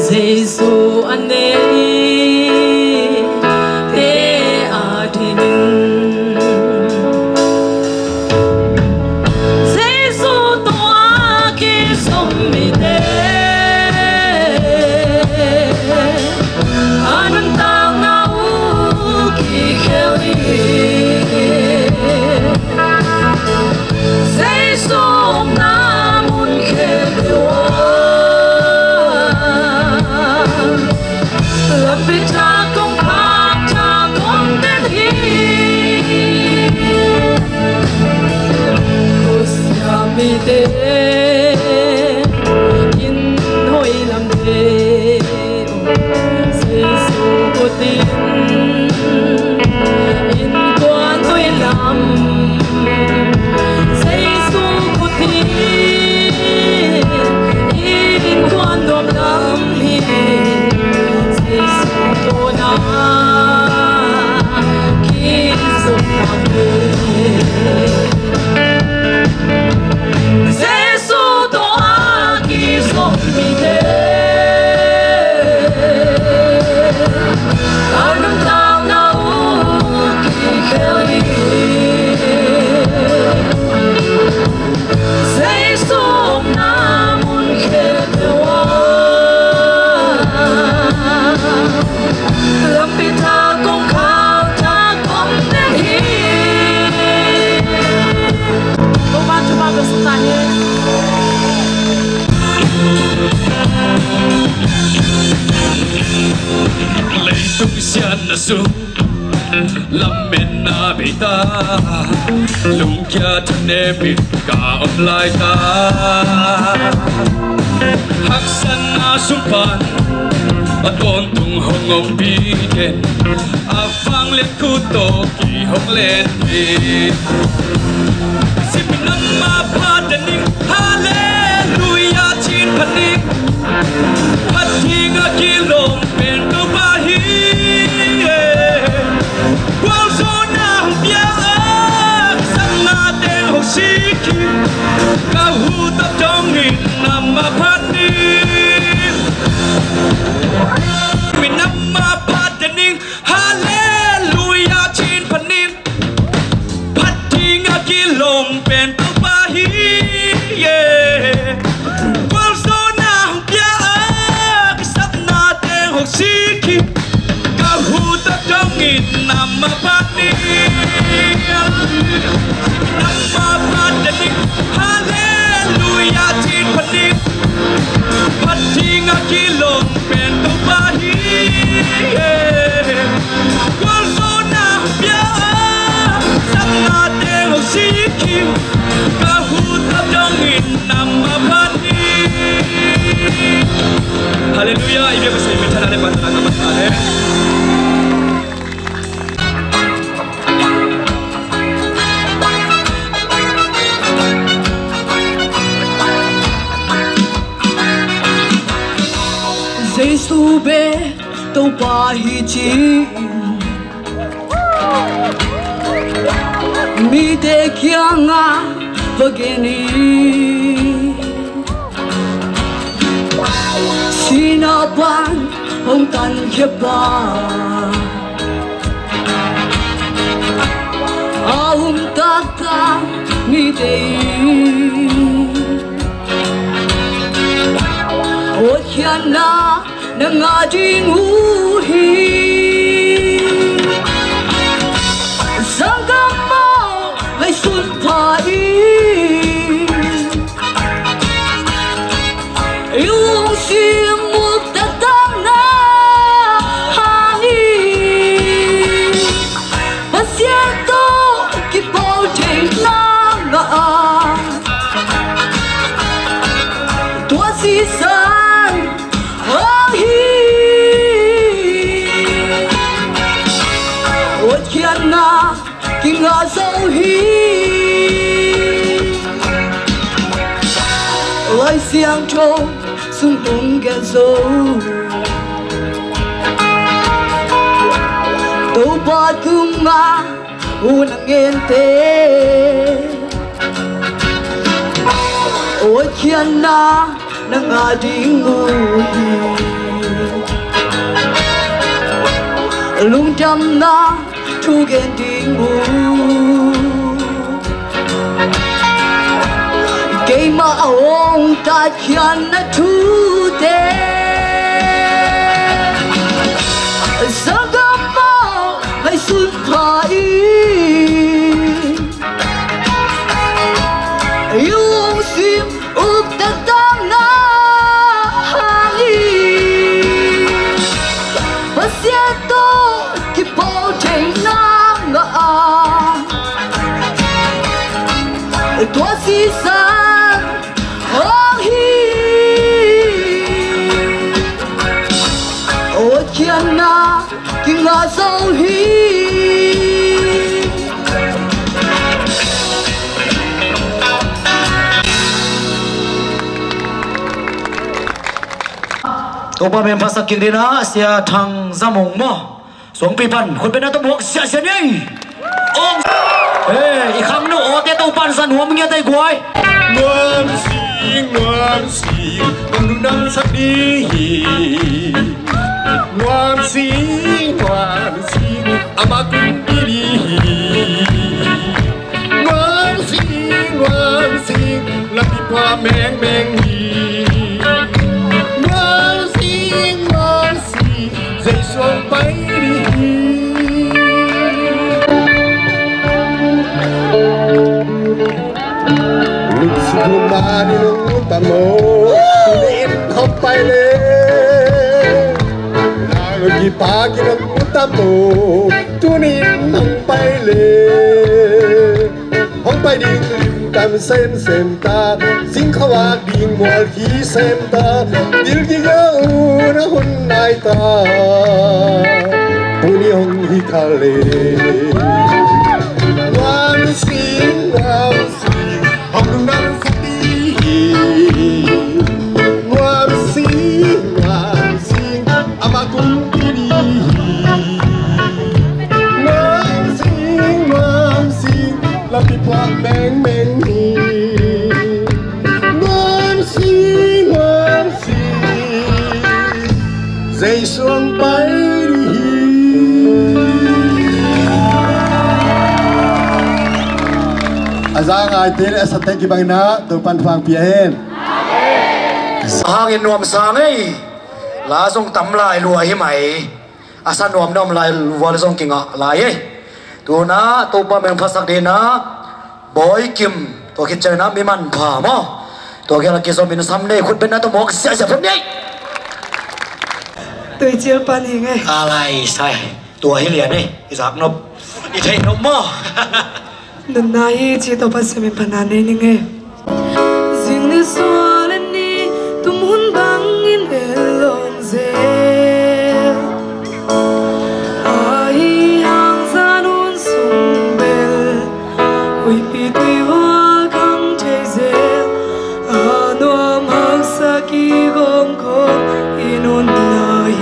Jesu ane te adin mi te in hoi lam te si su ko tin in quan tôi lam si su ko tin in quan dom lam hi si su to na ki su na su lam men na beta lung kya thane bit ka om lai ta hak san na sumpan aton tung hong om bi ken afang let ku to ki hong let bi sipinam ma padaning hallelujah chin panik patinga kilom pen to bahi Kahu tập trong nghìn năm mà phát đi mình năm mà phát đến hallelujah trên phần nín phát thi ngã kia lồng bền tóc ba hi quang số nào bia cái sắp na tên học sĩ khi kahu tập trong nghìn năm mà phát đi năm mà phát đến hallelujah tin panik patinga kilong pento bahi qual zona bia sana deng sikim kahuta dongin nama bani hallelujah ibe ko sa mitana le patana namatale Giêsu bé tàu ba hi chi mi te kia nga vageni sinapan hong tan khia ba aum taka mi te Ochiana nangading uhi Sangamo may sunpai Yung simut tatang na hangin Pasyento kipaw ting na ngaan Tua sisa na kinga dấu hi ôi xiang trâu sung tung cái dấu đâu ba cung nga unang ente ôi kian na nang ading lung trăm na thu ghen tiếng mù cây mà ông ta khian na thu tê sao gấp bao hay xuân phải yêu ông sim úp ta tăng na hàng và xe to cái bao chạy na tua si sa hong hi ôi kian na kinh la sâu hi Topa men pasak king dina sia thang zamong mo song pi pan khun ben atom hok sia sia nei ong ê i kham no o te to pan san huam ngia tai guai ngoan si ông đừng đăng sắc đi ngoan si ama cũng đi ngoan si làm đi qua meng meng hi ngoan si dậy xuống bay đi Suma di nung tamo Tunin hoppay le Lagi pagi nung tamo Tunin hoppay le Hoppay ding lim tam sem ta Sing khawag ding mual ki sem ta Dil ki gao na hun nai ta Tuni hong hikale Wan sing Hong đừng đăng sắc đi ngoan si ama cũng đi ngoan si làm đi qua meng meng hi ngoan si dậy xuống bay đi Azang ai tel asa tek ki bangna to pan phang pia hen sang in nuam sang ei la zong tam lai lua hi mai asa nuam nom lai wal zong kinga lai ei tu na to pa men phasak de na boy kim to ki chana mi man pha mo to ki la ki so min sam ne khut ben na to mok sia sia phom nei tôi chiêu pan hi ngay alai sai tua hi lian ei izak nop i thei nop mo Nân nai chỉ tao bắt xem phần nào này nghe. Riêng đi xóa lên đi, tôi muốn băng in lòng dễ. Ai hàng ra nôn sung bel, ôi bị tuy hoa căng chạy dễ. Noa mặc sa ki gom khom inun nai.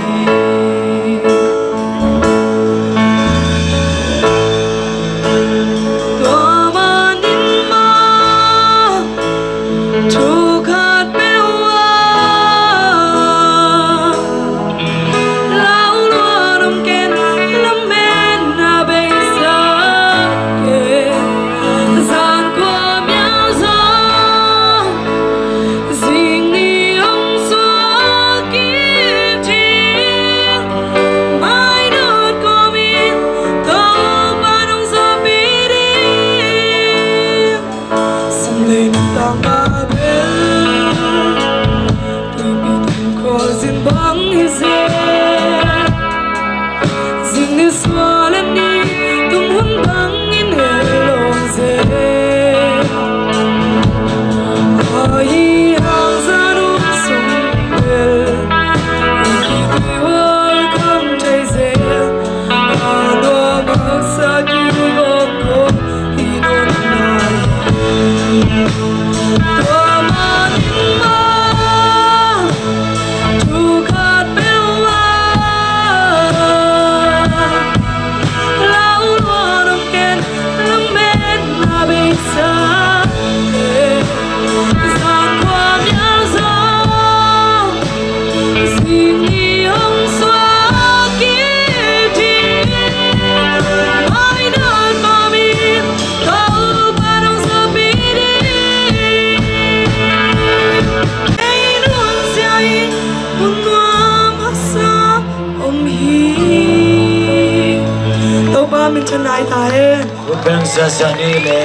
mình chân ai tae bang sa sa ni le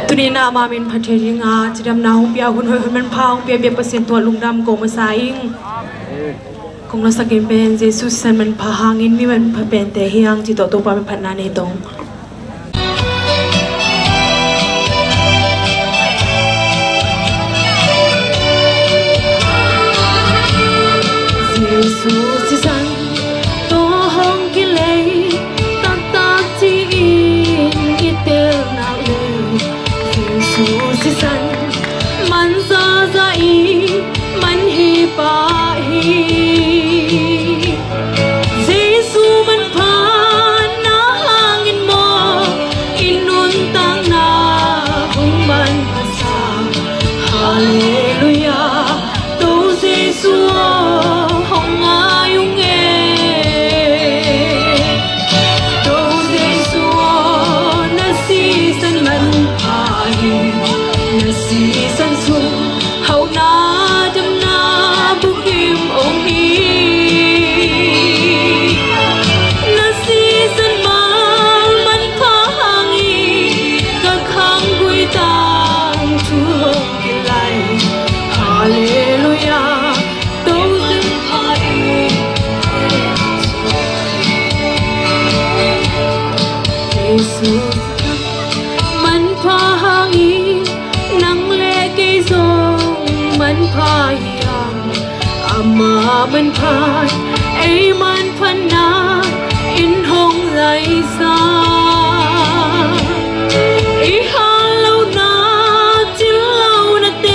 tuni na ma min phatheri nga chidam na hu pia hun hoi man phang pia be pasen to lungdam ko ma saing kong na sakin ben Jesus san man pha hangin mi man pha ben te hiang chi to pa man phanna nei tong พายามอามามันพายไอ้มันพนาอินหงไหลซาอีหาเหล่านาจิเหล่านาเต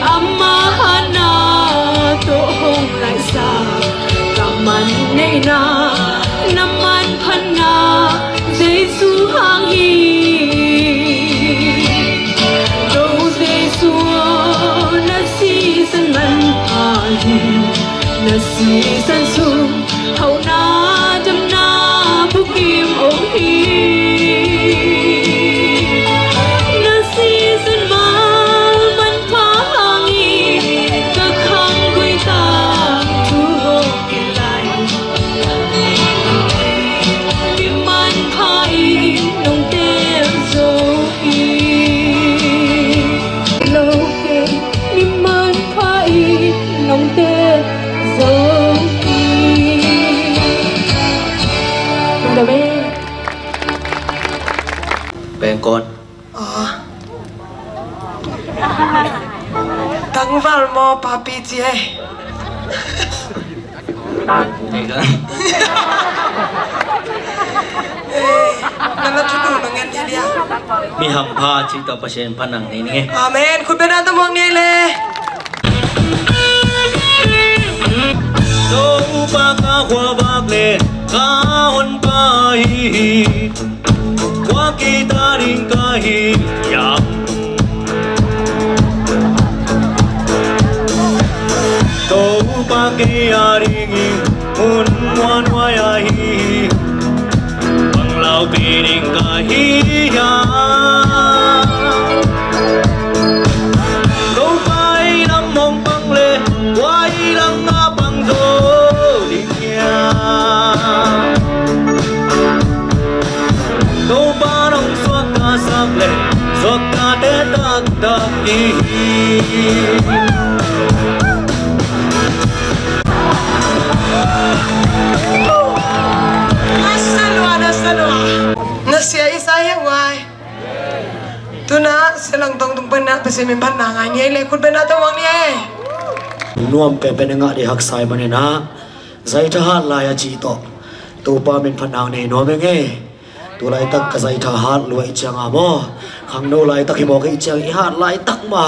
อามาหานาโตหงไหลซากะมันในนาน้ำมันพนาเจสูหางฮีnasi sansu hau na jam na bukim ong hi nasi san mal man pha hangi ka khang koi ta tu ho ki lai mi man pha i nong te zo i lo ke mi man pha i nong te Bèn con Tăng vào mò papi chị ấy Thì đó Nó chút đủ nó nghe gì đi à Mi hầm pha chỉ tao pasien panang này nghe Amen Khut bên anh mong nghe lê Dâu ba ca hoa bạc lệ ca hôn ba hi qua kỳ ta đình ca hi yam dâu ba kỳ a đình hôn ngoan hoa ya hi bằng lao kỳ đình ca hi yam dâu ba năm mong bằng lệ quay lăng na bằng dô Đâu ba đông suốt ta sắp lệ suốt ta để ta ta đi Nasi ai saya wai tu na selang tong tung pernah pesi mimpan nangai ni le khut bena tawang ni ai nuam pe nga di hak sai manena zai tha hat la ya chi to tu pa min phanang ne no me nge tu lai tak ka zai tha hat luai changa mo khang no lai tak hi mo ki chang i hat lai tak ma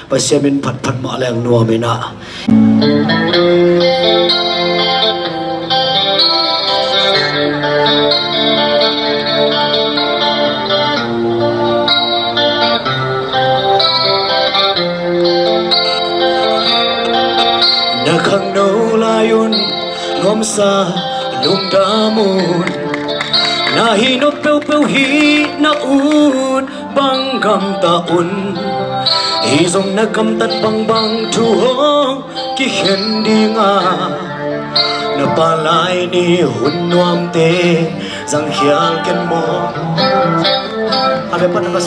pa se min phat phat ma leng no me na na khang no layun ngom sa lung damun na hi no peu peu hi na un bang gam ta un hi zong na gam tat bang bang thu hong ki khen đi nga na pa lai ni hun nuam te zang khial ken mo ave pan bas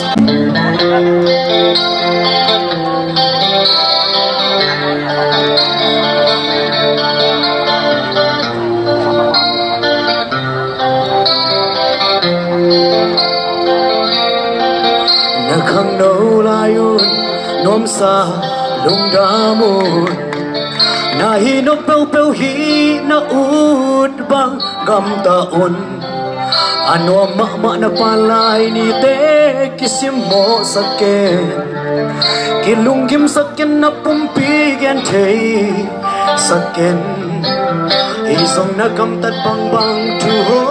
khang no layun nom sa lung damun na hi no peu peu hi na ut bang gam ta un ano ma na palai ni te kisim mo saken kilung gim saken na pumpi gen thei saken hi song na gam tat bang bang tu ho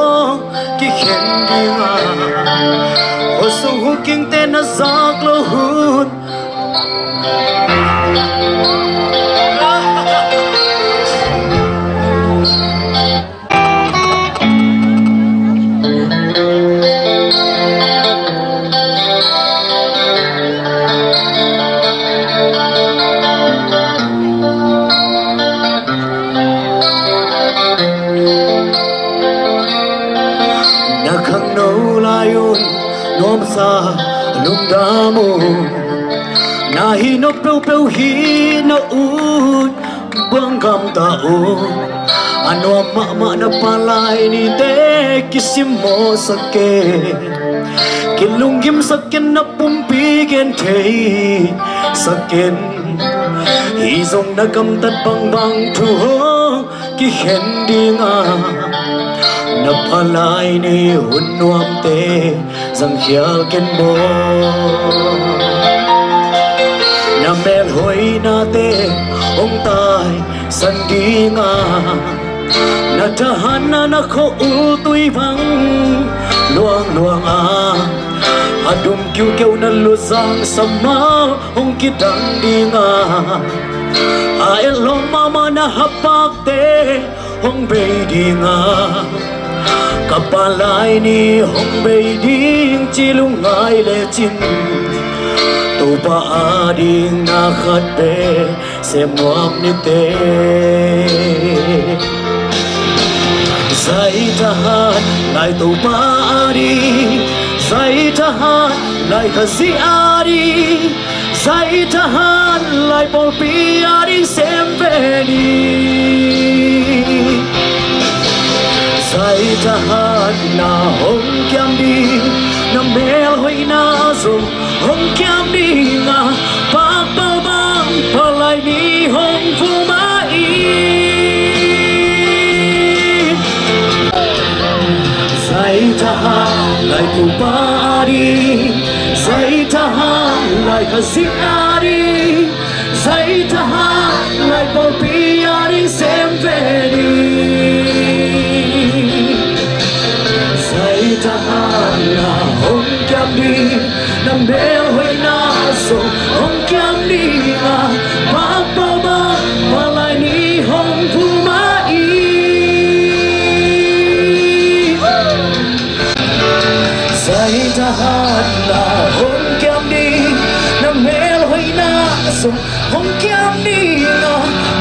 ki khen di nga Osung huking te na zak lo hun Na khang no layun nom sa lung damu na hi no peu peu hi na ut bang gam ta u ano ma na palai ni te kisim mo sake กินลุงยิ้มสักกันนับปุ่มปีเกนเทสักกันอีทรงนักกำตัดบังบังทุกกิเห็นดีงานับพลายในหุ่นนวมเตสังเขียวกันบ่นับเบลหอยนาเตองตายสันดีงานาทหารนาโคอุตุยพังลวงอาadum kiu kiu na lu sang sama hong kitang dinga ai lo mama na hapak te hong be dinga kapalai ni hong be ding chilungai le chin tu pa ading na khat be se muam ni te sai tahan lai tu pa ading sai tahan lai khasi ari sai tahan lai polpi ari sempeni sai tahan na hong kiam di na mel hoi na zum hong kiam di na pa pa bang pa lai ni hong fu mai sai tahan lai tu pari sai tahan lai khasi ari sai tahan lai polpi ari sempeni sai tahan na hong kiam di na mel hoi na so hong kiam di na pa pa ba pa lai ni hong fu mai sai tahan na hong kiam đi na mel hoi na so hong kiam đi na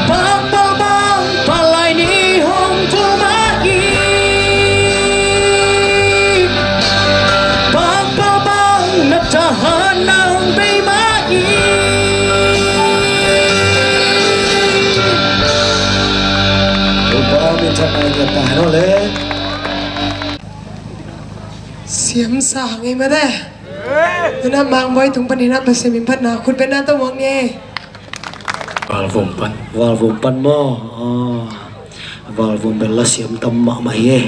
pa pa bang pa lai ni hong fu mai pa pa bang na tahan na hong be mai ba min ta ai ga ta no le xiêm xả ngay mà đây nên là mang với thùng pan na bớt mình phát nào khut bên na tao muốn nghe vào vùng pan mò vào vùng bên là xiêm tâm mạ mày ấy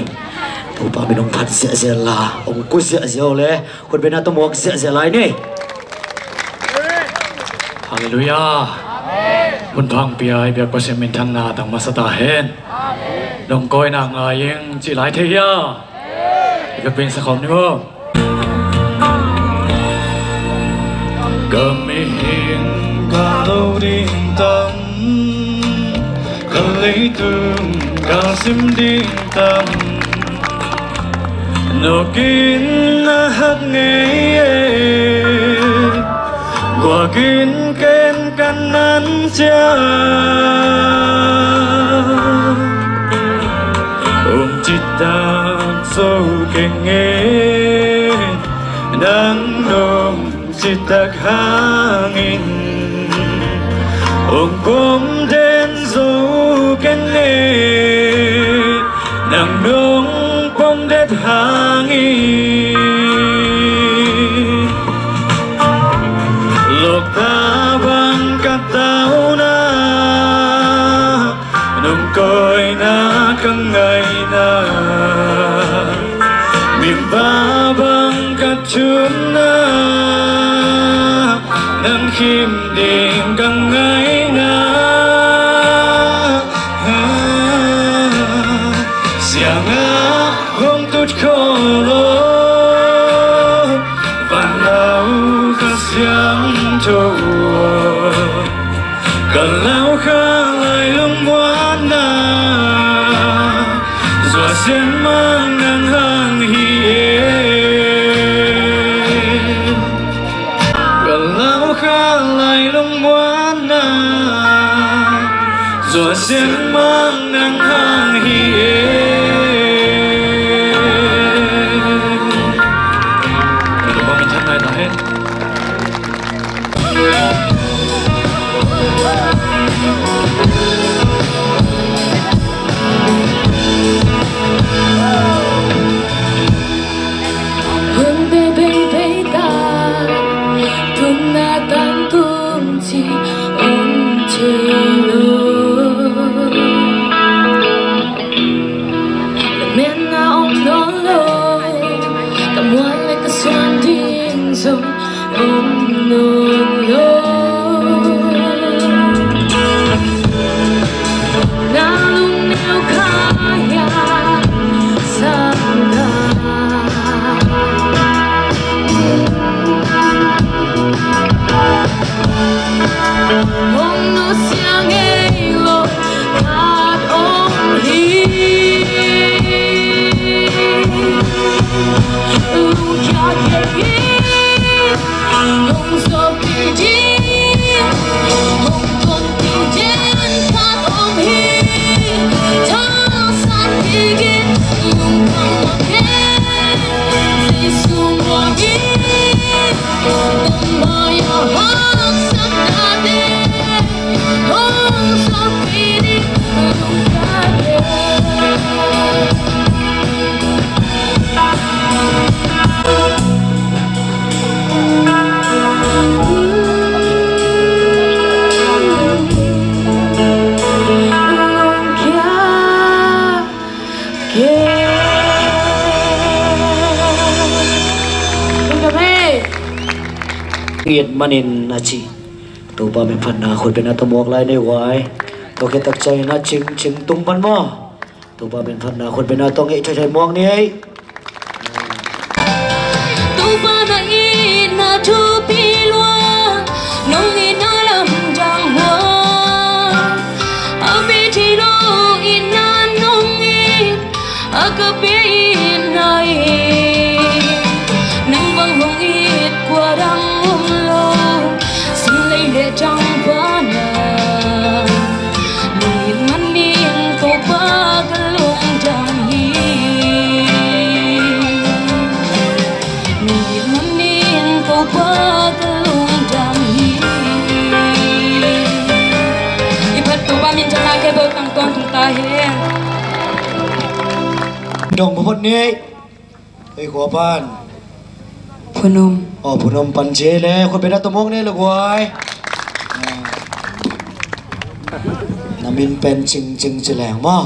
tụi ba mình ông phát dễ là ông cứ dễ lẽ khut bên na tao muốn dễ lại nè Hallelujah Bun thang piai biak pa se min than na tang masata hen dong koi na ngai chỉ lại thế ya việc bên sẽ không nữa cầm hiền cả lâu đi tâm cả lấy thương cả sim đi tâm nô kín hát nghe qua kín kén căn nắn cha chít ta sâu keng nghe đang nôm chít ta hangin kom đến dấu keng nghe đang nôm kom đến hangin lộc ta bang katau na nôm coi na căng ngày na miền ba bang cát chum na nang khim đêm căng ngày na xiang á hong tut khó lo van lao khát xiang trâu cần lao khá lại lung quan na dọa xiên mang ngang hàng hiền gần lao khá lại lung quan na dọa xiên mang ngang hàng hiền đừng bao mình thân này ta hết hương bê bê bê nghiệt mà nên là chị tụ ba mình phần nào khôi bên nào tụi lại này hoài tụi cái tập chơi nó chừng tung bắn mò tụ ba mình phần nào khôi bên nào tụi nghệ chơi muông đi ấy tụ ba na in na thu pi loa nông in na làm trăng hoa ở bên thì lo in na nông in ở cái bên này nắng vàng hồng ít qua đằng trong vỡ nợ nhìn mắt niên câu ba cái lung trăng hi nhìn mắt niên câu ba cái lung trăng hi ibat tu ba min chana ke bo tang ton tung ta he dong bot ni ei ko pan Phnom pan che le ko bena tomong ne logwai namin pen ching leng mo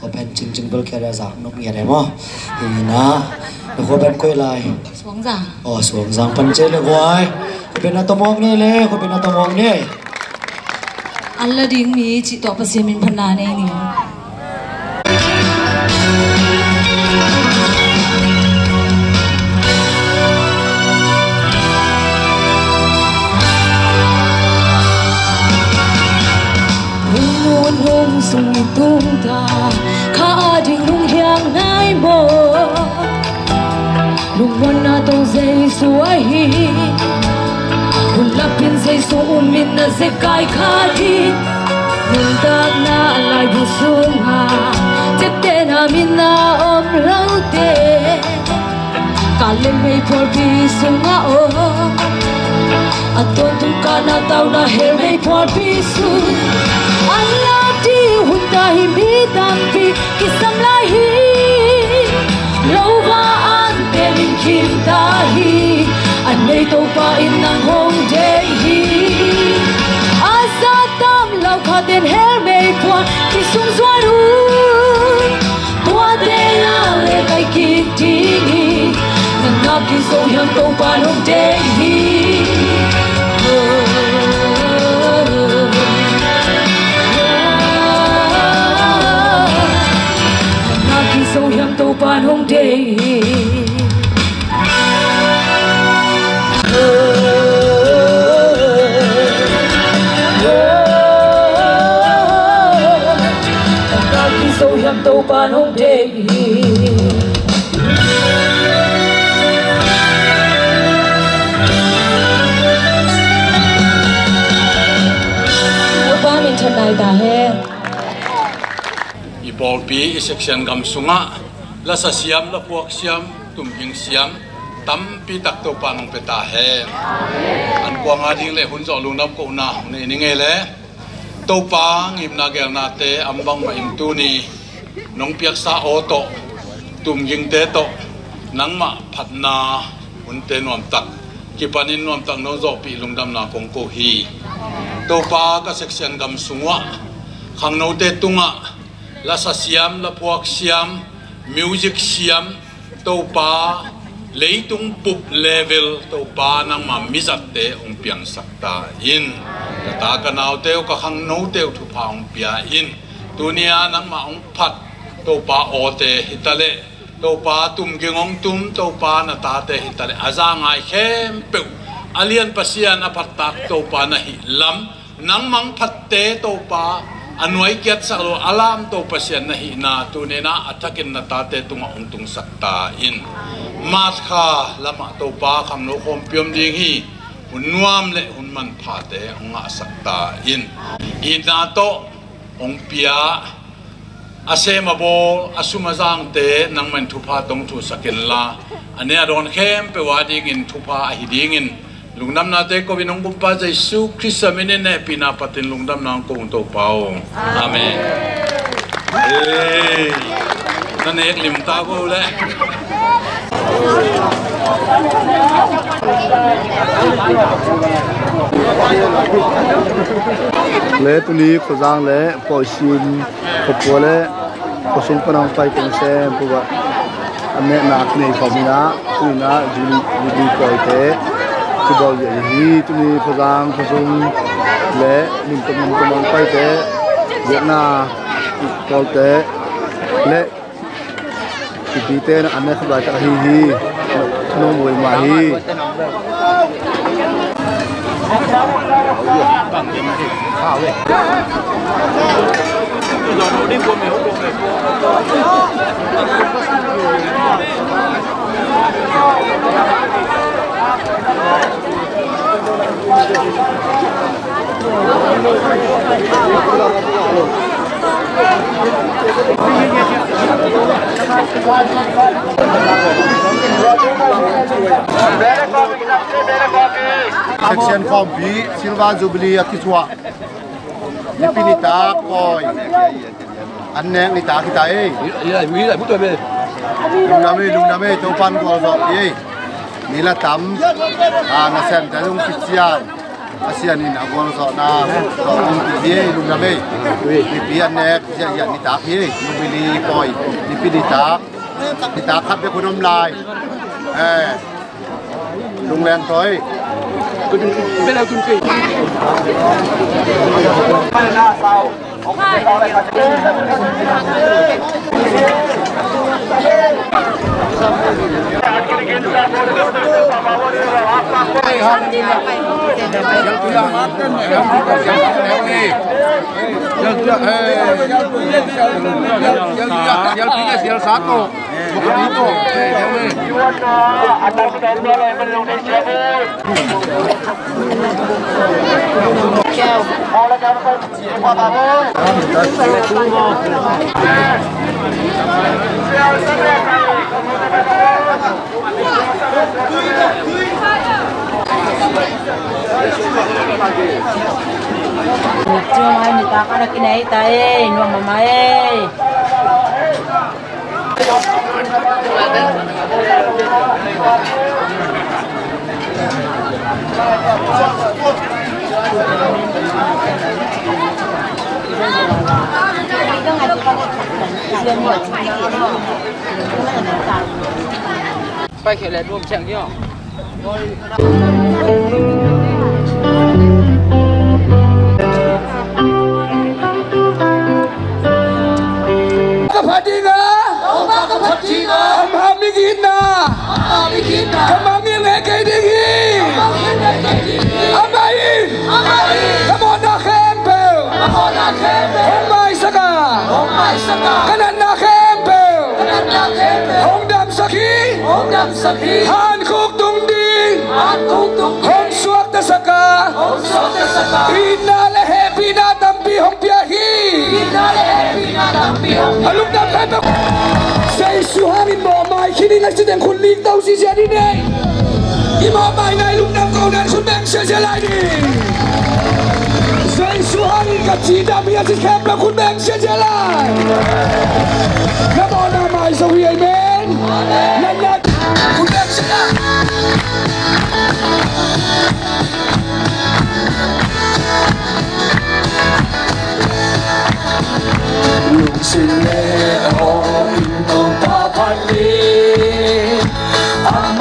ko pen ching bel kya za nok ngia de mo na ko ben koi lai xuống giang pan che le gwai ko bena tomong ne le ko bena tomong ne alla ding mi chi to pa simin phana ne ni hùng sung tung ta khá đình lung hiang nai mô lung văn na tông dây suối hùng lập pin dây xuống min na dây cài khá đi hùng ta na lại bu sung ha tiếp tên na min na ôm lâu tê cả lên mây phơi bi sung a ô aton tung ca na tàu na hel mây phơi bi sung hunta hi mi dampi kisam lahi lova an te min kim ta hi an nei to pa in nang hong day hi asa tam lau kha den hel mei kwa ki sung zwa ru tua de la le kai ki ti nang na ki so yang to pa hong day hi so hiam to pan hong day so hiam to pan hong day ba min chan nai ta hai bol pi section gam sunga la sa siam la puak siam tum hing siam tam pi tak to panong peta he an kwa nga ding le hun zo lu nam ko na ne ni nge le to pa ngim na gel na te ambang ma im tu ni nong piak sa o to tum hing te to nang ma phat na hun te nom tak ki panin nom tak no zo pi lung dam na kong ko hi to pa ka section gam sunga khang no te tunga la sa siam la puak siam music siam to pa leitung pup level to pa nang ma mizat te ong piang sakta in ta ka nau teu ka khang no teu thu pa ong pia in tunia nang ma ong phat to pa o te hitale to pa tum gengong tum to pa na ta te hitale aza ngai khem pe alian pasian apatak to pa na hi lam nang mang phat te to pa anuai kiat salo alam to pasian na hi na tunena atakin na ta te tunga ong tung sakta in mat kha lama to pa kham no khom piom ding hi unwam le unman pha te onga sakta in ina to ong pia asema bol asumazang te nang man thupa tong thu sakin la ane adon khem pe wading in thupa hiding in lungnam na te ko binong kumpa Jesu Krista minen ne pinapatin lungnam na ko to pao amen hey nanek lim ta ko le le tuli khojang le poisin khopole posin panang pai kong se buwa ame na nei khomina tuina juli poite tibol ye hi tuli khojang khosum le nim tom pai te yena polte le tibite na ame khaba ta hi no moi ma hi bằng cái này khảo vậy rồi nó đi qua mèo section form B Silva Jubilee Akiswa Nipinita Koi Anne Nita kita lungname topan ko so nila tam na sen ta lung pichian asian in agol so na so lungname pi anne ya nita hi Jubilee Koi Nipinita khap be kunom lai lunglen toy bên nào tuần kỳ Cuma ini tak ada kena itai, nuang mamai. Phải kiểu lại ruộng chẳng nhỉ? Kapatiga, Amhamigina, Kamamile Kedigi, Amain, Kamona Kempel, Homai Saka, Kanana Kempel, Hongdam Saki, Han Kuk Tungding, Hong Suak Tasaka, Inale Happy Natampi Hong Piahi, Alung Dam Kempel. Say Suhamin mo mai kini nagsideng kunling daw si siya din eh. Imamay na ilunang ko na kunbeng siya lai din. Say Suhamin katsida miya si Kempla kunbeng siya lai. Namo na mai sa wi amen. Nanat kunbeng siya. Yung sila o Kapatid, ang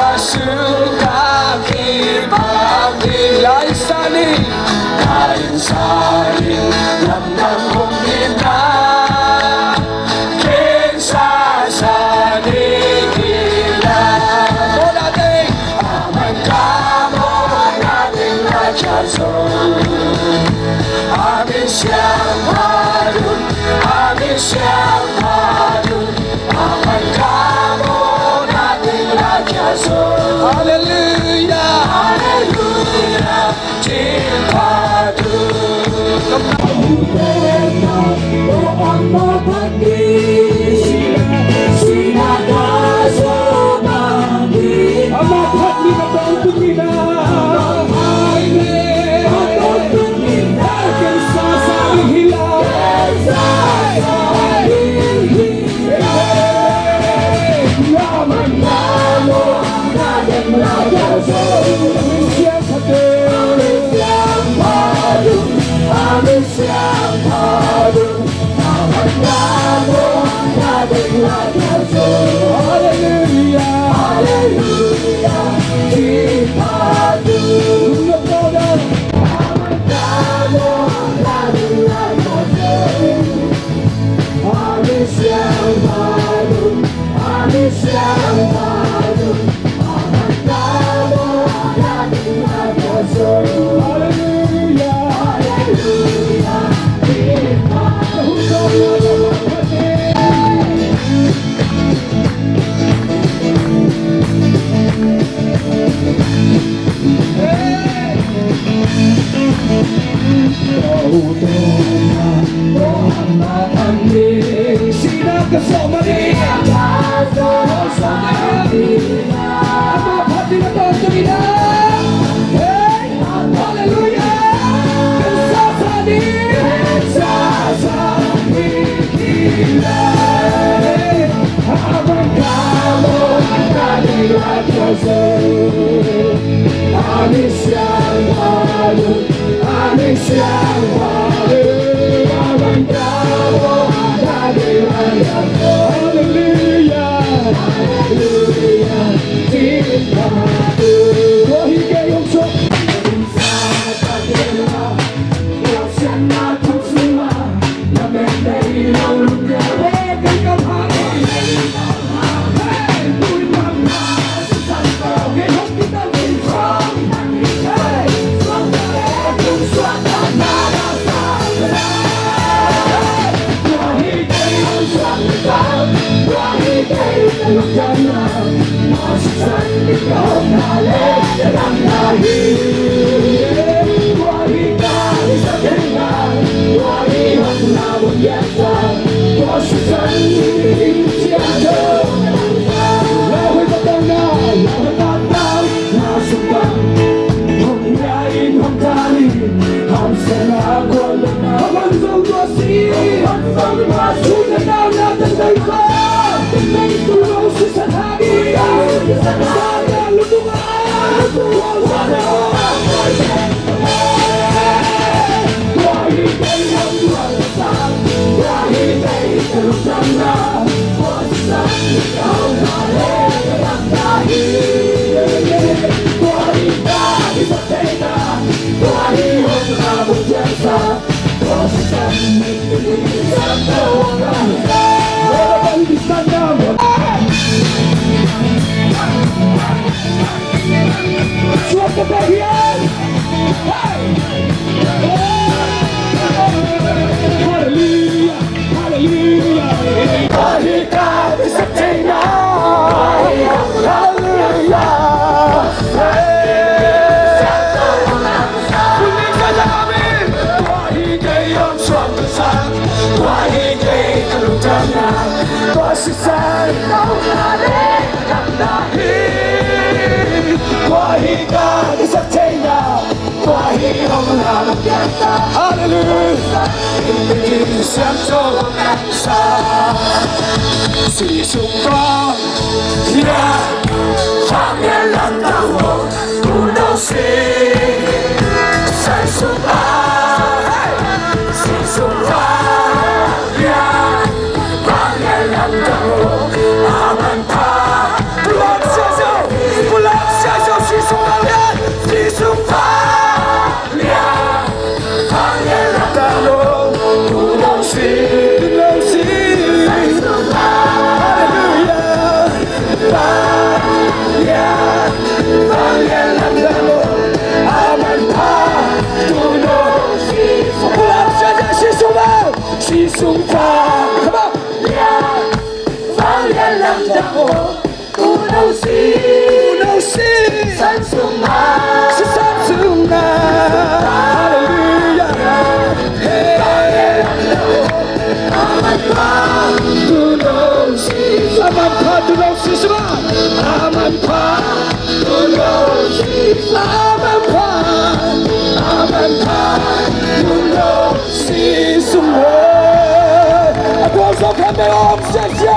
bè ôm xe xe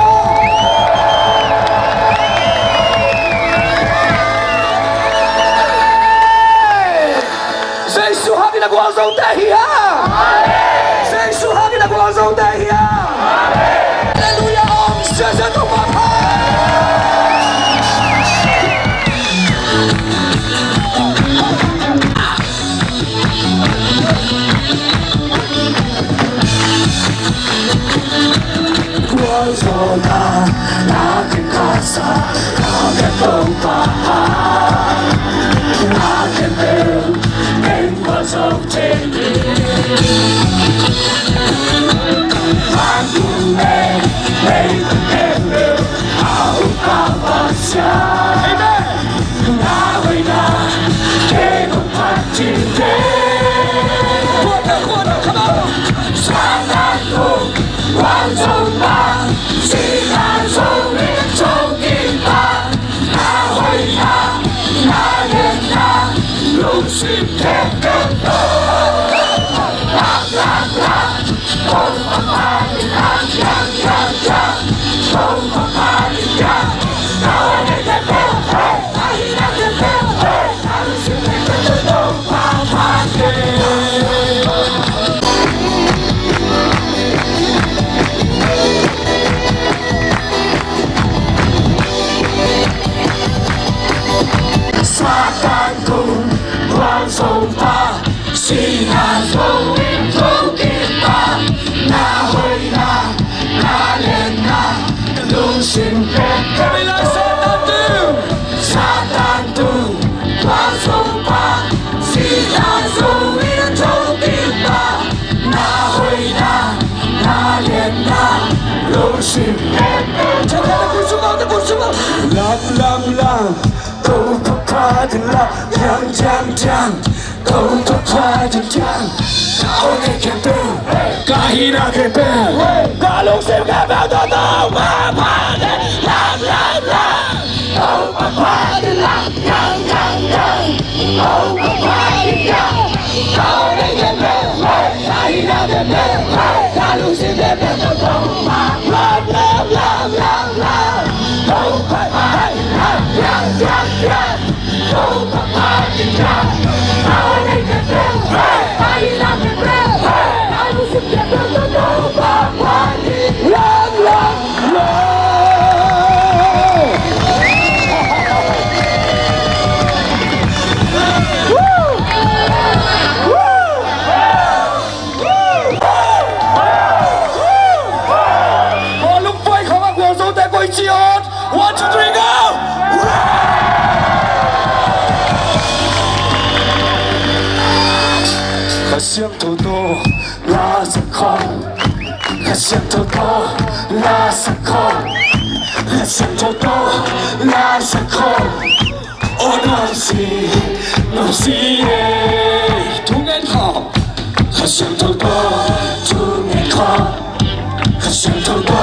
Giêsu haki na kwa zong tehia Giêsu haki na kwa zong tehia Hallelujah ôm xe xe tung bạc Zona na ke casa na ke tomba na ke bel en wasong cheni Vangume nei kende au pavasya Amen na wena ke kompatite Kuota come on Sanatu Wanzona Sinan Zoni Chongita Na Hoina Na Yena Lucy Tekendo La La La Oh Mamani Yang Yang Yang Yang Oh Mamani Yang Now I get the bell Hey I get the bell Hey I Lucy Tekendo Mamani Swatantung Wang Song Pa Sinan Zong Zong Kita Na Hoi Na Na Len Na Lung Sin Pek Kabila Swatantung Wang Song Pa Sinan Zong Zong Kita Na Hoi Na Na Len Na Lung Sin Pek Lam Lam Lam Câu thúc pha tình la Giang giang giang Câu thúc pha tình giang Tao nghe kèm tư Cả hi na kèm tư Cả lúc xem kèm vào tao tao Mà pha tình Làm làm làm Câu thúc pha tình la Giang giang giang Câu thúc pha tình giang Tao nghe kèm tư Cả hi na kèm tư Cả lúc xem kèm vào tao tao Mà làm làm làm làm làm Câu thúc pha tình la Giang giang giang Câu thúc pha tình giang Tao nghe kèm tư Cả hi na kèm tư Cả lúc xem kèm vào tao tao Mà pha tình làm làm làm One, two, three, go! Khasiam toto la sakon, khasiam toto la sakon, khasiam toto la sakon. Oh no si eh, tungen khom, khasiam toto tungen khom, khasiam toto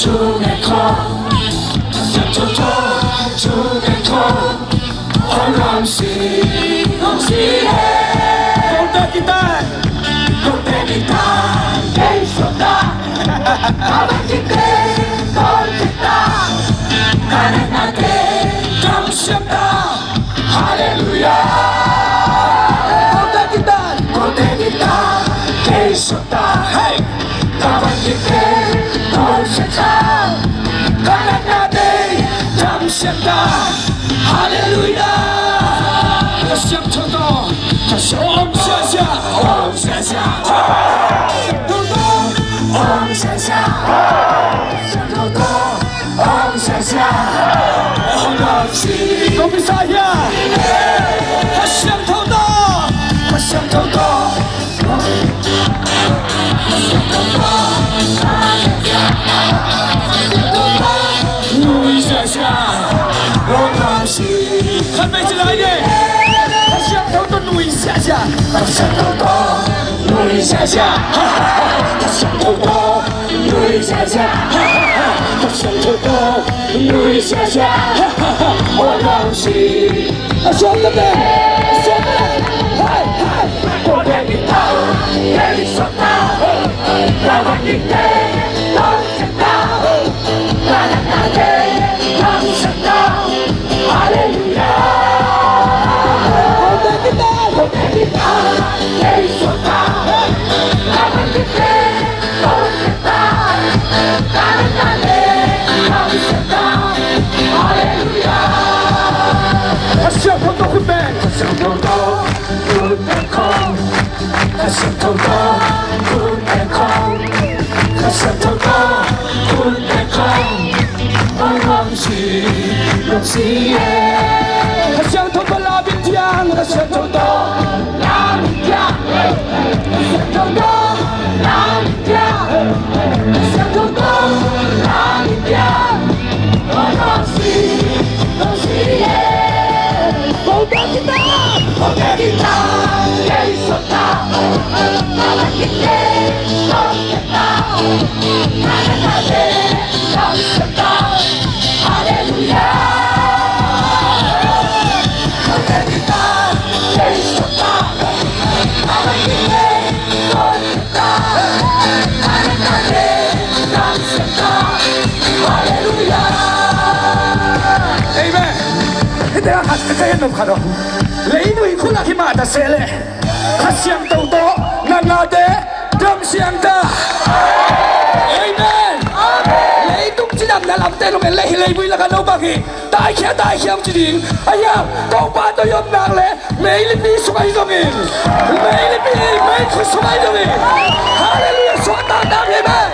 tungen khom. Con si con te guitar, che sota, avanti te, con città, canenate, drum sienta, alleluia. Con te guitar, che sota, hey, avanti te, con città, canenate, drum sienta, alleluia. Khasiam toto, Om Shasha, Om Shasha, Om Shasha, Om Shasha, Om Shasha, Kom Bisaya, Khasiam toto, Khasiam toto, Om Shasha, Om Shasha, Khăn mê chỉ lại đi. Khasiam toto nuôi xa xa, Khasiam toto nuôi xa xa, Khasiam toto nuôi xa xa, Khasiam toto nuôi xa xa. Ôi lòng gì, xuống tới đây, hey hey, con đem đi tao, đem đi xuống tao, tao vẫn đi đây, tao sẽ and calm. Kasantoto, good and calm. Kasantoto, good and calm. Ramsi, Kasantoto la bitiang, Kasantoto la bitiang, Kasantoto la bitiang, Kasantoto la bitiang. Ramsi, Boga kita, Yesusota, Mala kita, Soketa, Mala kade, Soketa, Haleluya. Boga kita, Yesusota, Mala kita, Soketa, Mala kade, Soketa, Haleluya. Amen. Ito ang kakayan ng kano. Leinoy ko na himata sele. Kasyang tauto nanade dam siyang da. Amen. Leitong sinam na lamte nung lehi boy lang ano bagi. Dai kiyang jiding. Ayaw, kau pato yung nangle. May lipi sumay dongin. May kusumay dongin. Hallelujah. Suwata dam amen.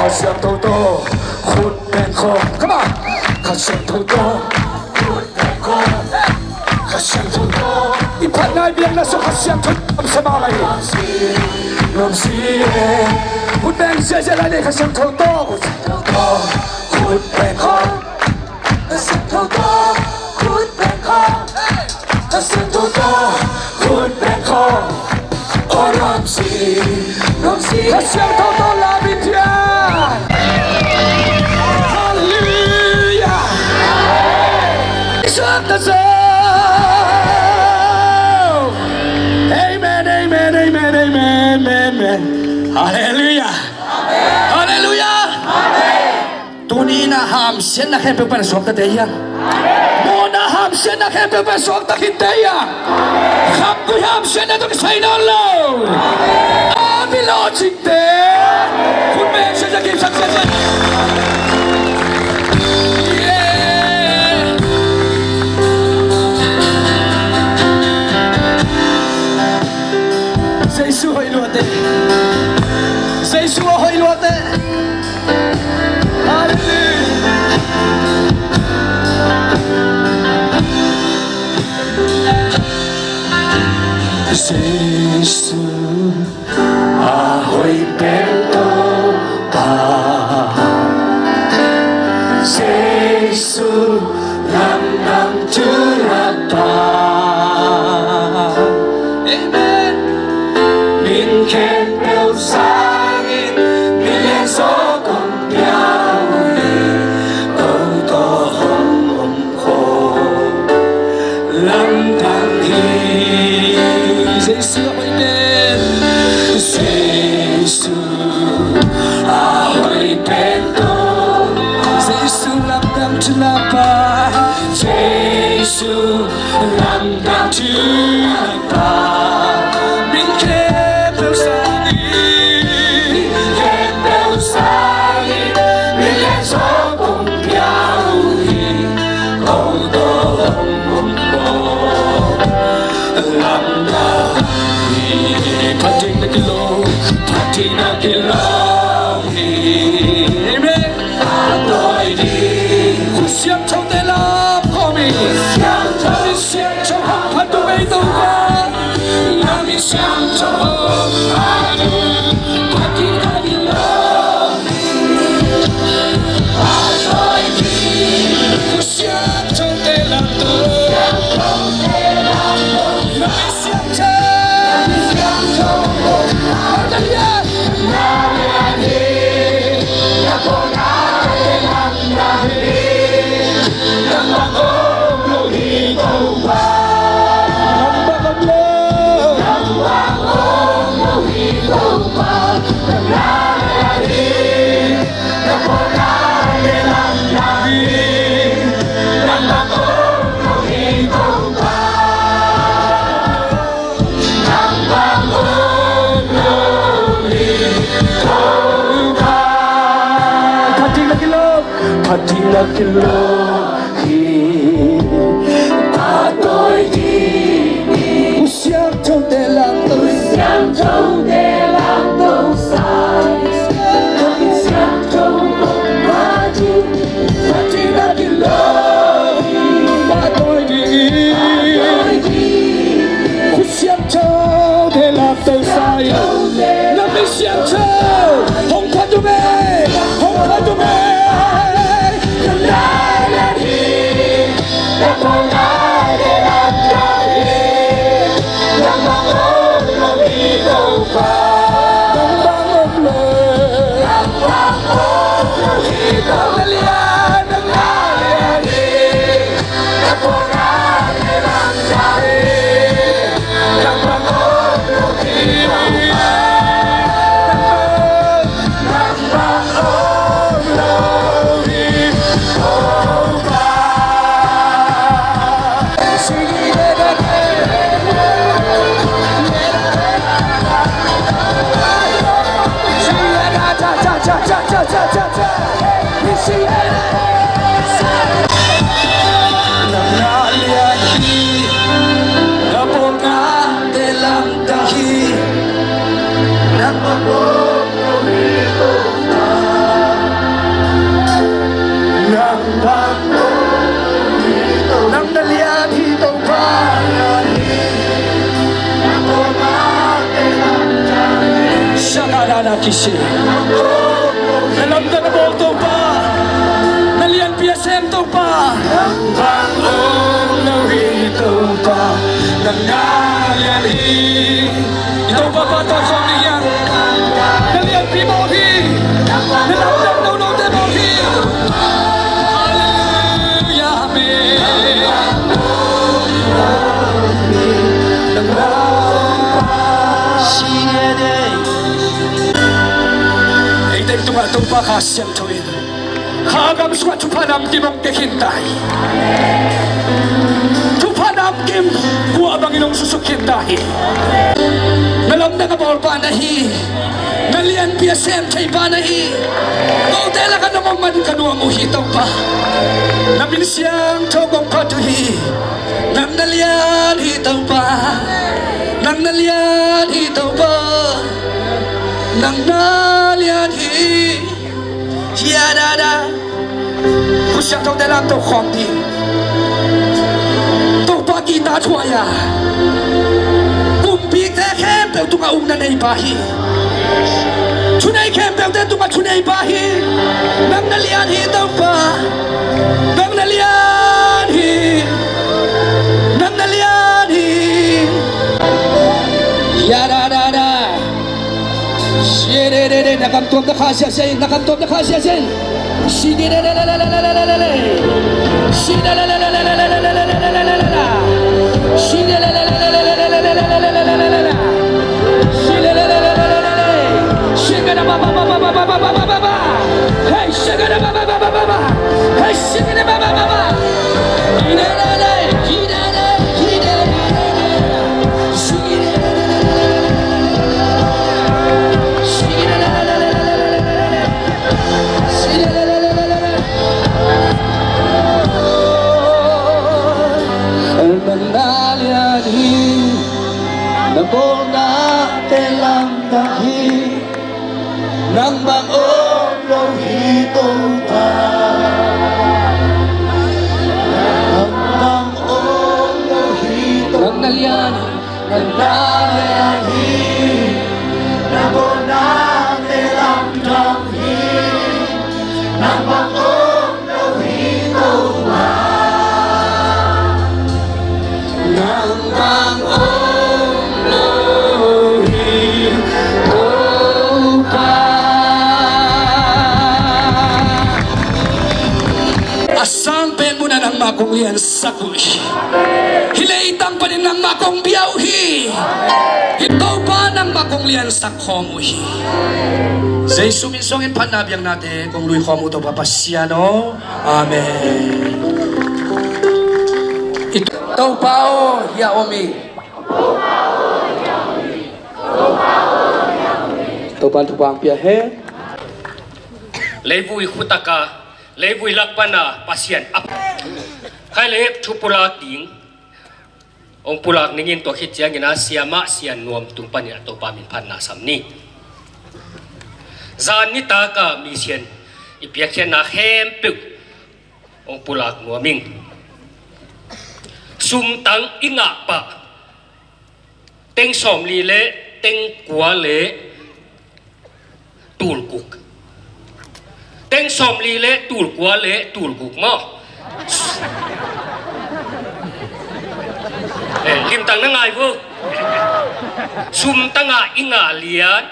Kasyang tauto. Khut ben ko. Come on. Kasyang tauto. Kasyang tauto, ipat na ibiyang naso kasyang tauto sa mga lahi. Ramsi, hutbeng siya lani kasyang tauto. Hutbeng ko, kasyang tauto, hutbeng ko, kasyang tauto, hutbeng ko. Oh Ramsi, kasyang tauto labit yan. Hallelujah. Isang nasa. Amen. Hallelujah. Hallelujah. Tuni na ham sen na kempe pa sok ta deya. Mo na ham sen na kempe pa sok ta kinteya. Kham ku ham sen na to sai na lo. Abilo chikte. Kun me se ja kim sak se. Giêsu hỡi luật đấy, Giêsu hỡi luật đấy, Giêsu hỡi bento pa, Giêsu làm năm chưa ta. Min khen bèo sáng min lên gió còn béo câu to hồng khô lắm thằng hi Giêsu hỡi bên Giêsu hỡi bên tôi Giêsu làm đam chưa làm ba Giêsu làm đam chưa làm ba. Patina kilami, amen. Tôi đi, kusiam trong tay làm komi, kusiam trong hông phát tu bay tu qua, nami siam trong hông anu, patina kilami. Tôi đi, kusiam trong tay làm tu, nami siam trong hông. Patina kilohi, ta tôi đi, usia xiang thâu để làm tôi xiang thâu để làm tôi sai tôi xiang thâu quá chi quá chi đã đi lỡ mà tôi đi tôi xiang thâu để làm tôi sai làm tôi xiang thâu không phải tôi mê không phải tôi mê cần lại là đi để còn lại để làm gì làm bằng ơn là đi đâu phải làm bằng ơn làm bằng ơn là đi đâu phải làm lại đi để còn lại để làm gì làm bằng ơn là đi đâu phải Kisi, dalam tanah bol tu pa, nalian PSM tu pa, bang on nawi tu pa, nalian itu pa pa tu soalnya, nalian primohi, dalam tanah no te mohi, Hallelujah Tumpa kasyang tuwin hagam suwa tupanam kimong kehintay tupanam kim kuwa Panginoong susukintahi nalam na kabawal panahi nalian PSM chay panahi kautela ka naman man kanuang uhitaw pa namin siyang togong patuhi nang nalian hitaw pa nang nalian hitaw pa nang nalian hi ya da da ku xiang thâu dalam to khom ti to pa ki ta chua ya kum pi te khem pe tu ka na nei pa hi chu nei khem pe te tu ka chu nei pa hi nang nalian hi to pa nang nalian hi nang nalian hi ya da da da nakam tuam na khasya sen nakam tuam na khasya sen shide la la la la la la la la shide la la la la la la la la la la la shide la la la la la la la la la la la la shide la la la la la la shige na ba ba ba ba ba ba ba ba ba hey shige na ba ba ba ba ba hey shige na ba ba ba ba ina la la ina la ina shige Nabona telang dahi nang bangong lohito pa nang bangong lohito nang nalian nang naliahi nabona telang dahi nang bangong lohito pa nang bangong asang pen muna ng makong lian sakuy hilaitang pa rin ng makong biyawhi ito pa ng makong lian sakhomuhi say suminsongin panabiyang natin kung luy khomu to papasyano amen ito pao yaomi ito pa tupang piyahe Leibui hutaka Leibui lakpana pasien ap khai lep thupula ting ông pulak ningin to khit chiang ina siama sian nuam tung pani to pa min phan na samni zan ni ta ka mi sian ipiak hian na hem pe ông pulak nuaming sum tang inga pa teng som li le teng kwa le tul kuk teng som li le tul kwa le tul kuk mo lim tang na ngai vu sum tanga inga lian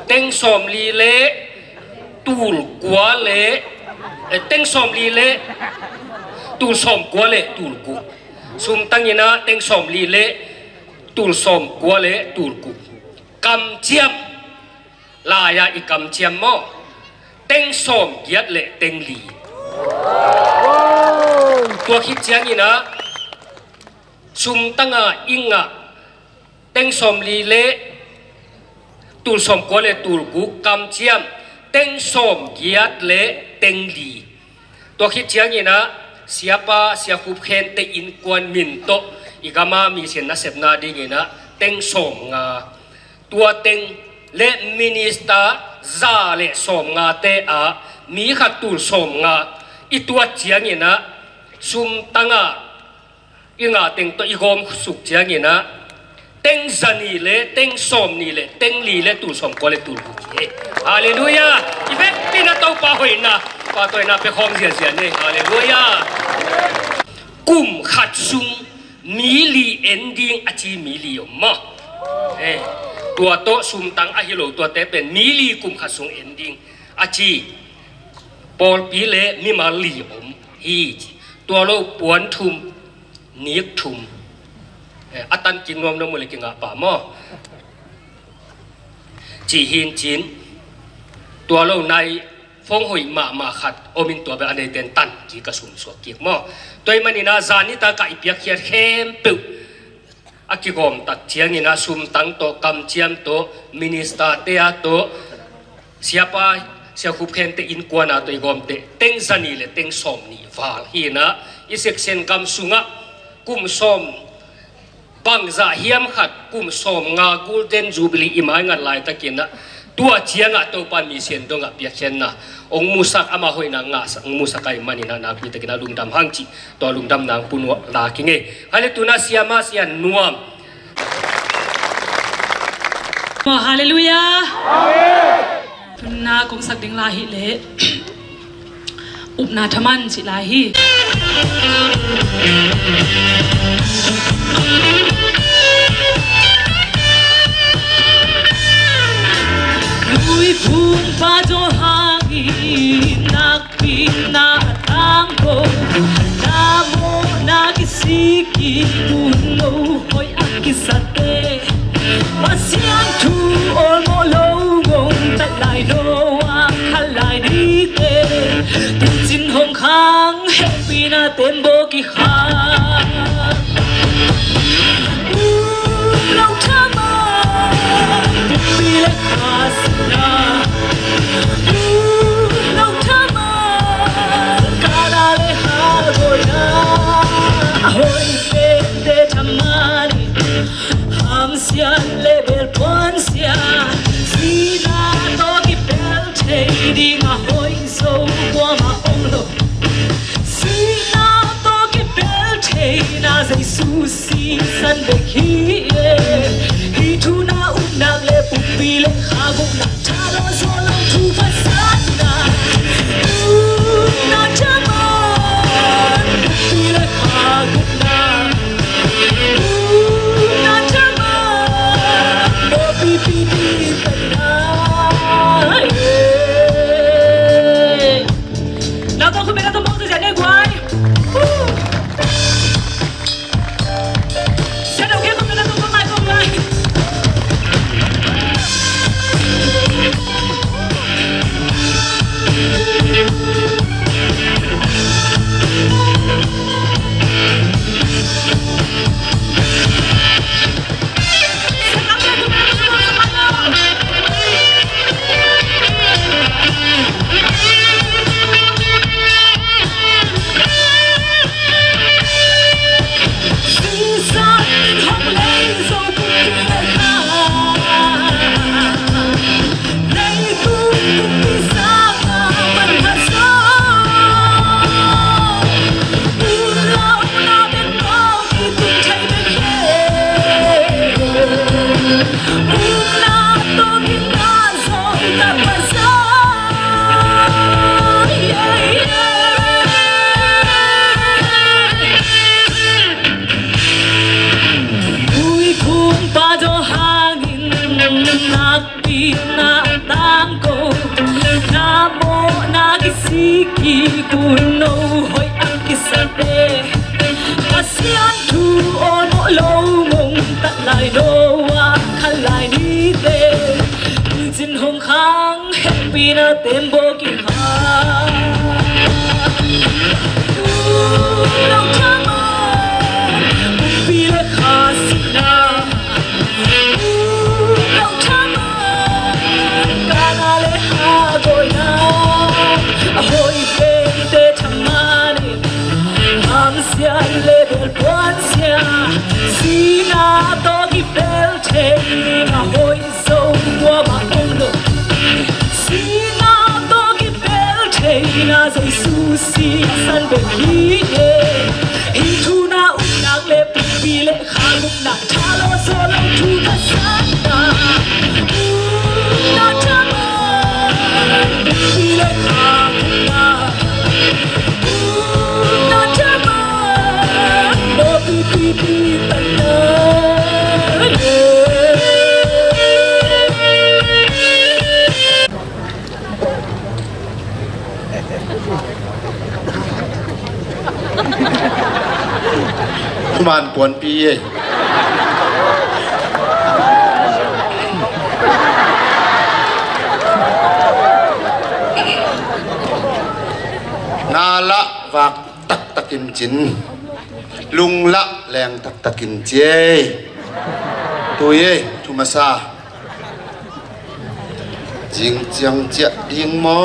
teng som li le tul kwa le teng som li le tul som kwa le tul ku sum tangina teng som li le tul som kwa le tul ku kam chiam la ya i kam chiam mo teng som giat le teng li tua khit chiang ina sum tanga inga teng som li le tul som kwa le tul ku kam chiam teng som giat le teng li tua khit chiang ina siapa siakup khen te in kwan min to igama mi sen na sep na ding ina teng som nga tua teng le minister za le som nga te a mi khat tul som nga i tua chiang ina sum tanga inga teng to igom suk chiang ina teng zani le teng som ni le teng li le tul som ko le tul hallelujah ibe pina to pa hoina pa to na pe khom sia sia ne hallelujah kum khat sung mi li ending achi mi li ma tua to sum tang a hilo tua te pen mi li kum khat sung ending achi pol pi le mi ma li hi tua lo puan thum niek thum atan kin nom no mo le kinga pa mo chỉ hin chín tua lâu nay phong hồi mà khát ôm tua về anh tên tan chỉ cả sum suộc kiệt mo tôi mà nina zani ta cái biếc hiệt khem bự aki gom tak chiang nina sum tang to kam chiam to minister te a to siapa siakup khen te in kwana to gom te teng zani le teng som ni val hi na isek sen kam sunga kum som bang za hiam khat kum som nga golden jubilee imai ngat lai takina tua chianga to pan mi sen donga pia chen na ong musak ama hoina nga sang musakai manina na pi takina lungdam hangchi to lungdam nang punwa la kinge hale tuna siama sian nuam hallelujah amen na kong sak ding la hi le upna thaman chi la hi Lui phung pa cho hangi nak pina tango namo na kisiki uno hoy akisate pasian tu olmo longong ta lai no akhalai ni te tin chin hong khang happy na tembo ki khang long tama Pile kasna long tama kala le hagoya hoy de tamani ham sian level pon sia sina to ki bel chedi nga hoy so kwa ma omlo sina to ki bel chedi na Jesus san be ki hi tu na una le pupile hago na chalo solo tu pasana na chama pupile hago na chama no pipi na na to kumera to mo se ne guai se no que kumera to mai ko mai nakpina tangko namo nagisiki kuno hoy ang kisate pasian tu ono lo mong tatlay doa kalay nite jin hong khang happy na tembo kin ha long chama pila khasina long chama kanale ha goina ahoy pente chamane ham sia level ponsia sina dogi belte ahoy so wa ma ondo sina dogi belte na say susi san be hiye intuna unak le pile khaluk na chalo so long tu na sana na chama pile khaluk na na chama no pipi tana man puan pi na la vak tak takin chin lung la leng tak takin che tuye thumasa jing chiang chia ding mo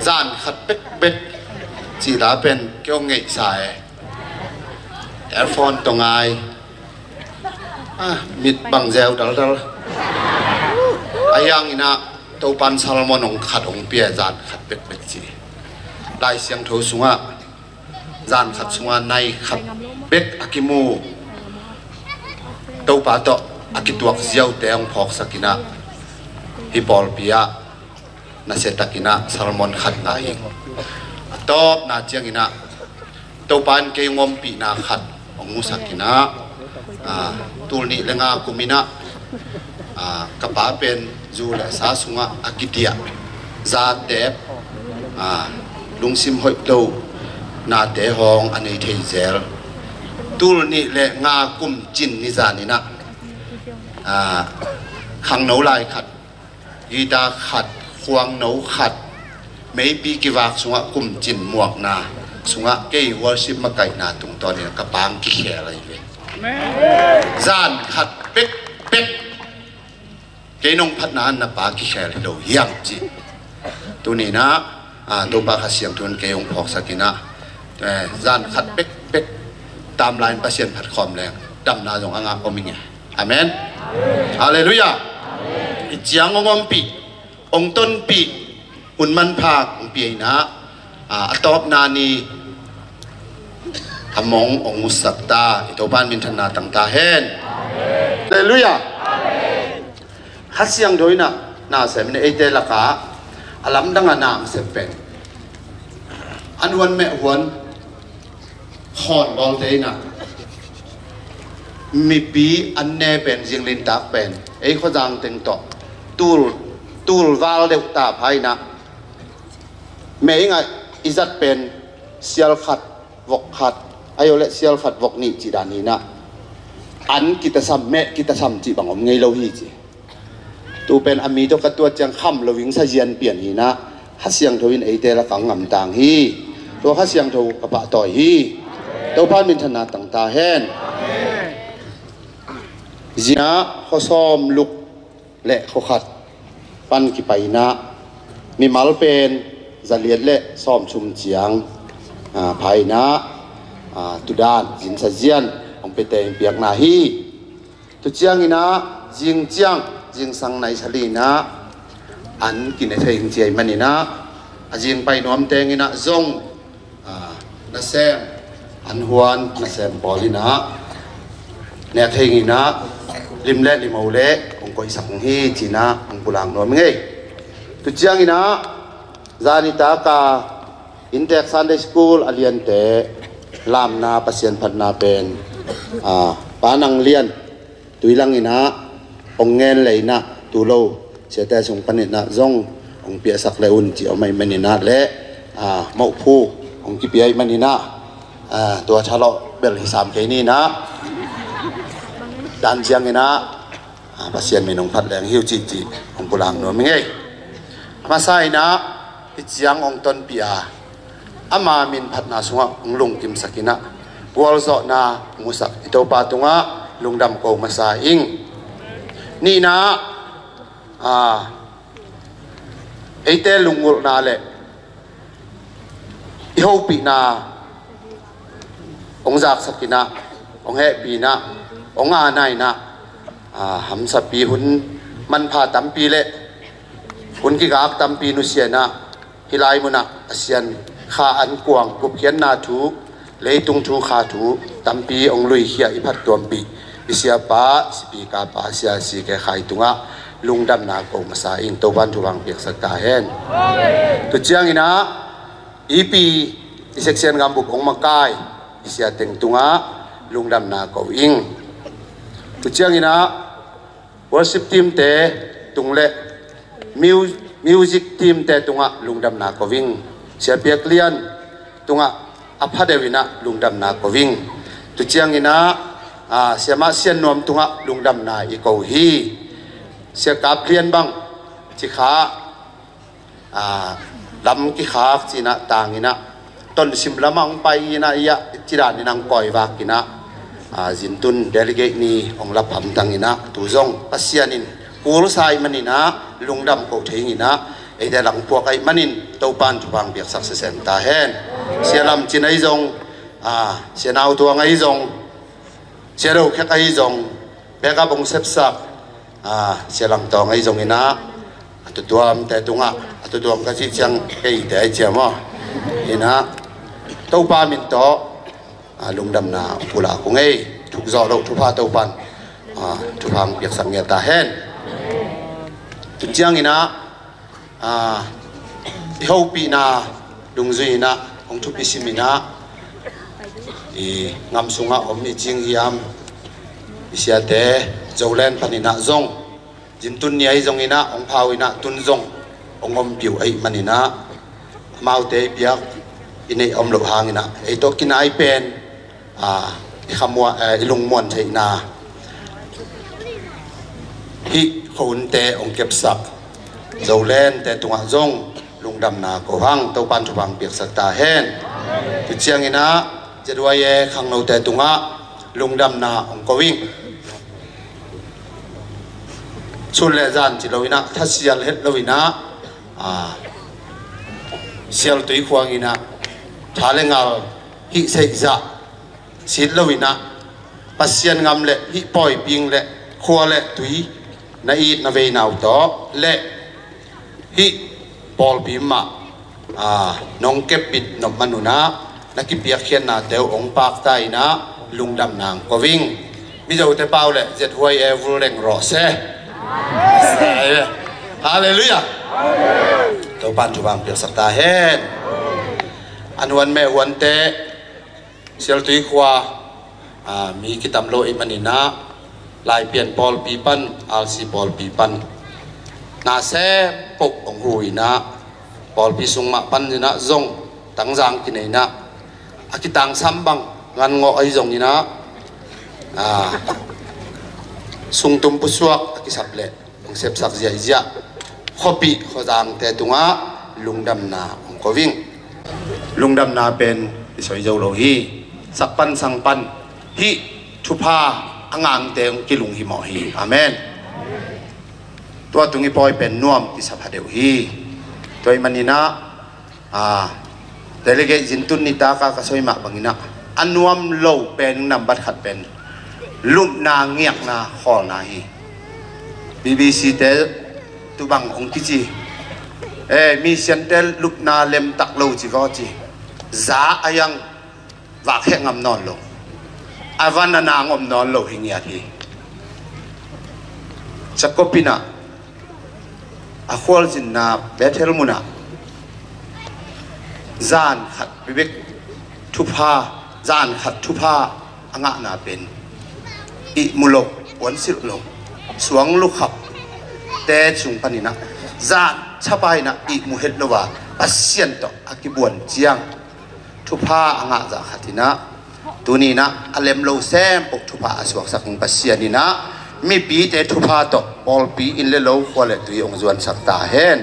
zan khat bek bek chỉ đã bên kêu nghệ xài telephone tông ai mít bằng dèo đó đó ai yang ina tàu pan salmon ông khát ông bia dàn khát bết bết gì lại xiang thấu xuống à dàn khát xuống à này khát bết akimu tàu pa to akituak dèo teong phok sakina hipol bia na setakina salmon khát ngai top na chiang ina to pan ke ngom pi na khat ong musakina tul ni lenga kumina kapa pen zu la sa sunga akitia za te lungsim hoi to na te hong anei thei zel tul ni le nga kum chin ni za ni na khang nấu lai khat gita khat khuang nấu khat mấy bi ki vak sunga kum chin muak na sunga ke worship ma kai na tung to ni ka pang ki khe lai ve zan khat pek pek ke nong phat na na pa ki khe lai lo yang chi tu ni na to ba kha siam thun ke ong phok sakina zan khat pek pek tam line pasien phat khom leng dam na jong anga oming amen hallelujah chiang ngom pi ong ton pi un man phak pi na atop na ni among ong musakta ito ban min thana tang ta hen hallelujah hasyang doina na sem ne ete laka alam dang anam se pen anwan me wan khon bol te na mi pi an ne pen jing lin tak pen ei kho jang teng to tul val deuh ta phai na me nga izat pen sial khat vok khat ayo le sial khat vok ni chi dan ni na an kita sam me kita sam chi bangom ngei lo hi chi tu pen ami to ka tua chang kham lo wing sa jian pian hi na hasyang thoin ei te la kang ngam tang hi to hasyang tho ka pa toy hi to phan min thana tang ta hen zia khosom luk le kho khat pan ki pai na mi mal pen zaliat le som chum chiang phai na tudan jin sa jian ong pe te piak na hi tu chiang ina jing chiang jing sang nai sali na an ki ne thei chiai mani na ajing pai nom teng ina zong na sem an huan na sem polina ne thei ina lim le lim au le ong koi sak hi china ang pulang nom nge tu chiang ina zanita ka Intek Sunday School alian te lam na pasien phat na pen panang lian ตุยลังอินะองเงินเลยนะตุโลเสียแต่ส่งปันนะจงองเปียสักเลอุนจีเอาไม่มันนะเละเมาผู้องกิเปียมันนะตัวชาลอเบลฮิสามแค่นี้นะดันเจียงอินะภาษาเมนองพัดแรงหิวจีจีองกุลังโน้มไงมาใส่นะพิจยังองตนปีอาอามามินพัดนาสุงะองลุงกิมสักินะวอลโซนามุสักอิโตปาตุงะลุงดำโกมาใส่อิงนี่นะไอเตลุงกุลนาเละอิโฮปีนาองจากสักินะองเฮปีนะองอาไนนะหำสับปีหุ่นมันพาตั้มปีเละหุ่นกิกากตั้มปีนุเสียนะฮิไลมุนะอาเซียนข้าอันกวางกุบเขียนนาทูเลยตุงทูข้าทูตั้มปีองลุยเขียอิพัดตัวปีอิเสียป้าสปีกาป้าเสียสีแกขายตุงะลุงดำนาโกมาสาอิงตัววันทุวังเปียกสักตาเห็นตุเจียงอินะอีปีอิเซ็กเซียนกำบุกองมาไกอิเสียเต็งตุงะลุงดำนาโกอิงตุเจียงอินะ worship team เตตุงเละmusic team เตตุงะลุงดำนาโกวิงเสียเปียกเลียนตุงะอภัดเดวินะลุงดำนาโกวิงตุเจียงอินะเสียมาเสียนนวมตุงะลุงดำนาอีโกฮีเสียกาเปลี่ยนบังจิขาลำกิขาจีนะต่างอินะต้นสิมละมังไปอินะยะจิรานินังปล่อยวากินะจินตุนเดลิเกนีองรับหำตังอินะตูจงปัสยานินกูรู้สายมันอินะลุงดำโกเทงอินะไอเดลังพวกไอมันอินเต้าปันจุบังเบียกสักเซนตาเฮนเสียลำจินไอจงเสียนาวตัวไอจงเสียเราแค่ไอจงเบกบงเซบสักเสียลำตองไอจงอินะตัวมแต่ตุงะตัวมก็จิจังไอแต่เจียมอ่ะอินะเต้าปันมินโตลุงดำนาปุระคงไอถูกจอดทุพาเต้าปันทุพามเปียกสังเกตตาเห็นจุดเจียงอินะที่เขาปีนาลุงจุยนะองทุพิสิมินะงามสุงะอมอิจิงยามอิเสียเตเจ้าเล่นพันินะจงจินตุนเนี่ยจงอินะองพาวินะตุนจงองอมปิวไอมันอินะมาเอาเตเปียกอินไออมหลบหางอินะไอโตกินไอเป็นขมัวลุงมวนใช่นาฮิคนเตองเก็บสักเจ้าเล่นแต่ตัวจงลุงดำนาโกหังเต้าปันทุบังเปียกสักตาเห็นตุเชียงอินะจะด้วยขังเราแต่ตัวลุงดำนาองกวิ่งชุนเลจันจิโลวินะทัศเซียลเฮตโลวินะเซียลตุยขวางอินะทาเลงาฮิเซจ่าสิลวินะปัสยันงามเละฮิปอยปิงเละขวาเละตุยนาอีนาเวนาวโตเละฮิปอลพิมะน้องเก็บปิดนมมนุนะนักกิเปียกเขียนนาเตวองปากไตนะลุงดำนางก็วิ่งมิจะอุตเปาเละเจ็ดหวยเอฟเร่งรอเซ่ฮาเลลูยาตัวปันจุบังเปียกสักตาเห็นอันวันแม่วันเตเสียตุยขวามีกิตามโลอิมันนินะลายเปลี่ยนปอลปีปันอัลซีปอลปีปันนาเซปกองหุยนะปอลปีสุงมาปันนี่นะจงตั้งจางกินนี่นะอากิตังซ้ำบังงานงอไอจงนี่นะสุงตุมปุสวกอากิสับเละองเสพสักเจียเจียขบีขจางแต่ตุงะลุงดำนาองก็วิ่งลุงดำนาเป็นสวยเจ้าโลฮีสักปันสังปันฮิทุพาอ่างเตงกิลุงหิมอฮีอาเมนตัวตุงิปอยเป็นน่วมกิสับหาเดวฮีตัวมันนี่นะแต่เล็กจินตุนนิตากากสวยมากบางนะอันน่วมโลเป็นนำบัตรขัดเป็นลุกนาเงียกนาขอนาฮีBBC เตตุบังองกิจีมีเซนเตลลุกนาเลมตักโลจิก็จีจ้าอายังว่าแค่งำนอนโลอาวันนางอมนอนโลหิงยาทีสักกปินะอาควอลจินนาเบเทลมุนะจานขัดวิเวกทุพาจานขัดทุพาอ่างนาเป็นอิมุโล quấn xịt lồng xuống lúc học té chúng pani na zan chapai na i mu het lova pasien to akibuan chiang thupa anga za khatina tunina alem lo sem pok thupa aswak saking pasianina mi pi te thupa to pol pi in le lo kwale tui ong zuan sakta hen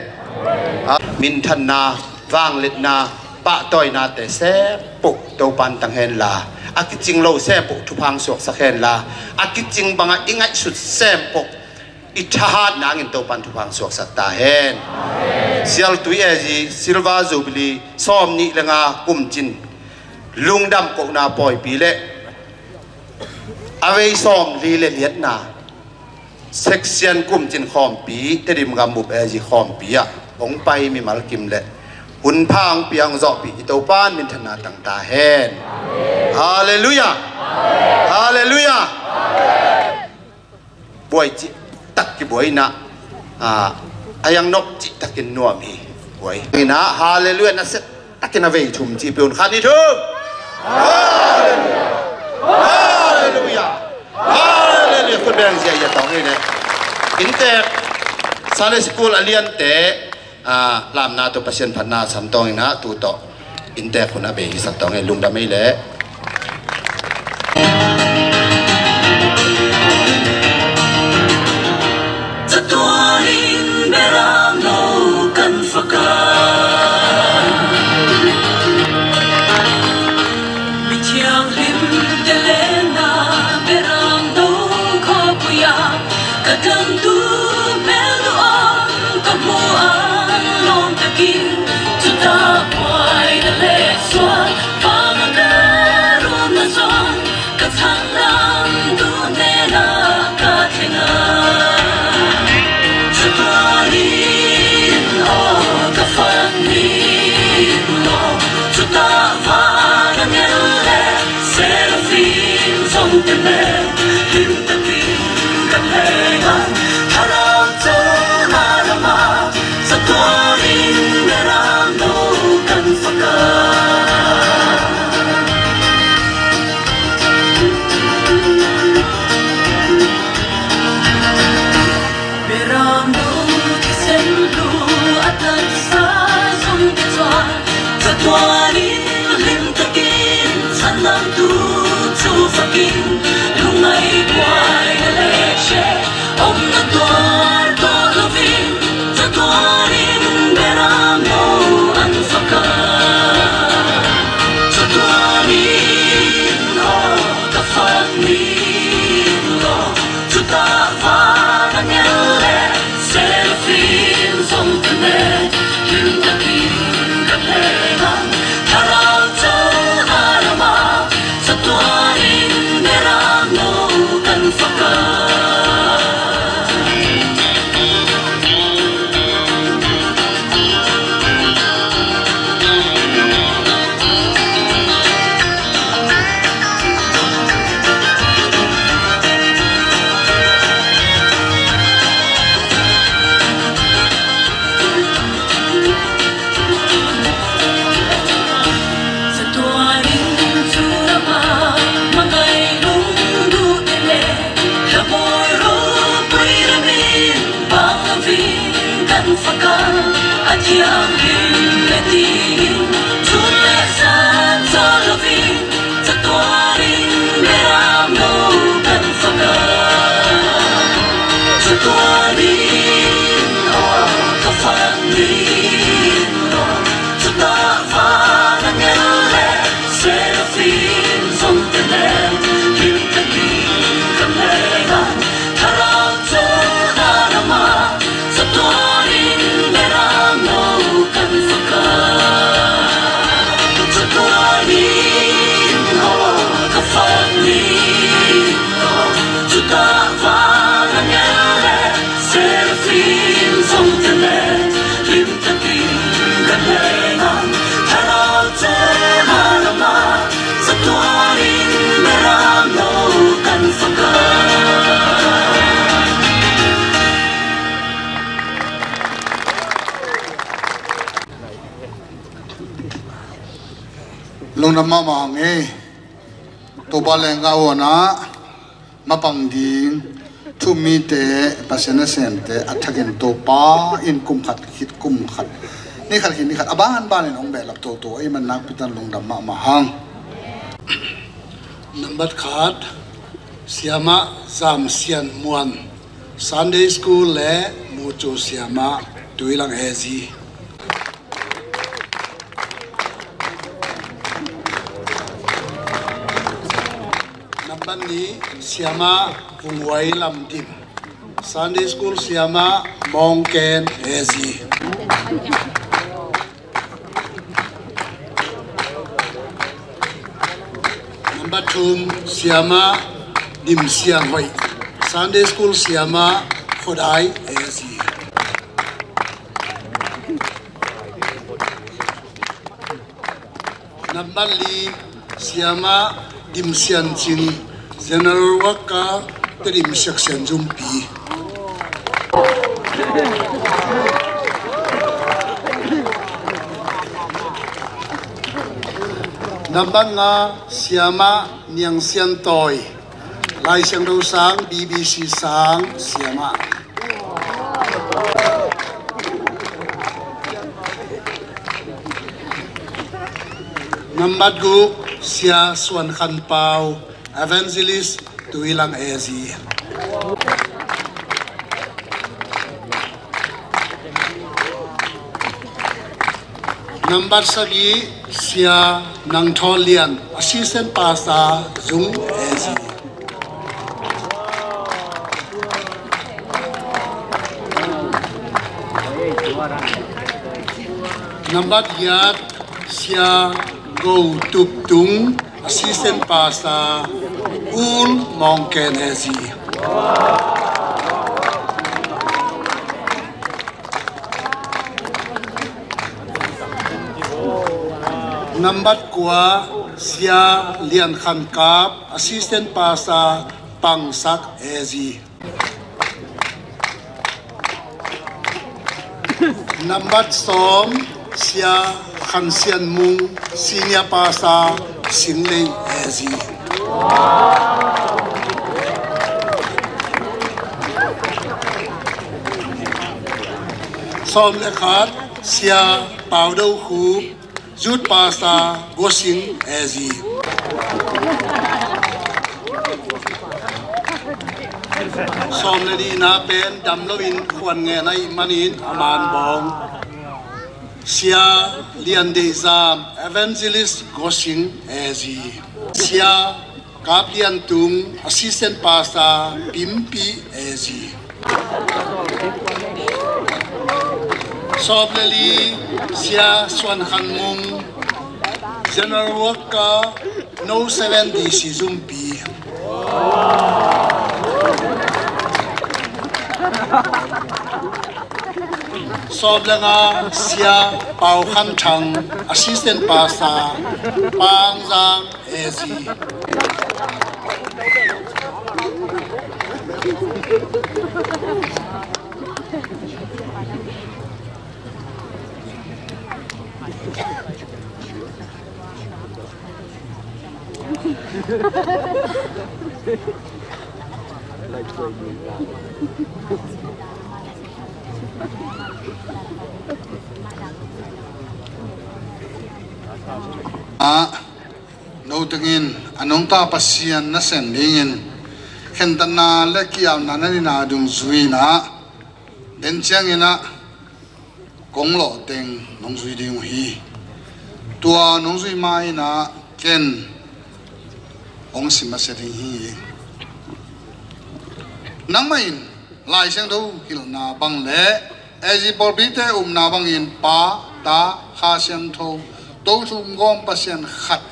min than na wang let na pa toy na te se pok to pan tang hen la akiching lo sem pok thupang swak sakhen la akiching banga ingai sut sem pok ithahat nangin to pan thupang swak sakta hen sial tui eji silva zubli som ni lenga kumchin lungdam ko na poi pi le avei som li le liat na section kumchin khom pi terim gam bup eji khom pi ya ong pai mi mal kim le hun phang piang zo pi to pan min thana tang ta hen hallelujah hallelujah boy chi tak ki boy na ayang nok chi takin nuam hi boy ina hallelujah na set takin avei thum chi pion khani thum hallelujah hallelujah ko bang sia ya tong ni ne inte sale school alian te làm na to pasien phan na sam tong na tu to inte ko na be sa tong e lung da mai le Tatuarin beram no kan fakan Bityang lim delena beram no ko puya kadang tu meluan kamuan long takin tuta kwai na leswan pangadarun na zon kathanglam tu nena kathena lung nam ma nge to ba lenga ona ma pang ding thu mi te pasena sem te athakin to pa in kum khat hit kum khat ni khat aban ban in ong be lap to ai man nak pitan lungdam ma hang number khat siama zam sian muan Sunday school le mu chu siama tuilang ezi number ni siama vungwai lam dim Sunday school siama mongken ezi number 2 siama dim siang hoi Sunday school siama khodai ezi number li siama dim sian chin general waka terim section jumpi number nga siama niang sian toy lai siang do sang BBC sang siama number gu sia suan khan pau evangelist tuilang ezi number sagi sia nang tholian assistant pastor zung ezi number yat sia go tup tung assistant pastor ul mongken ezi number kwa sia lian khan kap assistant pastor pangsak ezi number som sia khan sian mung senior pastor sinlei ezi som lekhat sia pau do khu Jut pasta gosing ezi somnedi na pen damlovin khwan nge nai manin aman bong sia lian de zam evangelist gosing ezi sia kaplian tung assistant pasta pimpi ezi sobleli sia swan khan mung general worker no 70 si zumpi soblanga sia pau khan thang assistant pasta pangjang ezi no tengin anong ta pasian na sendingin khentana lekiaw nanani na dung zuina den changina konglo teng nong zui ding hi tua nong zui mai na ken ong sima setting hi nangmain lai sang do hil na bang le ezi porbite na bang in pa ta kha sian tho to sum gom pasien khat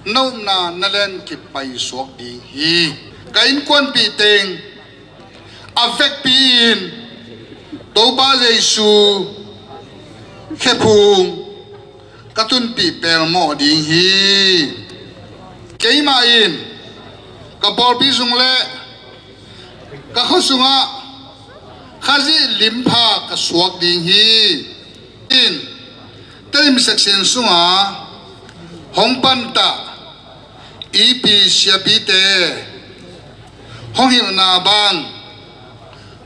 nom na nalen ki pai sok ding hi kain kwan pi teng avek pin to ba jesu khepung katun pi per mo ding hi keima in ka por pi sung le ka khosunga khazi limpha ka suak ding hi in terim section sunga hongpan ta ep siapite honghil na bang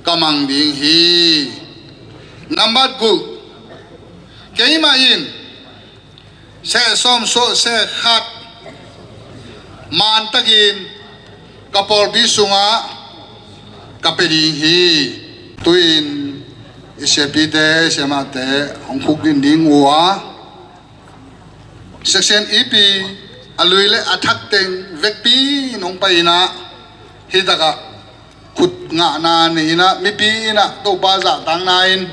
kamang ding hi number 2 keima in se som so se khat man takin kapol bisunga kapeding hi tuin isepite semate hongkhukin ding wa section ep aluile athak teng vekpi nong paina hidaka khut nga na ni na mipi na to ba za tang nain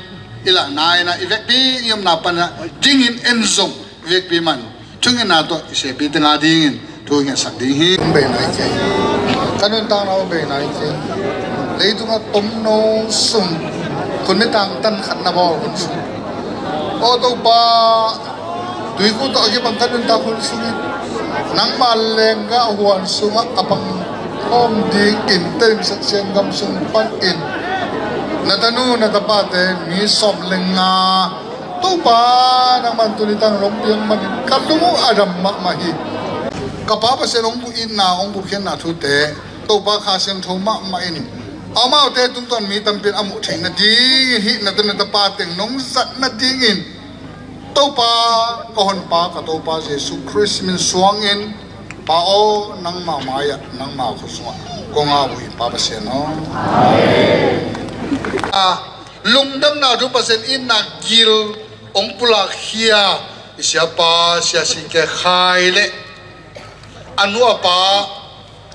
ila naina ivekpi yom na pana dingin enzong vekpi man chungin na to isepite nga dingin tuing sak ding hi be nai che kanun tang na be nai che leitunga tomno sum kun me tang tan khat na bo kun sum o to ba tui ku to ge bang kanun ta kun sum nang malenga huan sunga apang om ding in tem sak chen gam sum pan in natanu natapate mi som lenga to ba nang man tulitang rompiang man kalungu adam mak mahi kapa pa se long bu in na ong bu khen na thu te to ba kha sem tho ma ma in amau te tung ton mi tam pin amu thing na di hi na tu na ta pa teng nong sat na ding in to pa ko hon pa ka to pa jesu christ min suang in pa o nang ma ma ya nang ma khu suwa ko nga bu pa pa se no lungdam na du pa sen in na gil ong pula khia sia pa sia si ke khai le anu apa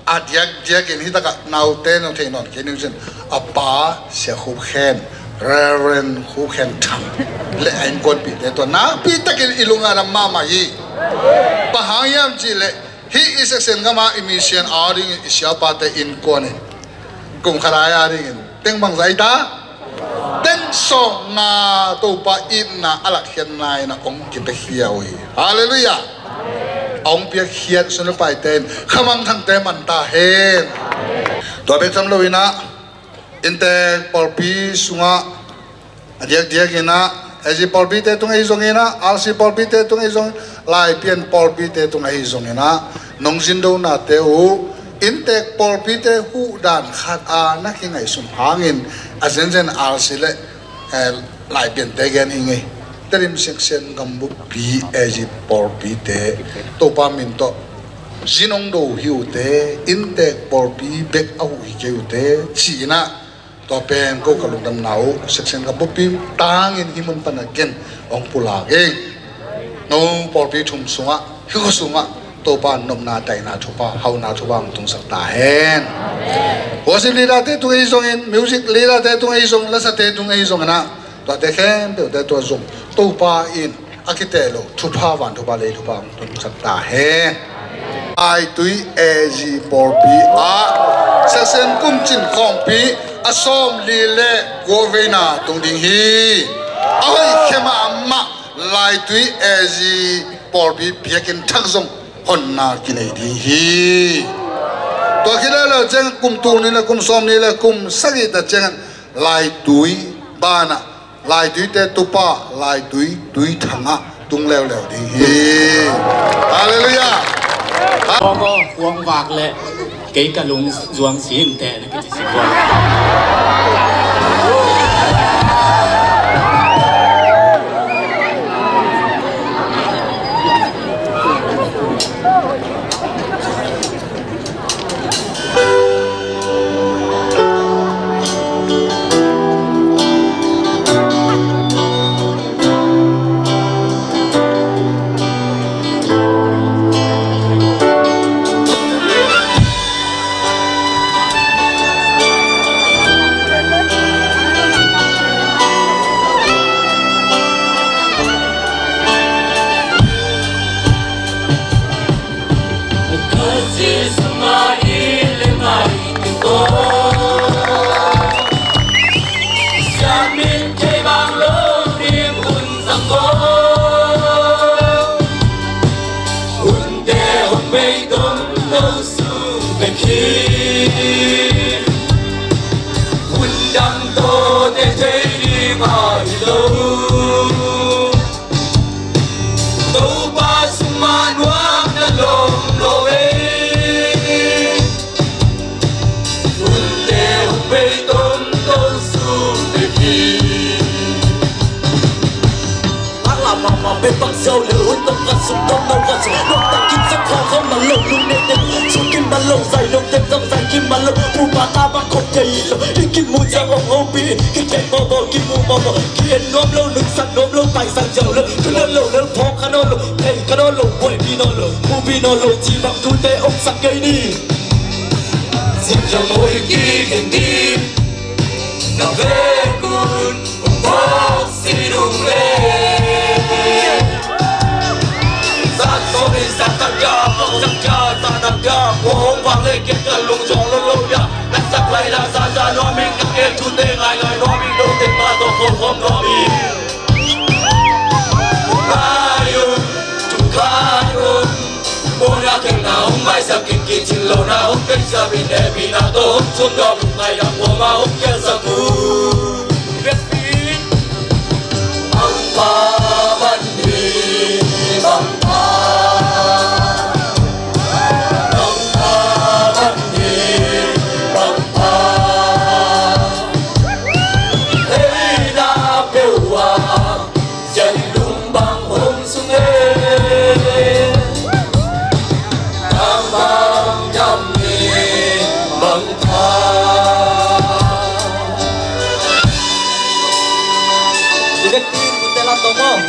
adiak dia ke ni taka naute no the non ke ni sen apa sia khu khen reverend khu khen tham le ain kon pi te to na pi tak ilunga na mama yi pahayam ji le he is a sen gama emission aring sia pa te in kon kum kharaya ring teng bang zai ta teng so na to pa in na alak hian nai na ong ki te hiawi hallelujah ông biết hiện sự phải tên không ăn thằng tên mình ta hen tôi biết thầm lôi na inte polpi sunga dia gina ezi polpi te tung ei zongina alsi polpi te tung ei zong lai pian polpi te tung ei zongina nong jindo na te u inte polpi te hu dan khat a na ki ngai sum hangin azen alsi le lai pian te gen ingai terim section gambu pi ezi polpi te topa min to jinong do hiu te inte polpi bek au hi ke te china to pen ko kaludam nau section gambu pi tang in himun panaken ong pula ge no polpi thum sunga hiu sunga topa nom na tai na thupa hau na thuba tung sak ta hen worship leader te tu ei zong in music leader te tu ei zong la sa te tu ei zong na to te khen te to zong to pa in akitelo thupa wan thupa le thupa tung sak ta hen ai tui ezi porpi a sasen kum chin khom pi asom li le govena tung ding hi ai khema amma lai tui ezi porpi biakin thak zong honna kinai di hi to khilala chang kum tu ni la kum som ni la kum sagi ta chang lai tui bana lai tui te tupa lai tui thanga tung leo leo di hi hallelujah có uống vạc lệ cái cả lùng ruộng xí hình tệ nó cái gì quay Hãy subscribe cho kênh Ghiền Mì Gõ để không bỏ lỡ dòng dài nông thêm dòng dài kim mà lâu u bà ta bằng không thấy lâu đi kim mùi giang ông ông bi cái chạy mò mò kim mù mò mò kia nôm lâu nước sạch nôm lâu tài sản giàu lâu cứ lâu thọ khăn lâu thầy khăn lâu quậy bi lâu mu bi lâu chỉ bằng tu tê ông sạc cây đi xin cho mỗi kỳ hình đi nào về cùn bó xì đùng lên sát số đi sát tăng ca không tăng ca ta tăng ca của hông vàng lên kết cả lùng tròn lâu lâu ya nát sắc lại là ra nói mình các em chú tê ngài ngài nói mình đâu tên mà tôi không nói mình ai ơi chú khai ơi bố nhà kênh nào không mai sao kinh kỳ chín lâu nào không kênh sao bị đè bị nào tôi không xuống đó cùng ngày đang mua mà không kia sao cũ biết đi ông ba văn đi ông ba văn đi ông ba hey na bêu à dậy lung băng hôm xuống em băng nhâm đi băng tha đi biết tin của tên làm tổng không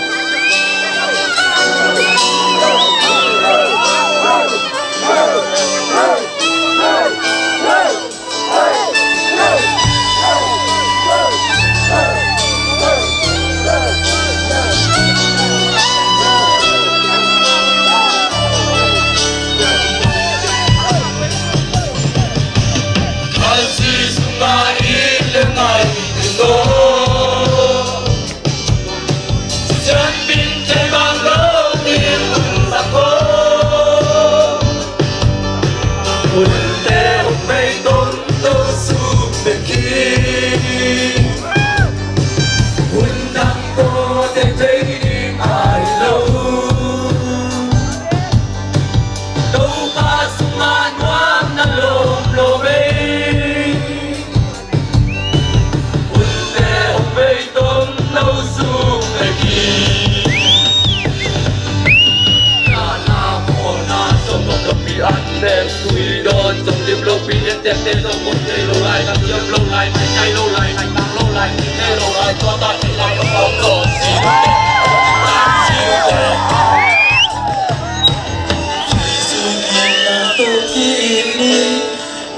đem tùy đón dòng liêm lâu bị yên tem tên dòng một cây lâu lại tăng liêm lâu lại mày chay lâu lại thành tăng lâu lại tê lâu lại cho ta chạy lại ông rồi xin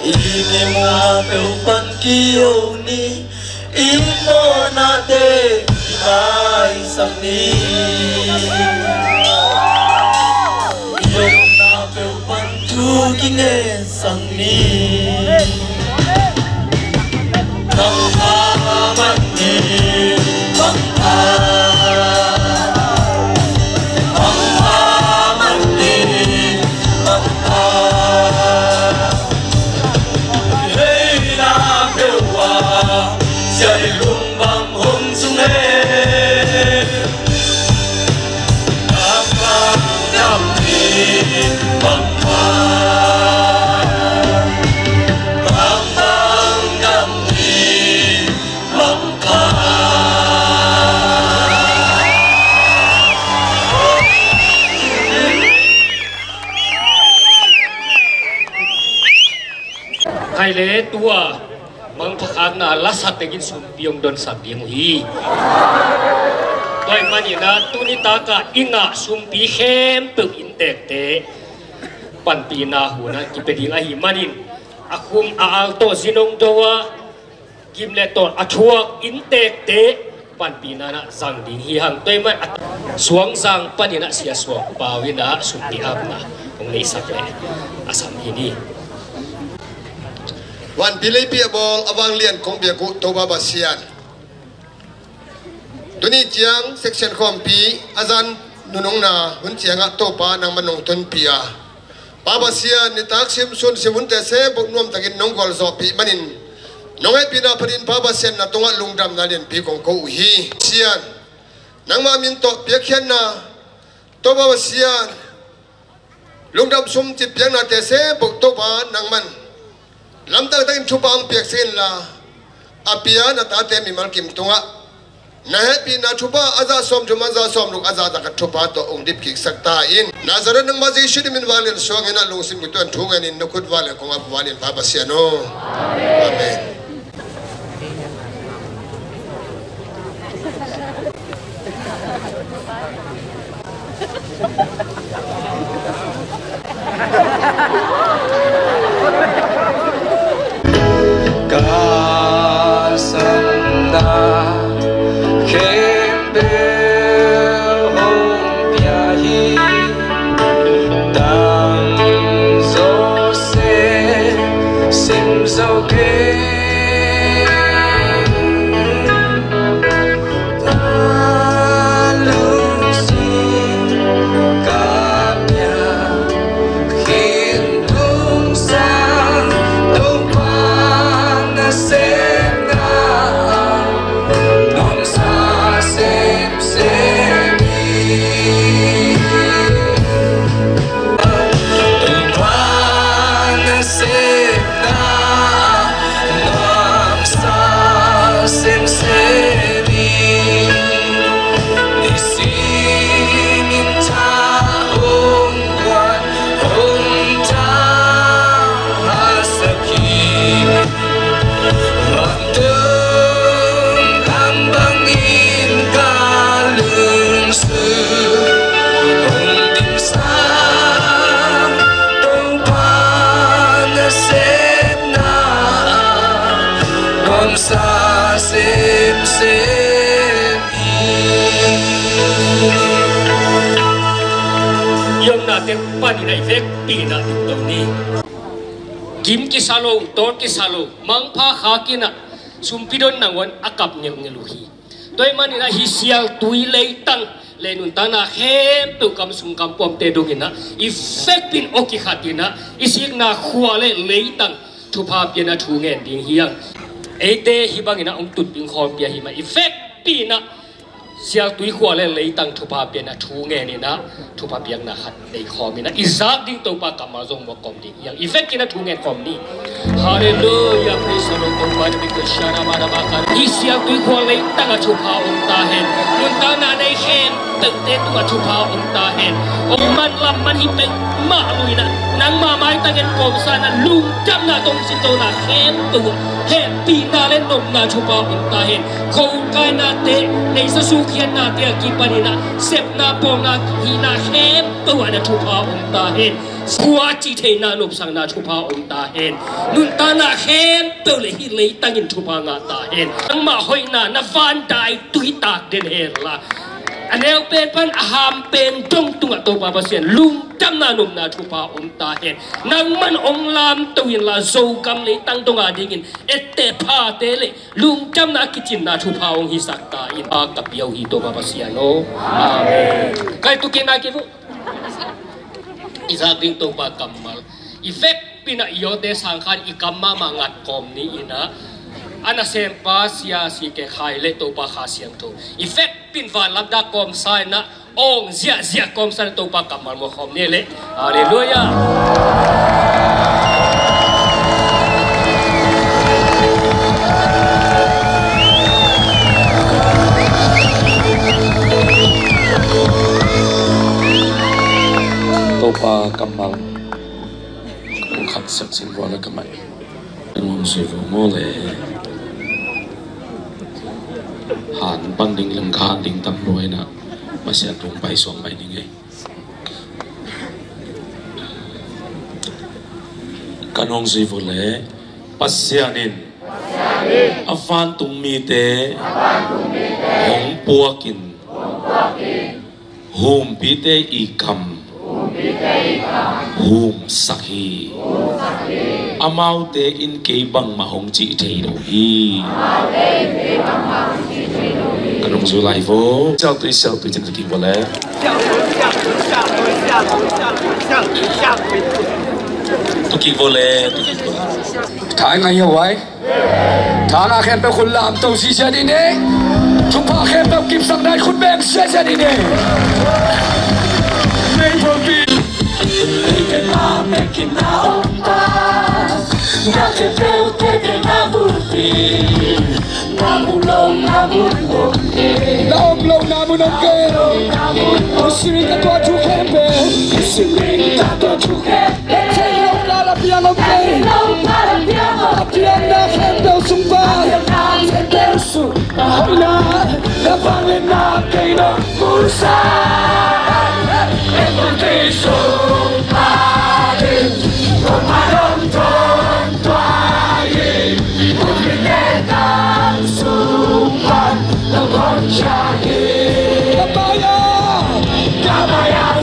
ini mua bèo pan kiêu ni imo na te mai sang ni tu kine sang ni nang aman ni bang aman ni bang hey na bewa jai lung bang hong sung he nang nam ni bang hai lẽ tua mang phak na la sat tegin sum piong don sa piong hi toy mani na tunita ka inga sum pi hem tu in tek te pan pi na hu na ki peding a hi manin akhum a al to zinong dowa kim le to achuak in tek te pan pi na na zang ding hi hang toy ma suang zang panina sia suang pawina sum pi ap na ong nei sak le asam hi niวันพิเลยเปียบอลอวังเลียนของเบียกุโตบาบาเซียนตัวนี้เจียงเซกชันคอมปีอาจารย์นุนงนาหุ่นเจียงอัตโตปานางมันนงต้นปีอาบาบาเซียนนิตักซิมซุนซิมุนเตเซบุกนวมตะกินนงกอลซอปีมันินน้องไอปีนาพดินบาบาเซียนนาตงะลุงดำนาเลียนปีของเขาฮีเซียนนางมามินโตเปียเขียนนาโตบาบาเซียนลุงดำซุมจิตเปียงนาเตเซบุกโตปานางมันลำตั้งแต่ชุบางเปียกเส้นละอาเปียนัตอาเตมิมัลกิมตุงะ na happy na thupa aza som thumanza som luk aza ta ka thupa to ong dip ki sakta in nazaran nang maji shidimin walen swangena lungsim gutan thungen in nukut wale kong ap walin baba siano amen Kim kisalo, tor kisalo, mangpa hakina, sumpidon nangon akap ngeluhi. Toy manila hisial tui leitang, lenun tanah hem tu kam sungkam pom tedongina, effectin oki hatina, isik na kuale leitang, tupa piana tungen ding hiang. Ete hibangina tut ping hom pia hima, effectina. Sial tui kuale leitang tupa piana tungenina, tupa piang na hat dei komina, izak ding topa kamazong mo kom ding yang effectina tungen kom ni. Hallelujah, praise the Lord, tupa ding keshara mana bakar. Isial tui kuale leitang tupa tahen, nunta na nei hem tente tupa tupa tahen. Oman lam man hipeng maluina, nang mamai tangen kom sana lung jam na tong sinto na hem tu, hem pina len nom na tupa tahen. Kau kai na te nei sasu kian na te kipanina sep na pom na hina hem tu ada tupa tahen. Kuaci te na nup sang na tupa tahen. Nun ta na hem tu le hi le tangin tupa nga tahen. Ang ma hoi na van dai tui tak den her la. Anel pen pan aham pen jong tunga to pa pasien lung jam na num na tupa tahen. Nang man ong lam tuin la zo kam le tang tunga dingin ette pa te le lung jam na kitchen na tupa ong hisak ta in a kapiaw hi to pa pasien no. Amen. Kay tu kinakifu. Isa ding to pa kamal. Effect pina iyote sangkan ikamma mangat kom ni ina. Ana sempa sia si ke khaile to pa khasiang to effect pin van labda kom sai na ong zia zia kom san to pa kamal mo khom ne le hallelujah to pa kamal khat sak sin wala kamai nong se mo le han bang ding lam khan ding tam roi na masya tung pai song pai ding ai kanong si vole pasyanin afan tung mi te hong puakin hum pite ikam hum sakhi amau te in ke bang mahong chi thei do hi kanong zu lai vo chao tui chen ki wala tu ki vole thai ngai yo wai thana khen pe khul lam to si sa di ne chung pa khen pe kip sang dai khut beng sa di ne nei pro bi ke na me ki na ompa na ke pe te na burti na mulong na Naom lâu na mun ông kê Simin ka tua chu khem pe Simin ka tua chu khem Chei lâu na la piang ông kê La piang na khem teo sung ba Khem teo sung Hoi na Na vang lên na cây nó mù sa Em không thể sung ba đi Không mà đông tròn toa đi Một cái nghe tan sung ban Lòng con cha đi Kabaya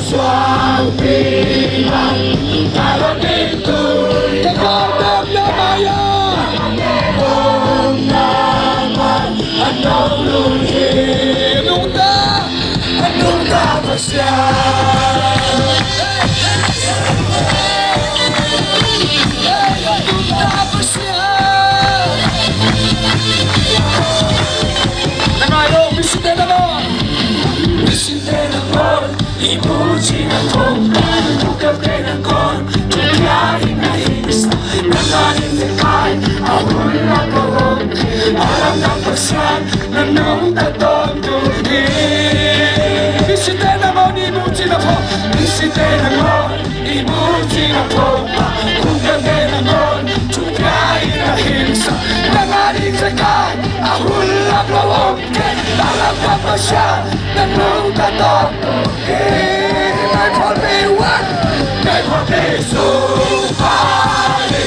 suang piman Kalau itu Terhadap namanya Om naman Anong luhi Nungta pasya Nungta pasya Nanayo, bisite naman Bisite naman Ibuji ng tumban Bukap kay ng kon Tuyahin na hisa Nanganin din kay Awal na kahon Alam ng pasyan Nanong tatong duhin Bisite naman Ibuji na po Bisite naman Ibuji na tumban Bukap kay ng kon Tuyahin na hisa Nanganin din kay Awal na kahon Alam ng pasyan Nanong tatong duhin Ngày phút đi quát Ngày phút đi xuống phá đi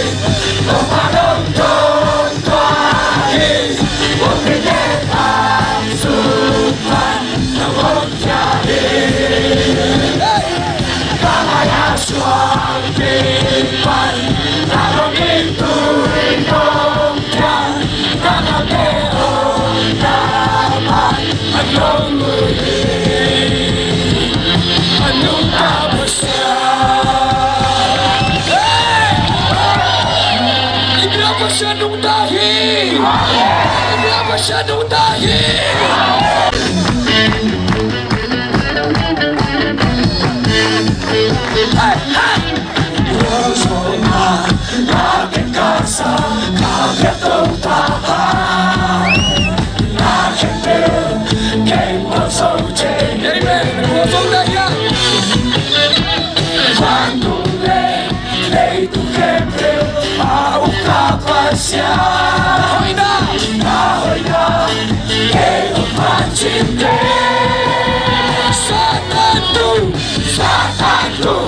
Một hoa đông trốn thoa đi Một cái nhé thang xuống phan Nằm hôn cha đi Cả mai hạ xoang kinh phan Ta không biết tuổi đông cha Cả ngạc kê ôn ta phan Anh không người đi Nunca pasya nung tahi Ibla pasya nung tahi Rồi mà là cái casa Cả tông tahan Là cái tên Cái mơ sâu trên Cái bên của sông đây nhá Quando leito quebreu a ocasião Hoina, que o mantinte Satatu,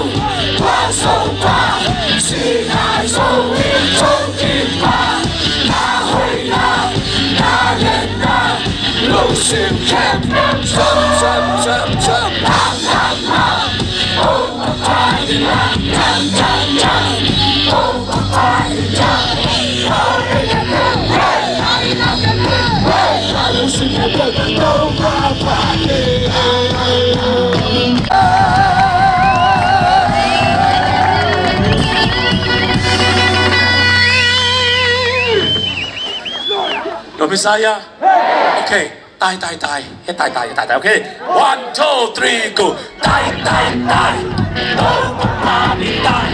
passou pa Se nasou em Tonkipa Na hoina, na lena Lusim camp, some Oh, papai, tan, tan, tan. Oh, papai, tan. Oh, papai. Rồi Messiah. Okay. Tai, hết tai, okay. 1, 2, 3, go. Tai. No, papa, tai.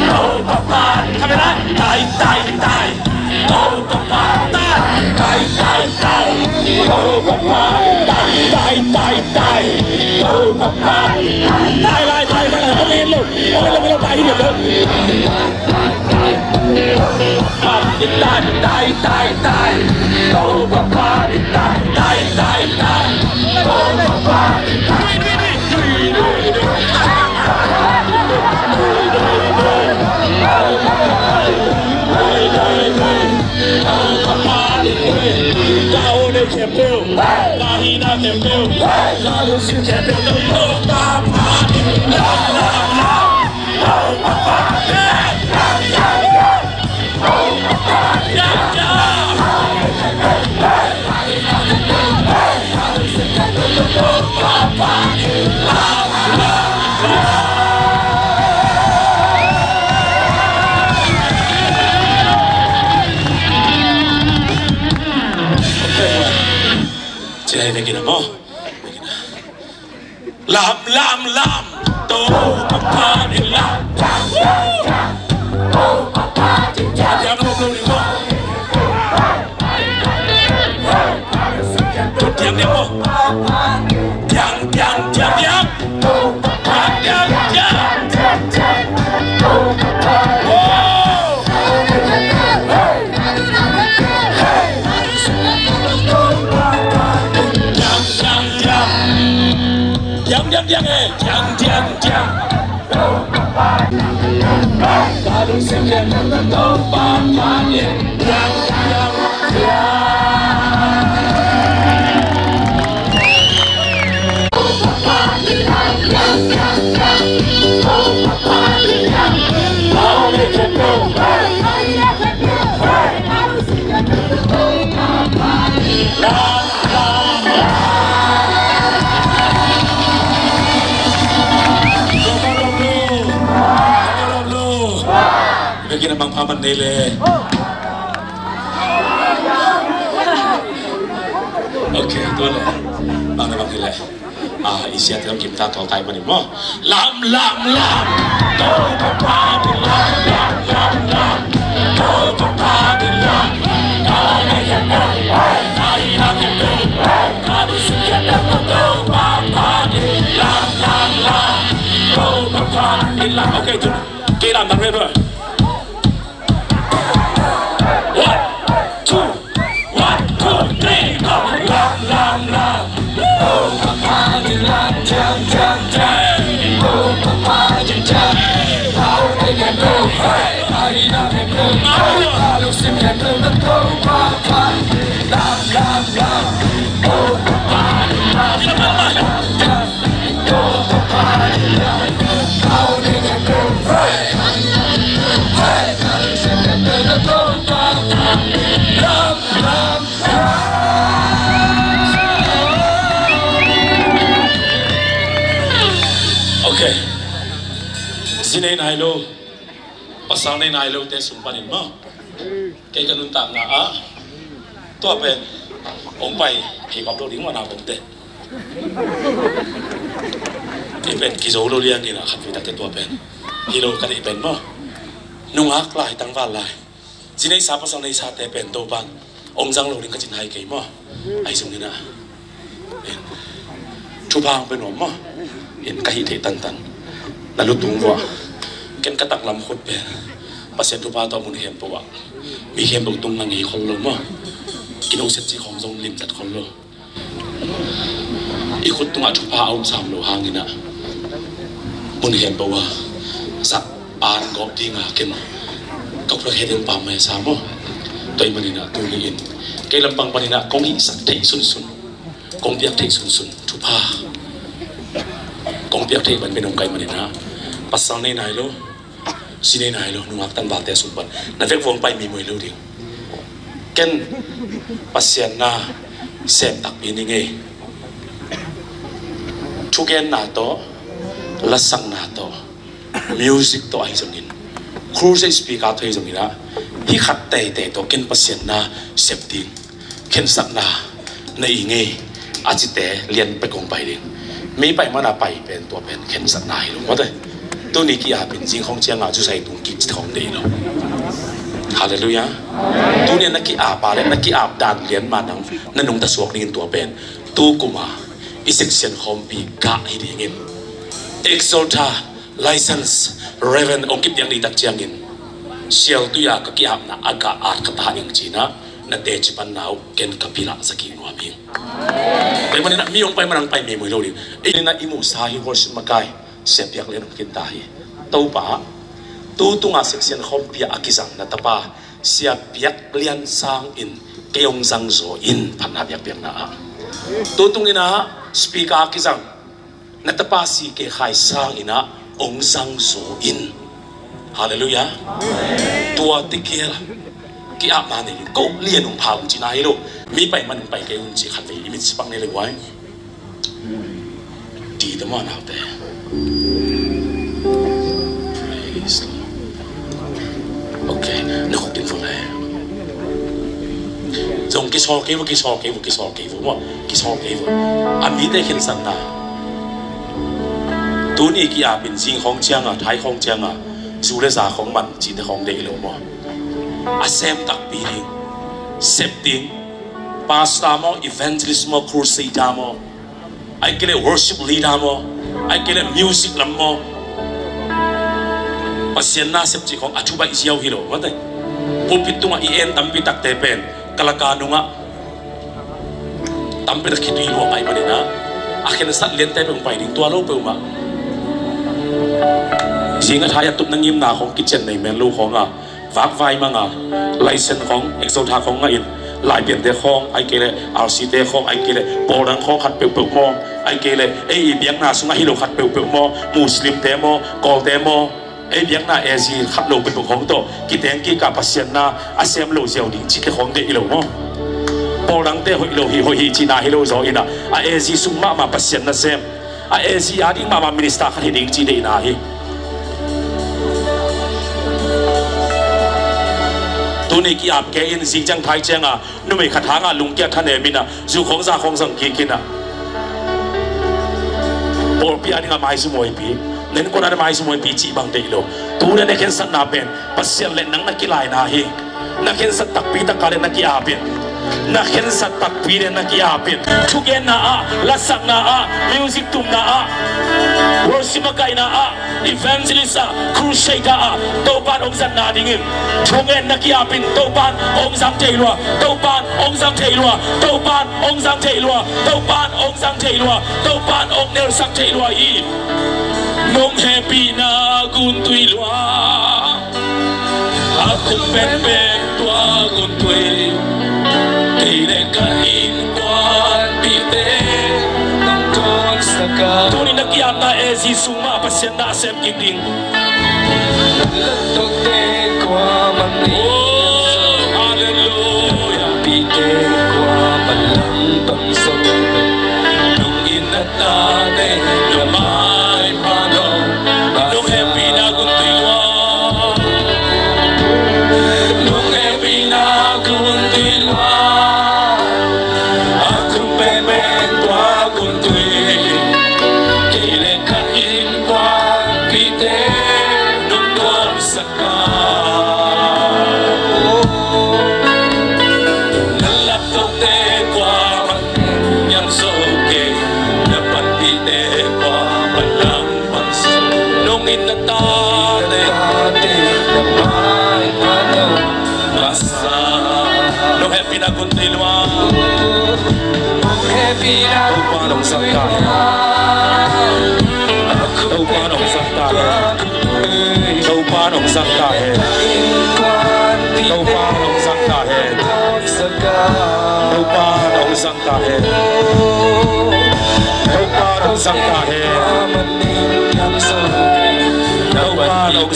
No, papa, camera. Tai. No, papa, tai. No, papa, tai. No, papa, tai, không lên luôn, tai đi được. Tai. No, papa, tai. No, papa, Cao đây chèm tiêu, Mahina chèm tiêu, Gia lưu siêu chèm tiêu, No, papa, No, papa, Chơi về kia nào mò làm tô papa đi làm tô papa đi làm nó không đi mò Kita bang paman nile. Okay, tu le. Bang bang nile. Isi hati kita tahu tay mana mo. Lam. Tu papa di lam. Tu papa di lam. Kau yang ay nak kita. Kau suka dapat tu papa di lam. Tu papa di lam. Okay, tu. Kita lam dah berapa? 1, 2, 3, go! Lam. Oh, papa, lam, jam. Oh, papa, jam. How they can go, hey, I can go. I don't see them go, papa, lam. Oh, papa, lam, jam. Oh, papa, lam. How they can go, hey, I don't see them go, papa. Lam. Okay. Sini nailo, pasal ni nailo te sumpanin mo. Kaya kanun tak na tu apa? Ompai hikap lo ding mana pun te. Iben kisah lo liang ni nak kapi tak tu apa? Hilo kan iben mo. Nungak lah tang valai. Sini siapa pasal ni saat iben tu bang. Ongjang lo ding kacin hai kay mo. Ay sung ni na. Chupang penom mo. In kahit tan lalu tunggu ken katak lam khut pe pasien tu pa to mun hem po wa mi hem bu tung nang i khol lo mo kino set chi khom jong lim chat khol lo i khut tunga chu pa aum sam lo hangina mun hem po wa sa an go tinga ken ko pro hedin pa me sa mo toy manina tu ni in ke lampang panina kong hi sak thei sun kong piak thei sun chu pa kong piak thei ban benong kai manina pasal ni nai lo sini nai lo nungak tan balte sumpan na vek vong pai mi moi lo ding ken pasien na sem tak ini nge chugen na to lasang na to music to ai jongin cruise speaker thoi jongina hi khat te to ken pasien na sep ding ken sak na nei nge achite lian pe kong pai ding mi pai mana pai pen to pen ken sak nai lo wa de tu ni kia bin jing hong chiang a chu sai tung ki thong dei lo hallelujah tu ne na ki a pa le na ki a dan lian ma nang na nung ta suak ning to pen tu kuma i section hom pi ka hi ding in exalta license reven ong kip yang ni tak chiang in sial tu ya ka ki a na aga at ka ta ing china na te chi pan nau ken kapila saki no mi pai man na mi ong pai man pai me moi lo ri e na imu sa hi worship makai sepiak len kita hi tau pa tu tunga section hom pia akisang na tapa siapiak lian sang in keong sang zo in phanap yak piak na tu tungina speaker akisang na tapa si ke khai sang ina ong sang zo in hallelujah tua tikela ki ap na ni ko lian ong phang chi na hi lo mi pai man pai ke un chi khat ve imit sipang ne le wai ti da ma na te Praise Lord. Okay, nó không tin phương này. Dùng cái so cái vụ anh nghĩ đây hiện sản na. Tu ni kia bình sinh không chăng à, thái không chăng à, dù là giả không mạnh chỉ để không để lâu mà. À xem đặc biệt đi, xếp tiếng, pastor mo, evangelist mo, crusade mo, ai cái này worship leader mo, ai cái này music làm mo. Pasien na sep chikong achuba isiaw hilo wate pulpit tunga ien tampi tak tepen kalakano nga tampi tak kitu ilo ay manina akin sat lente peng pai ding tualo pe uma riêng ở hai tụt năng nghiêm na không kitchen này men lu không à vác vai mang à license không exota không ngay lại biển thế không ai kể lệ RCT không ai kể lệ bộ đăng không khát bèo bèo mò ai kể lệ ấy biếng na sung ai hiểu khát bèo bèo mò Muslim thế mò Col thế mò ấy biếng na gì khát lâu bèo không to kí tiếng kí cả pasien na xem lâu giàu đi chỉ cái không để lâu mò bộ đăng thế hội chỉ na hiểu rồi ina gì sung mà pasien na xem gì đi mà minister khát hình chỉ để na hi tu này kia áp cái in gì chẳng thay chăng à, nó mới khát hàng à lùng kia khát em à, dù không ra không sang kia kia à, bor pi anh em ai xung quanh pi, nên con anh em ai xung quanh pi chỉ bằng đấy lo, tu này khen sát na bên, pasien lên nắng na kia lại na hi, na khen sát tak pi tak kali na kia áp bên, na khen sát tak pi na kia áp bên, thu gen na à, lasak na à, music tum na à, worship makai na à. Evangelist crusade topan ông dân na dingin thungen na kia pin topan ông giang thầy lùa topan ông giang thầy lùa topan ông giang thầy lùa topan ông giang thầy lùa topan ông nêu sang thầy lùa i nong happy na gun tui lùa aku pen pen tua gun tui kile ka in quan pite Tuni nakiam na ezi suma pasien na sem kiting. Oh, hallelujah. Pite kwa malang bangso. Nung inatane lamay pano. Nung happy na kuntilwa. Nung happy na kuntilwa. Aku pemen tua kuntui. Topan sakta Topan sakta Topan sakta Topan sakta Topan sakta Topan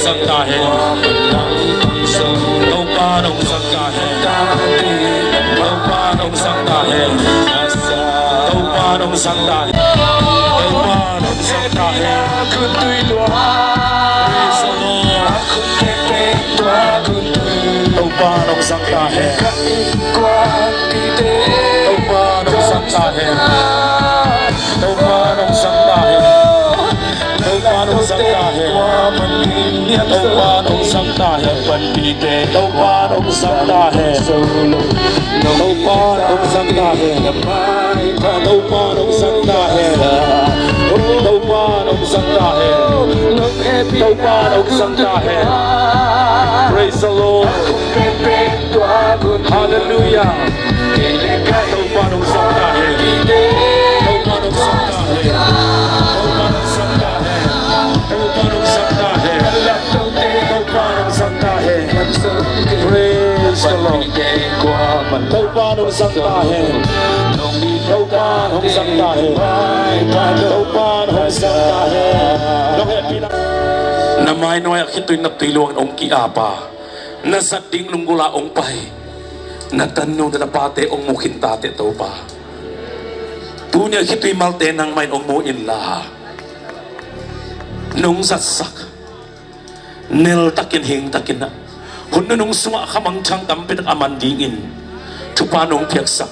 sakta Topan sakta Topan sakta Topan sakta Topan sakta aku tui lua aku tepe tua Topan sakta Topan sakta Topan sakta Topan sakta Topan sakta pandite Topan sakta Topan sakta Topan sakta Topan sakta Topan sakta Praise the Lord Hallelujah Topan sakta Topan sakta Praise the Lord. Topan sakta hai. Topan sakta hai. Topan sakta hai. Namai noi akitui naktilong ong kiapa. Nasating lunggula ong pai. Natanong na pate ong mukhintate topa. Tunya kitui malte nang main ong mo inla. Nung sasak. Nel takin hing takin na. Hunno nung sunga kamang chang kampit amandingin. Tupanong piaksak.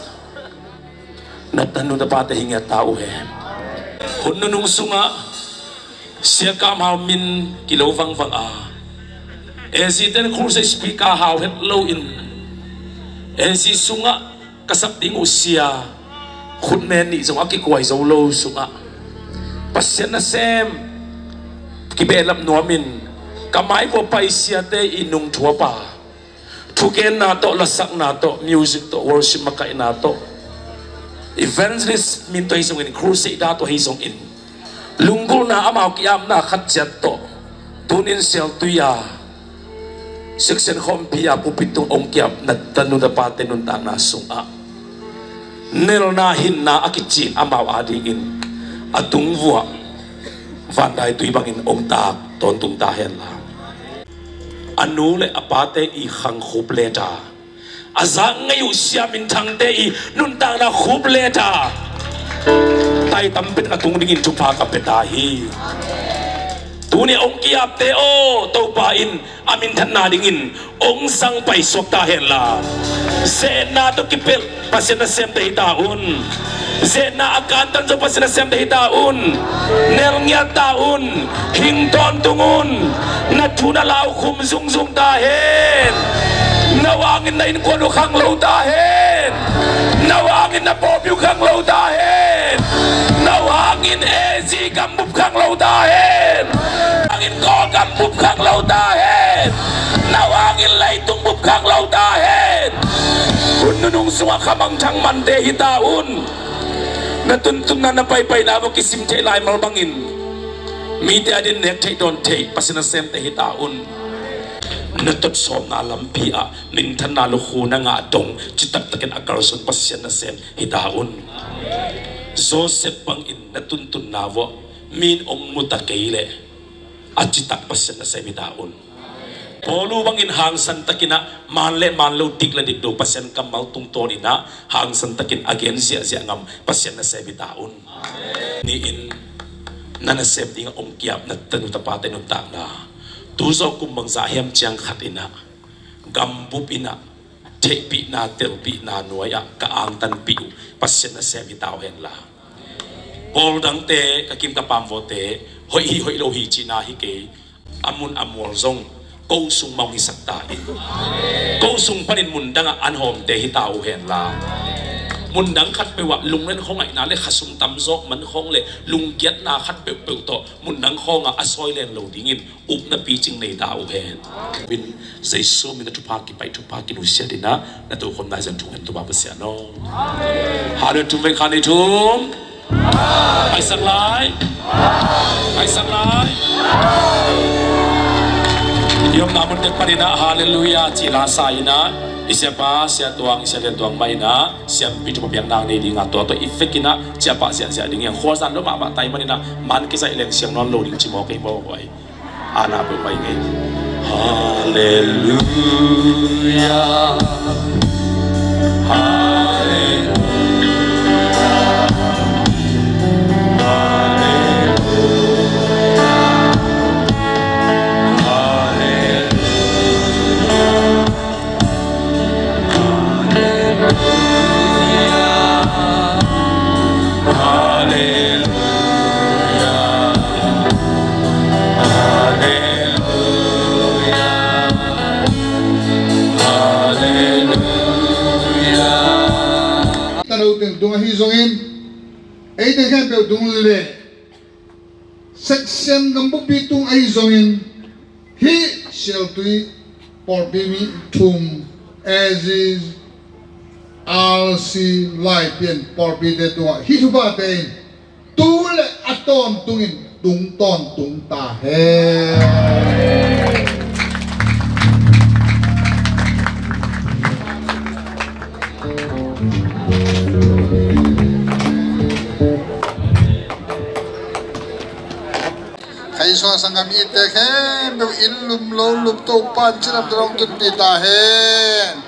Natanong na pate hinga tao he. Hunno nung sunga siya kamhaw min kilowang vang a. Esiten kursa spika haw het low in. Esi sunga kasapding usia. Hunmen ni sunga kikway zo low sunga. Pasyan na sem. Kibelap nuamin. Kamay ko pa isyate inung tuwa pa. Tuken na to, lasak na to, music to, worship makain na to. Evangelist minto hisong in, crusade na to hisong in. Lunggol na amaw kiam na katsyan to. tunin sel tuya section khompia pupitung ongkiap na tanu da paten nun ta na sunga nel na hin na akichi amaw adingin atung vua vandai tu ibangin ong ta ton tung ta hen la anu le apate i khang khup leta azang ngayu siamin thang te i nun ta na khup leta tai tampet atung dingin chupa ka petahi tuni ong kiap te o to pa in amin than na dingin ong sang pai sok ta hen la se na to kipel pasien na sem te taun se na akan tan so pasien na sem te taun nel ngya taun hing ton tungun na tuna lau khum zung zung ta hen nawangin na in kono khang lo ta hen nawangin na popyu khang lo ta hen nawangin ezi gambup khang lo ta hen nawangin ko gambup khang lo ta hen nawangin lay tungbup khang lo ta hen ununung sunga kamang chang mante hitaun natuntun na napaypay na mo kisim chay lay malbangin miti adin nek chay don chay pasinasem te hitaun natot som na lampia mintan na luhu na nga dong chitak takin akarson pasyan na sem hitaun Joseph pang in natuntun na wo min ong mutakele at chitak pasyan na sem hitaun Polo bang in hang santakin na manle manlo tikla dikdo pasyan kamal tungton ina hang santakin again siya ngam pasyan na sebi taon. Ni in nanasem di nga ongkiap na tanutapate ng tangna. Tuso kumbang sahiyam tiyang khat ina. Gambup ina. Tepi na telpi na nuaya kaang tan piu pasyan na sebi taon la. Pol dang te kakim kapamvo te hoi hoi lo hi chinahi ke amun amor zong câu sung mong isak tain câu sung panin mundang anhom te hitau hen la mundang khat pe wa lung len khong ai na le khasum tam zok man khong le lung kiat na khat pe pe to mundang khong a asoi len lo dingin up na pi ching nei dau hen bin sei so min tu pa ki pai tu pa ki nu sia dina na to khom na jan tu hen tu ba pa sia no ha de tu me khan ni thum ai sang lai Yom namun deparina haleluya cila saina isiapa sia tuang mai na siap pitu papiang nang ni dinga to ifekina siapa sia ding yang khosan lo ma tai manina man ki sai leng siang non lo ding chimo ke bo boy ana pe mai ngai haleluya Dung hi zongin ai te kan pe dung le section gambuk bitung ai zongin hi shall tui por bimi tum as is RC life pen por bi de tu hi su ba te tu le aton tungin tung ton tung ta he so sangam ite khem be ilum lo lup to pan chirap drong tut pi ta hen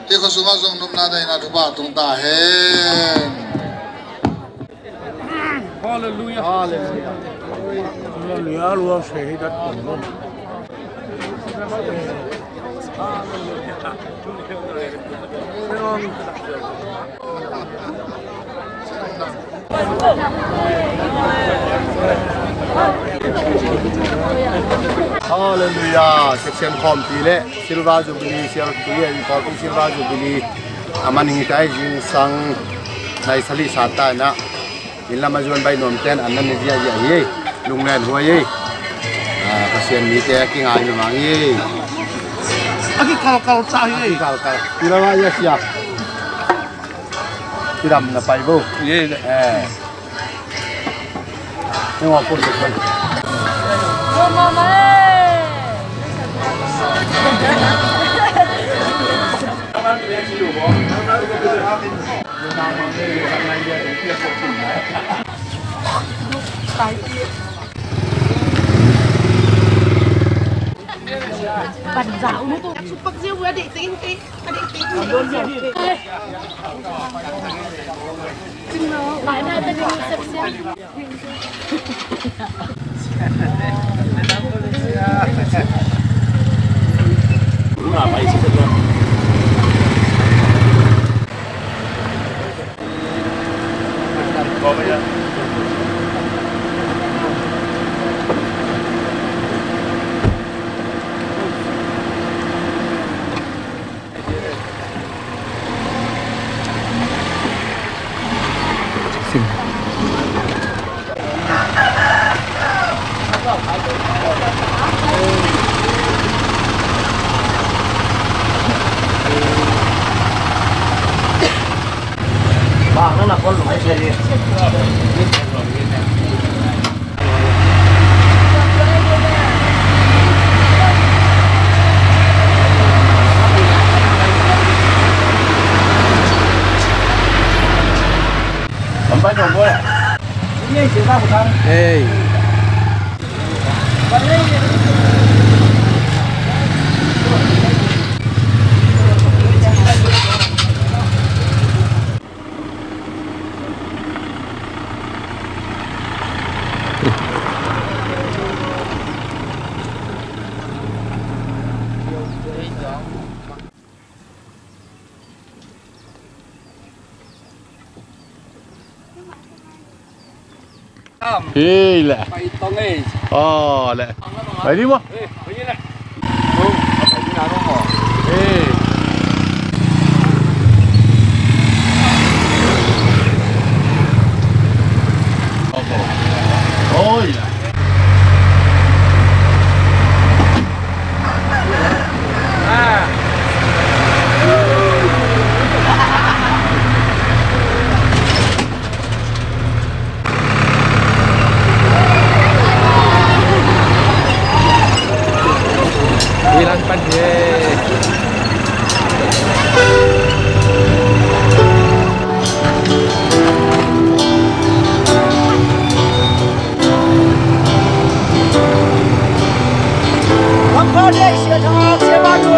ki ko sunga zong num na dai na thu ba tung ta hen hallelujah hallelujah hallelujah lu shahidat kum Hallelujah. Section kompile Silva Jubilee siang tuye recording Silva Jubilee amani kai jing sang nai sali sata na illa majuan bai nom ten anan ni dia ya ye lunglen huai ye pasien mi te ki ngai ni mang ye aki kal ta ye kal tirawa ya siap tiram na pai bo ye ni wa por se Mama Bản dạo nữa tôi chụp bậc riêu với định tính cái chừng nào lại đây bên mình sắp xếp đúng là bay sẽ được có bây giờ Bang, nó là con lủng xe đi. Sampai dong gue. Ini cerita bukan? Hey. Gila. Bay tong ấy. Oh, lẹ. Bay đi mà. Bay như này. Không, phải như nào không bỏ. Ê. Ôi. À. Bilang pandai. Apa dia siapa siapa tu?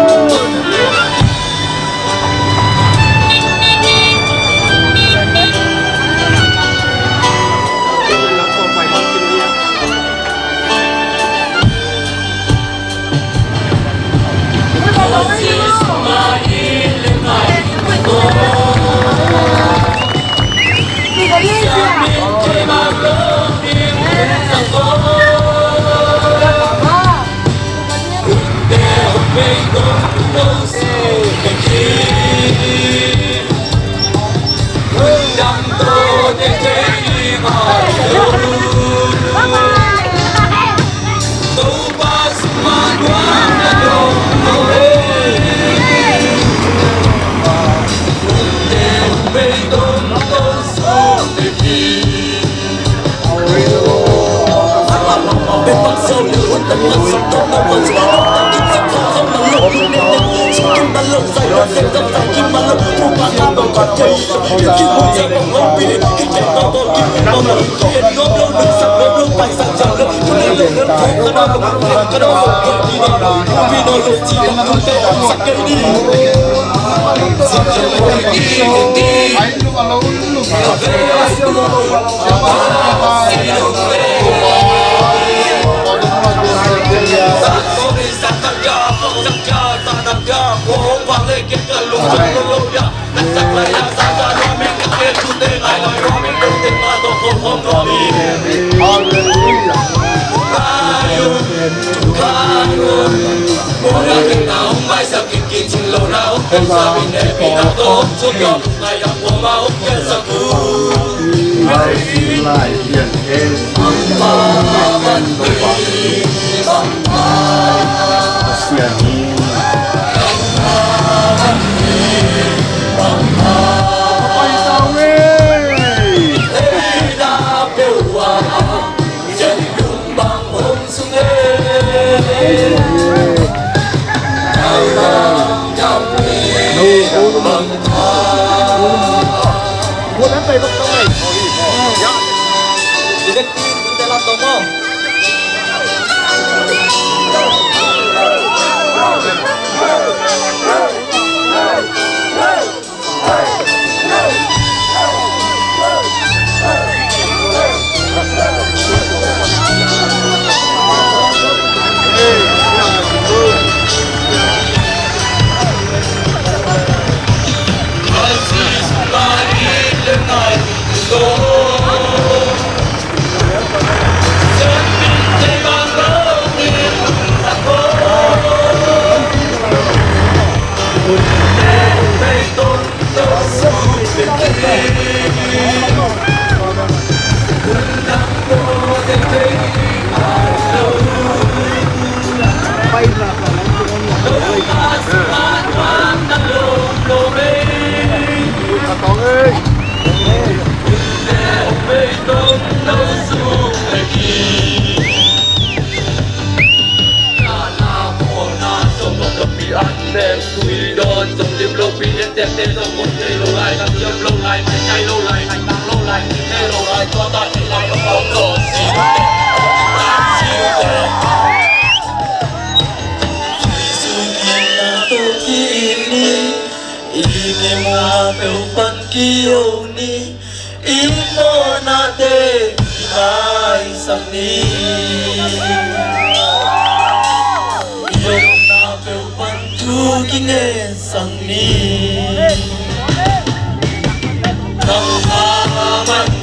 ngay bốc tông ngay dạ đi cái để làm tông không Đem suy đón dòng liêm lâu bị yên đẹp tên dòng một cây lâu lại làm liêm lâu lại mày chay lâu lại hành tăng lâu lại tê lâu lại cho ta chạy lại ông bóng đồ xì Inema peupan kioni imo na te mai samni Yong na peupan tu kinge samni Nang aman